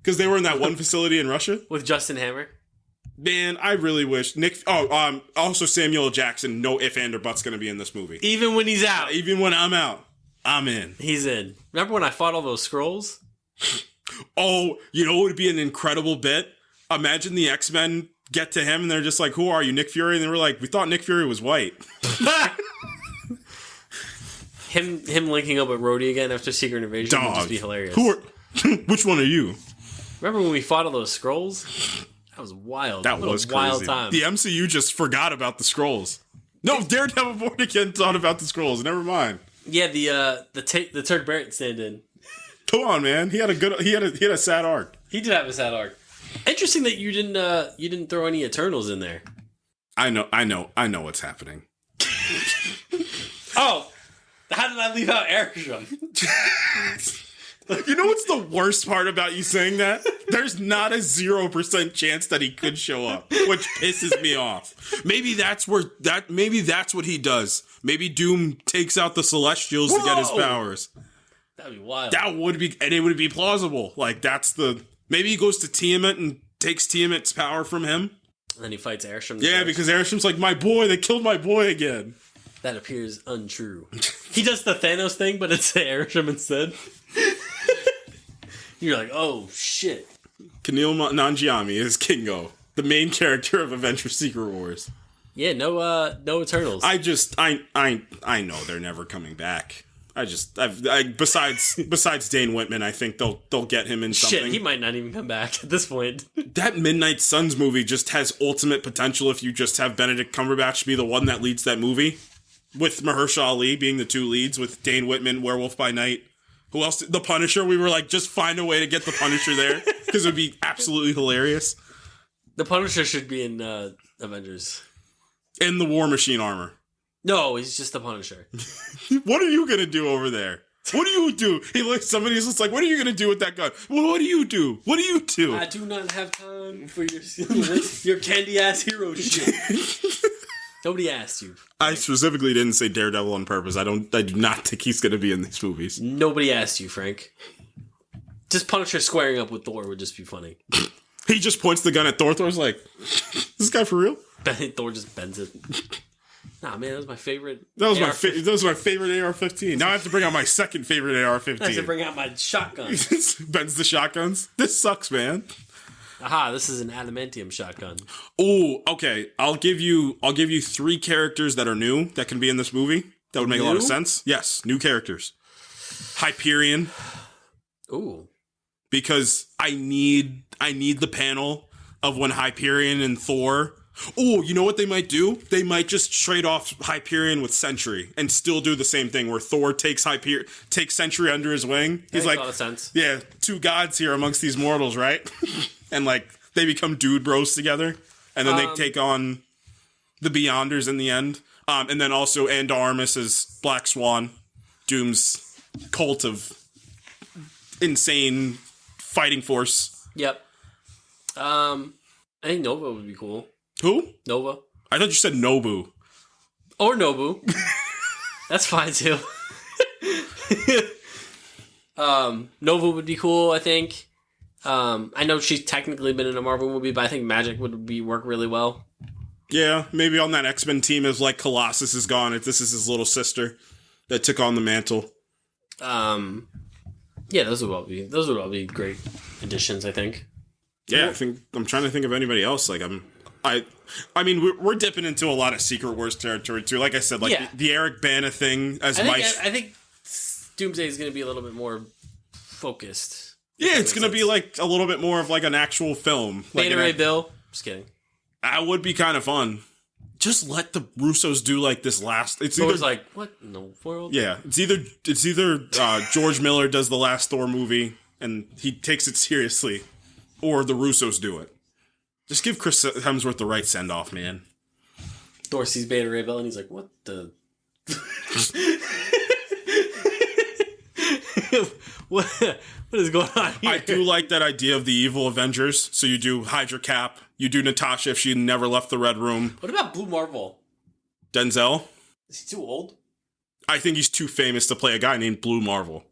Because they were in that one facility in Russia? With Justin Hammer. Man, I really wish also Samuel L. Jackson, no if and or buts gonna be in this movie. Even when he's out. Even when I'm out, I'm in. He's in. Remember when I fought all those scrolls? Oh, you know what would be an incredible bit? Imagine the X-Men get to him and they're just like, who are you, Nick Fury? And they were like, we thought Nick Fury was white. Him linking up with Rhodey again after Secret Invasion would just be hilarious. Which one are you? Remember when we fought all those scrolls? That was wild. That what was a wild crazy. time. The MCU just forgot about the scrolls. No, Daredevil Born Again thought about the scrolls. Never mind. Yeah, the Turk Barrett stand-in. Come on, man. He had a sad arc. He did have a sad arc. Interesting that you didn't throw any Eternals in there. I know what's happening. Oh, how did I leave out Arishem? You know what's the worst part about you saying that? There's not a 0% chance that he could show up, which pisses me off. Maybe that's what he does. Maybe Doom takes out the Celestials to get his powers. That'd be wild. And it would be plausible. Like maybe he goes to Tiamat and takes Tiamat's power from him. And then he fights Arishem. Yeah, because Arishem's like, my boy, they killed my boy again. That appears untrue. He does the Thanos thing, but it's Arishem instead. You're like, oh shit. Kumail Nanjiani is Kingo, the main character of Avengers Secret Wars. Yeah, no Eternals. I know they're never coming back. Besides Dane Whitman, I think they'll get him in something. Shit, he might not even come back at this point. That Midnight Suns movie just has ultimate potential if you just have Benedict Cumberbatch be the one that leads that movie. With Mahershala Ali being the two leads, with Dane Whitman, Werewolf by Night. Who else? The Punisher. We were like, just find a way to get the Punisher there because it would be absolutely hilarious. The Punisher should be in Avengers. In the War Machine armor. No, he's just the Punisher. What are you gonna do over there? What do you do? Somebody's just like, what are you gonna do with that gun? Well, what do you do? What do you do? I do not have time for your candy ass hero shit. Nobody asked you. I specifically didn't say Daredevil on purpose. I do not think he's gonna be in these movies. Nobody asked you, Frank. Just Punisher squaring up with Thor would just be funny. He just points the gun at Thor. Thor's like, this guy for real? Thor just bends it. Nah, man, that was my favorite. That was my favorite AR-15. Now I have to bring out my second favorite AR-15. I have to bring out my shotgun. Bends the shotguns. This sucks, man. Aha, this is an adamantium shotgun. Oh, okay. I'll give you 3 characters that are new that can be in this movie. That would make a lot of sense. Yes, new characters. Hyperion. Ooh. Because I need the panel of when Hyperion and Thor. Oh, you know what they might do? They might just trade off Hyperion with Sentry and still do the same thing where Thor takes Sentry under his wing. He's like, a lot of sense. Yeah, two gods here amongst these mortals, right? And like they become dude bros together, and then they take on the Beyonders in the end. And then also Andarmus as Black Swan, Doom's cult of insane fighting force. Yep. I think Nova would be cool. Who? Nova. I thought you said Nobu. Or Nobu. That's fine too. Nova would be cool, I think. I know she's technically been in a Marvel movie, but I think Magic would work really well. Yeah, maybe on that X-Men team if like Colossus is gone, if this is his little sister that took on the mantle. Yeah, those would all be great additions, I think. Yeah, I'm trying to think of anybody else. Like I mean, we're dipping into a lot of Secret Wars territory too. Like I said, like the Eric Bana thing as I think Doomsday is going to be a little bit more focused. Yeah, it's going to be like a little bit more of like an actual film. Beta Ray Bill. Just kidding. That would be kind of fun. Just let the Russos do like this last. It's Thor's either like what in the world? Yeah, it's either George Miller does the last Thor movie and he takes it seriously, or the Russos do it. Just give Chris Hemsworth the right send off, man. Thor sees Beta Ray Bill and he's like, "What the." What is going on here? I do like that idea of the evil Avengers. So you do Hydra Cap, you do Natasha if she never left the Red Room. What about Blue Marvel? Denzel? Is he too old? I think he's too famous to play a guy named Blue Marvel.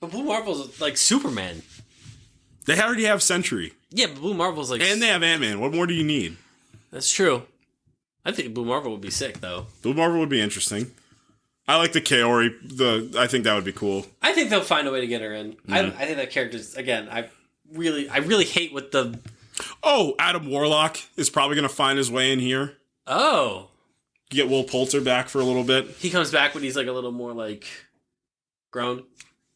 But Blue Marvel's like Superman. They already have Sentry. Yeah, but Blue Marvel's like... And they have Ant-Man. What more do you need? That's true. I think Blue Marvel would be sick, though. Blue Marvel would be interesting. I like the Kaori. I think that would be cool. I think they'll find a way to get her in. Mm-hmm. I think that character's... Again, I really hate what the... Oh, Adam Warlock is probably going to find his way in here. Oh. Get Will Poulter back for a little bit. He comes back when he's like a little more like... grown?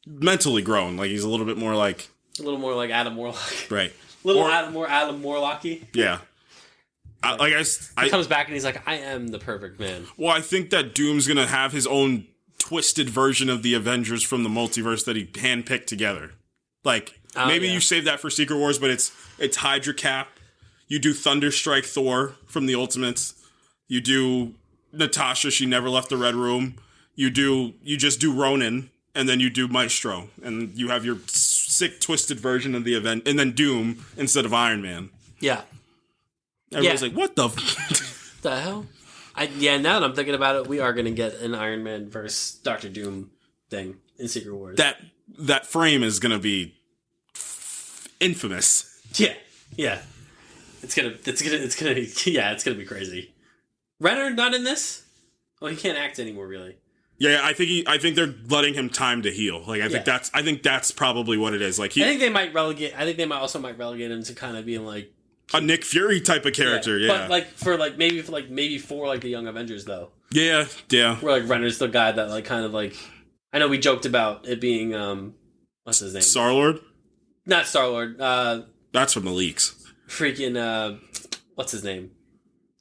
Mentally grown. Like he's a little bit more like... A little more like Adam Warlock. Right. Adam Warlocky. Yeah. He comes back and he's like, I am the perfect man. Well, I think that Doom's going to have his own twisted version of the Avengers from the multiverse that he handpicked together. Like, maybe you save that for Secret Wars, but it's Hydra Cap. You do Thunderstrike Thor from the Ultimates. You do Natasha, she never left the Red Room. You just do Ronin, and then you do Maestro. And you have your sick, twisted version of the event, and then Doom instead of Iron Man. Yeah. Everybody's like, what the the hell? Now that I'm thinking about it, we are going to get an Iron Man versus Doctor Doom thing in Secret Wars. That frame is going to be infamous. Yeah. It's gonna be crazy. Renner not in this? Well, he can't act anymore, really. Yeah, I think they're letting him time to heal. Like I think that's probably what it is. Like I think they might also relegate him to kind of being like a Nick Fury type of character. Yeah. But maybe for the Young Avengers though. Yeah. Where like Renner's the guy that like kind of like I know we joked about it being what's his name? Star-Lord? Not Star-Lord. That's from the leaks. Freaking what's his name?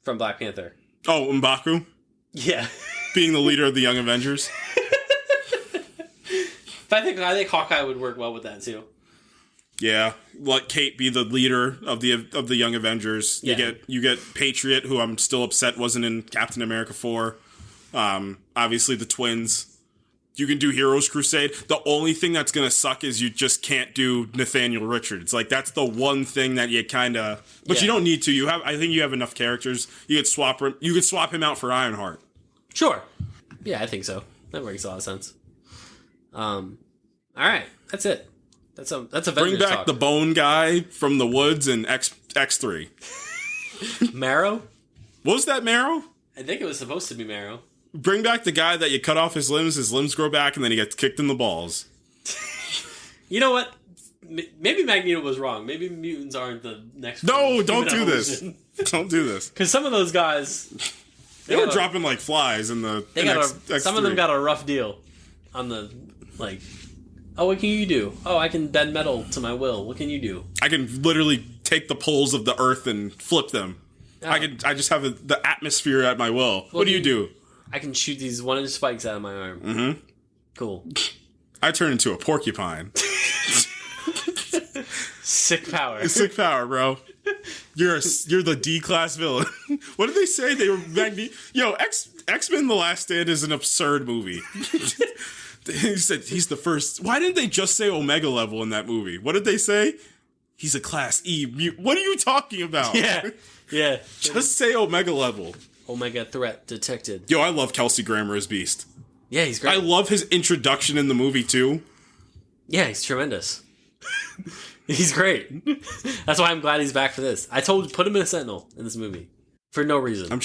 From Black Panther. Oh, M'Baku? Yeah. Being the leader of the Young Avengers. But I think Hawkeye would work well with that too. Yeah, let Kate be the leader of the Young Avengers. Yeah. You get Patriot, who I'm still upset wasn't in Captain America 4. Obviously the twins. You can do Heroes Crusade. The only thing that's gonna suck is you just can't do Nathaniel Richards. Like that's the one thing that you kind of. But you don't need to. I think you have enough characters. You could swap him out for Ironheart. Sure. Yeah, I think so. That makes a lot of sense. All right, that's it. That's Avengers Bring back talk. the bone guy from the woods in X3. Marrow? Was that Marrow? I think it was supposed to be Marrow. Bring back the guy that you cut off his limbs grow back, and then he gets kicked in the balls. You know what? Maybe Magneto was wrong. Maybe mutants aren't the next... No, don't do this. Don't do this. Because some of those guys... They were dropping like flies in the... Some of them got a rough deal on the, like... Oh, what can you do? Oh, I can bend metal to my will. What can you do? I can literally take the poles of the earth and flip them. Oh. I just have the atmosphere at my will. What do you do? I can shoot these 1-inch spikes out of my arm. Mm-hmm. Cool. I turn into a porcupine. Sick power. Sick power, bro. You're the D-class villain. What did they say? They were X-Men: The Last Stand is an absurd movie. He said he's the first. Why didn't they just say Omega level in that movie? What did they say? He's a Class E mutant. What are you talking about? Yeah. Just say Omega level. Omega threat detected. Yo, I love Kelsey Grammer as Beast. Yeah, he's great. I love his introduction in the movie too. Yeah, he's tremendous. He's great. That's why I'm glad he's back for this. I told you, put him in a Sentinel in this movie. For no reason. I'm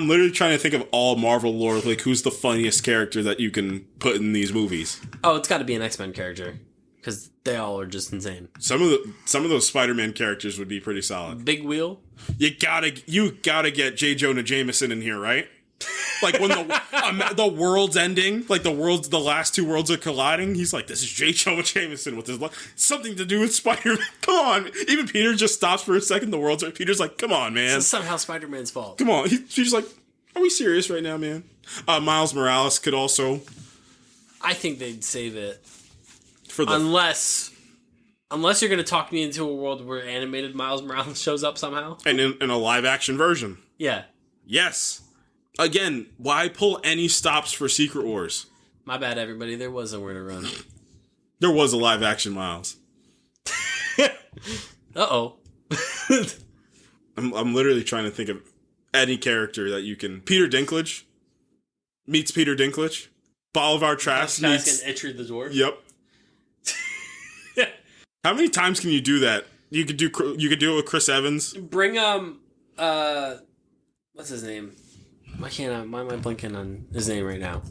literally trying to think of all Marvel lore, like who's the funniest character that you can put in these movies. Oh, it's got to be an X-Men character. Because they all are just insane. Some of those Spider-Man characters would be pretty solid. Big Wheel. You gotta get J. Jonah Jameson in here, right? Like when the world's ending, like the last two worlds are colliding. He's like, "This is J. Jonah Jameson with his something to do with Spider-Man." Come on, even Peter just stops for a second. Peter's like, "Come on, man." This is somehow Spider-Man's fault. Come on, he's like, "Are we serious right now, man?" Miles Morales could also. I think they'd save it for unless you're going to talk me into a world where animated Miles Morales shows up somehow, and in a live action version. Yeah. Yes. Again, why pull any stops for Secret Wars? My bad, everybody. There was somewhere to run. There was a live action Miles. Uh-oh. I'm literally trying to think of any character that you can... Peter Dinklage meets Peter Dinklage. Bolivar Trask meets... and Itcher the Dwarf. Yep. How many times can you do that? You could do it with Chris Evans. Bring, what's his name? Why am I blanking on his name right now?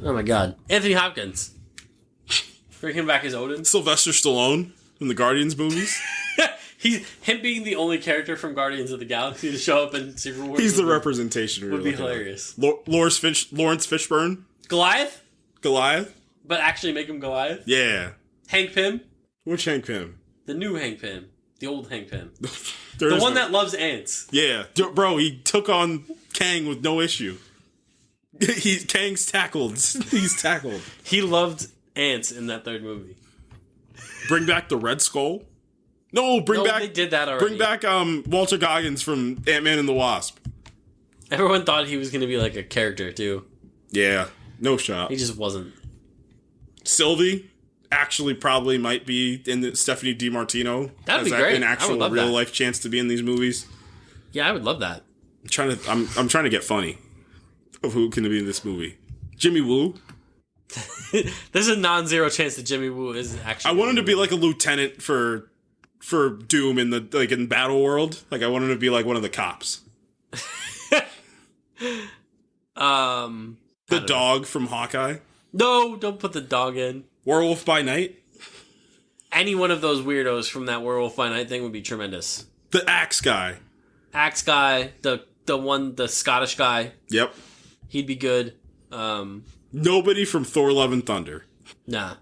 Oh my god. Anthony Hopkins. Bring him back as Odin. Sylvester Stallone from the Guardians movies. Him being the only character from Guardians of the Galaxy to show up in Secret Wars. He's the representation. Would be hilarious. Lawrence Fishburne. Goliath? But actually make him Goliath? Yeah. Hank Pym? Which Hank Pym? The new Hank Pym. The old Hank Pym. The one that loves ants. Yeah. Bro, he took on Kang with no issue. Kang's tackled. He's tackled. He loved ants in that third movie. Bring back the Red Skull? No, they did that already. Bring back Walter Goggins from Ant-Man and the Wasp. Everyone thought he was going to be like a character, too. Yeah. No shot. He just wasn't. Sylvie actually probably might be in the Stephanie DiMartino. That'd be great. An actual real life chance to be in these movies. Yeah, I would love that. I'm trying to get funny of who can be in this movie. Jimmy Woo. There's a non-zero chance that Jimmy Woo is actually. I want him to be like a lieutenant for Doom in Battle World. Like I want him to be like one of the cops. The dog from Hawkeye. No, don't put the dog in. Werewolf by Night. Any one of those weirdos from that Werewolf by Night thing would be tremendous. The Axe guy. The Scottish guy. Yep. He'd be good. Nobody from Thor: Love and Thunder. Nah.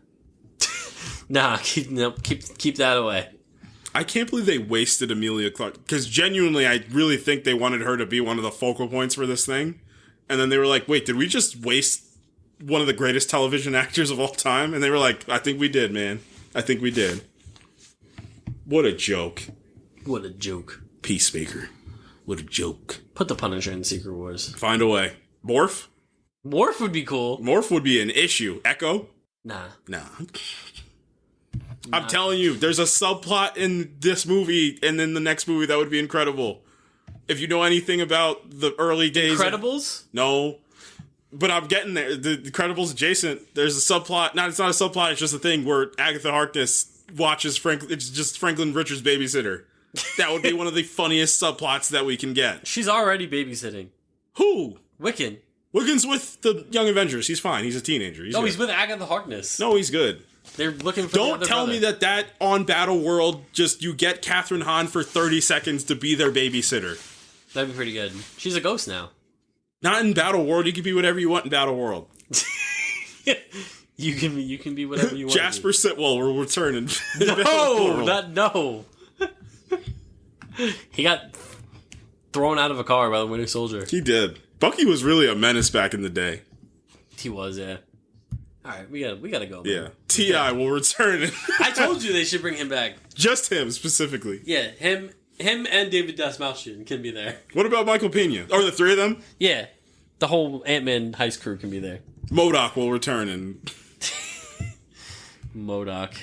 Keep that away. I can't believe they wasted Emilia Clarke. Because genuinely, I really think they wanted her to be one of the focal points for this thing. And then they were like, wait, did we just waste one of the greatest television actors of all time? And they were like, I think we did, man. I think we did. What a joke. What a joke. Peacemaker. What a joke. Put the Punisher in Secret Wars. Find a way. Morph? Morph would be cool. Morph would be an issue. Echo? Nah. I'm telling you, there's a subplot in this movie and in the next movie that would be incredible. If you know anything about the early days... Incredibles? No. But I'm getting there. The Incredibles adjacent. There's a subplot. It's not a subplot. It's just a thing where Agatha Harkness watches Franklin. It's just Franklin Richards' babysitter. That would be one of the funniest subplots that we can get. She's already babysitting. Who? Wiccan. Wiccan's with the Young Avengers. He's fine. He's a teenager. He's with Agatha Harkness. No, he's good. They're looking for. Don't tell me that on Battle World, just you get Catherine Hahn for 30 seconds to be their babysitter. That'd be pretty good. She's a ghost now. Not in Battle World. You can be whatever you want in Battle World. You can be whatever you want. Jasper Sitwell will return in No. He got thrown out of a car by the Winter Soldier. He did. Bucky was really a menace back in the day. He was, yeah. All right, we gotta go. Man. Yeah, T.I. will return. I told you they should bring him back. Just him specifically. Yeah, him and David Dastmalchian can be there. What about Michael Pena? Or the three of them? Yeah, the whole Ant-Man heist crew can be there. MODOK will return and MODOK.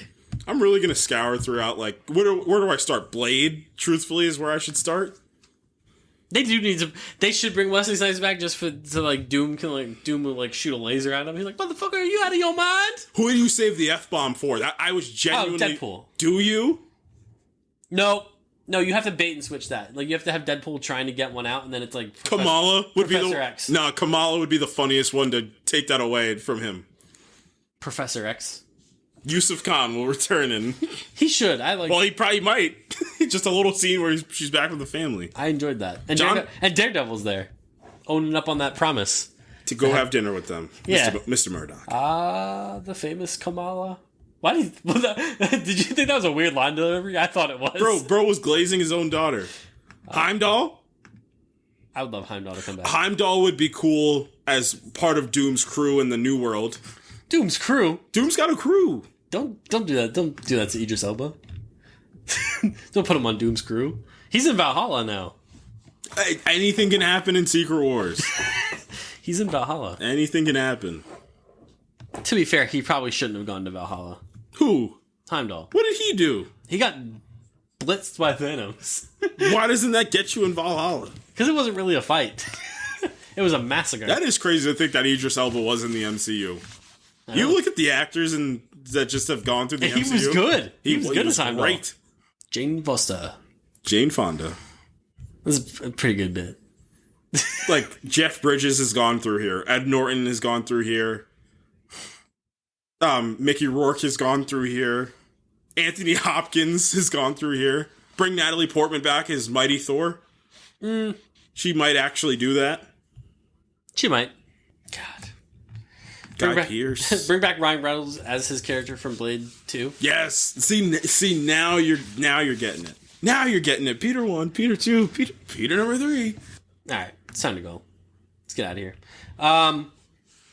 I'm really gonna scour throughout. Like, where do I start? Blade, truthfully, is where I should start. They do need to. They should bring Wesley Snipes back just so like Doom will shoot a laser at him. He's like, "Motherfucker, are you out of your mind?" Who did you save the F-bomb for? I was genuinely. Oh, Deadpool. Do you? No, you have to bait and switch that. Like you have to have Deadpool trying to get one out, and then it's like Kamala would be Professor X. No, Kamala would be the funniest one to take that away from him. Professor X. Yusuf Khan will return and He should. Well, he probably might. Just a little scene where she's back with the family. I enjoyed that. And Daredevil's there, owning up on that promise to go have dinner with them. Yeah, Mr. Murdoch. The famous Kamala. Why did you think that was a weird line delivery? I thought it was. Bro was glazing his own daughter. Heimdall. I would love Heimdall to come back. Heimdall would be cool as part of Doom's crew in the New World. Doom's crew. Doom's got a crew. Don't do that. Don't do that to Idris Elba. Don't put him on Doom's crew. He's in Valhalla now. Anything can happen in Secret Wars. He's in Valhalla. Anything can happen. To be fair, he probably shouldn't have gone to Valhalla. Who? Heimdall. What did he do? He got blitzed by Thanos. Why doesn't that get you in Valhalla? Because it wasn't really a fight. It was a massacre. That is crazy to think that Idris Elba was in the MCU. You look at the actors that just have gone through the MCU. He was good. He was good as Heimdall. Great. Jane Fonda. This is a pretty good bit. Like, Jeff Bridges has gone through here. Ed Norton has gone through here. Mickey Rourke has gone through here. Anthony Hopkins has gone through here. Bring Natalie Portman back as Mighty Thor. She might actually do that. She might. God. Pierce. Bring back Ryan Reynolds as his character from Blade 2. Yes. See now you're getting it. Now you're getting it. Peter 1, Peter 2, Peter number 3. All right, it's time to go. Let's get out of here.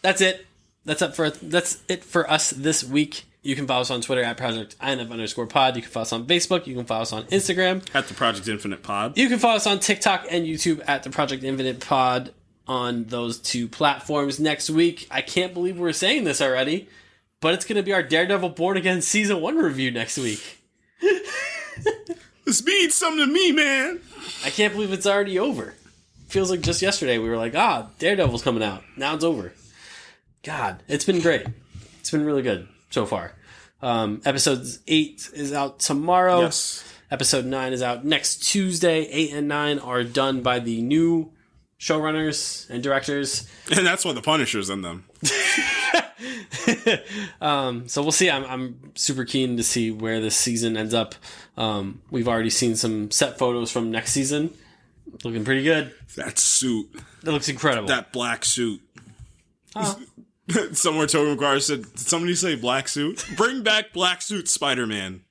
That's it. That's it for us this week. You can follow us on Twitter at @ProjectINF_pod. You can follow us on Facebook. You can follow us on Instagram at the Project Infinite Pod. You can follow us on TikTok and YouTube at the Project Infinite Pod on those two platforms. Next week, I can't believe we're saying this already, but it's going to be our Daredevil Born Again Season 1 review next week. This means something to me, man. I can't believe it's already over. Feels like just yesterday we were like, Daredevil's coming out. Now it's over. God, it's been great. It's been really good so far. Episode 8 is out tomorrow. Yes. Episode 9 is out next Tuesday. 8 and 9 are done by the new showrunners and directors. And that's why the Punisher's in them. So we'll see. I'm super keen to see where this season ends up. We've already seen some set photos from next season. Looking pretty good. That suit. It looks incredible. That black suit. Somewhere Tobey Maguire said, did somebody say black suit? Bring back black suit Spider-Man.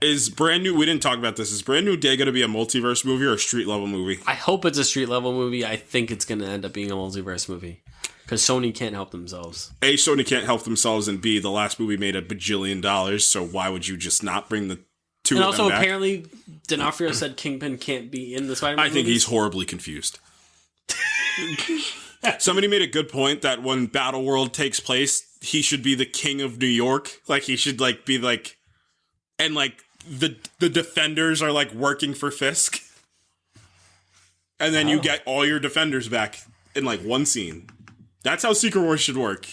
Is brand new, we didn't talk about this, is Brand New Day going to be a multiverse movie or a street level movie? I hope it's a street level movie. I think it's going to end up being a multiverse movie. Because Sony can't help themselves. A, Sony can't help themselves, and B, the last movie made $1 bajillion, so why would you just not bring the two and of them back? And also, apparently, D'Onofrio said Kingpin can't be in the Spider-Man I think movies. he's horribly confused. Somebody made a good point that when Battleworld takes place, he should be the king of New York. Like, he should, like, be, like... And, like, the Defenders are, like, working for Fisk. And then you get all your Defenders back in, like, one scene. That's how Secret Wars should work.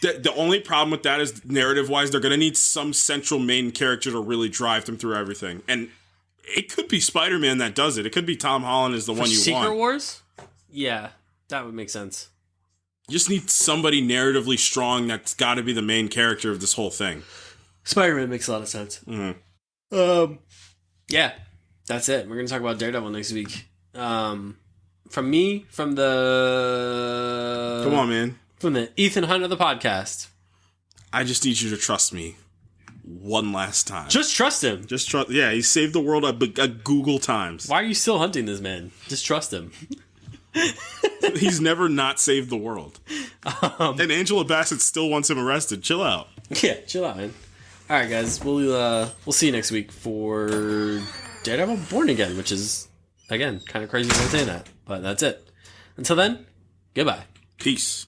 The only problem with that is, narrative-wise, they're going to need some central main character to really drive them through everything. And it could be Spider-Man that does it. It could be Tom Holland is the one you want. Secret Wars? Yeah, that would make sense. You just need somebody narratively strong that's got to be the main character of this whole thing. Spider-Man makes a lot of sense. Mm-hmm. Yeah, that's it. We're going to talk about Daredevil next week. From the... Come on, man. From the Ethan Hunt of the podcast. I just need you to trust me one last time. Just trust him. Just trust. Yeah, he saved the world a Google times. Why are you still hunting this man? Just trust him. He's never not saved the world. And Angela Bassett still wants him arrested. Chill out. Yeah, chill out, man. All right, guys. We'll see you next week for Daredevil Born Again, which is, again, kind of crazy to say that, but that's it. Until then, goodbye. Peace.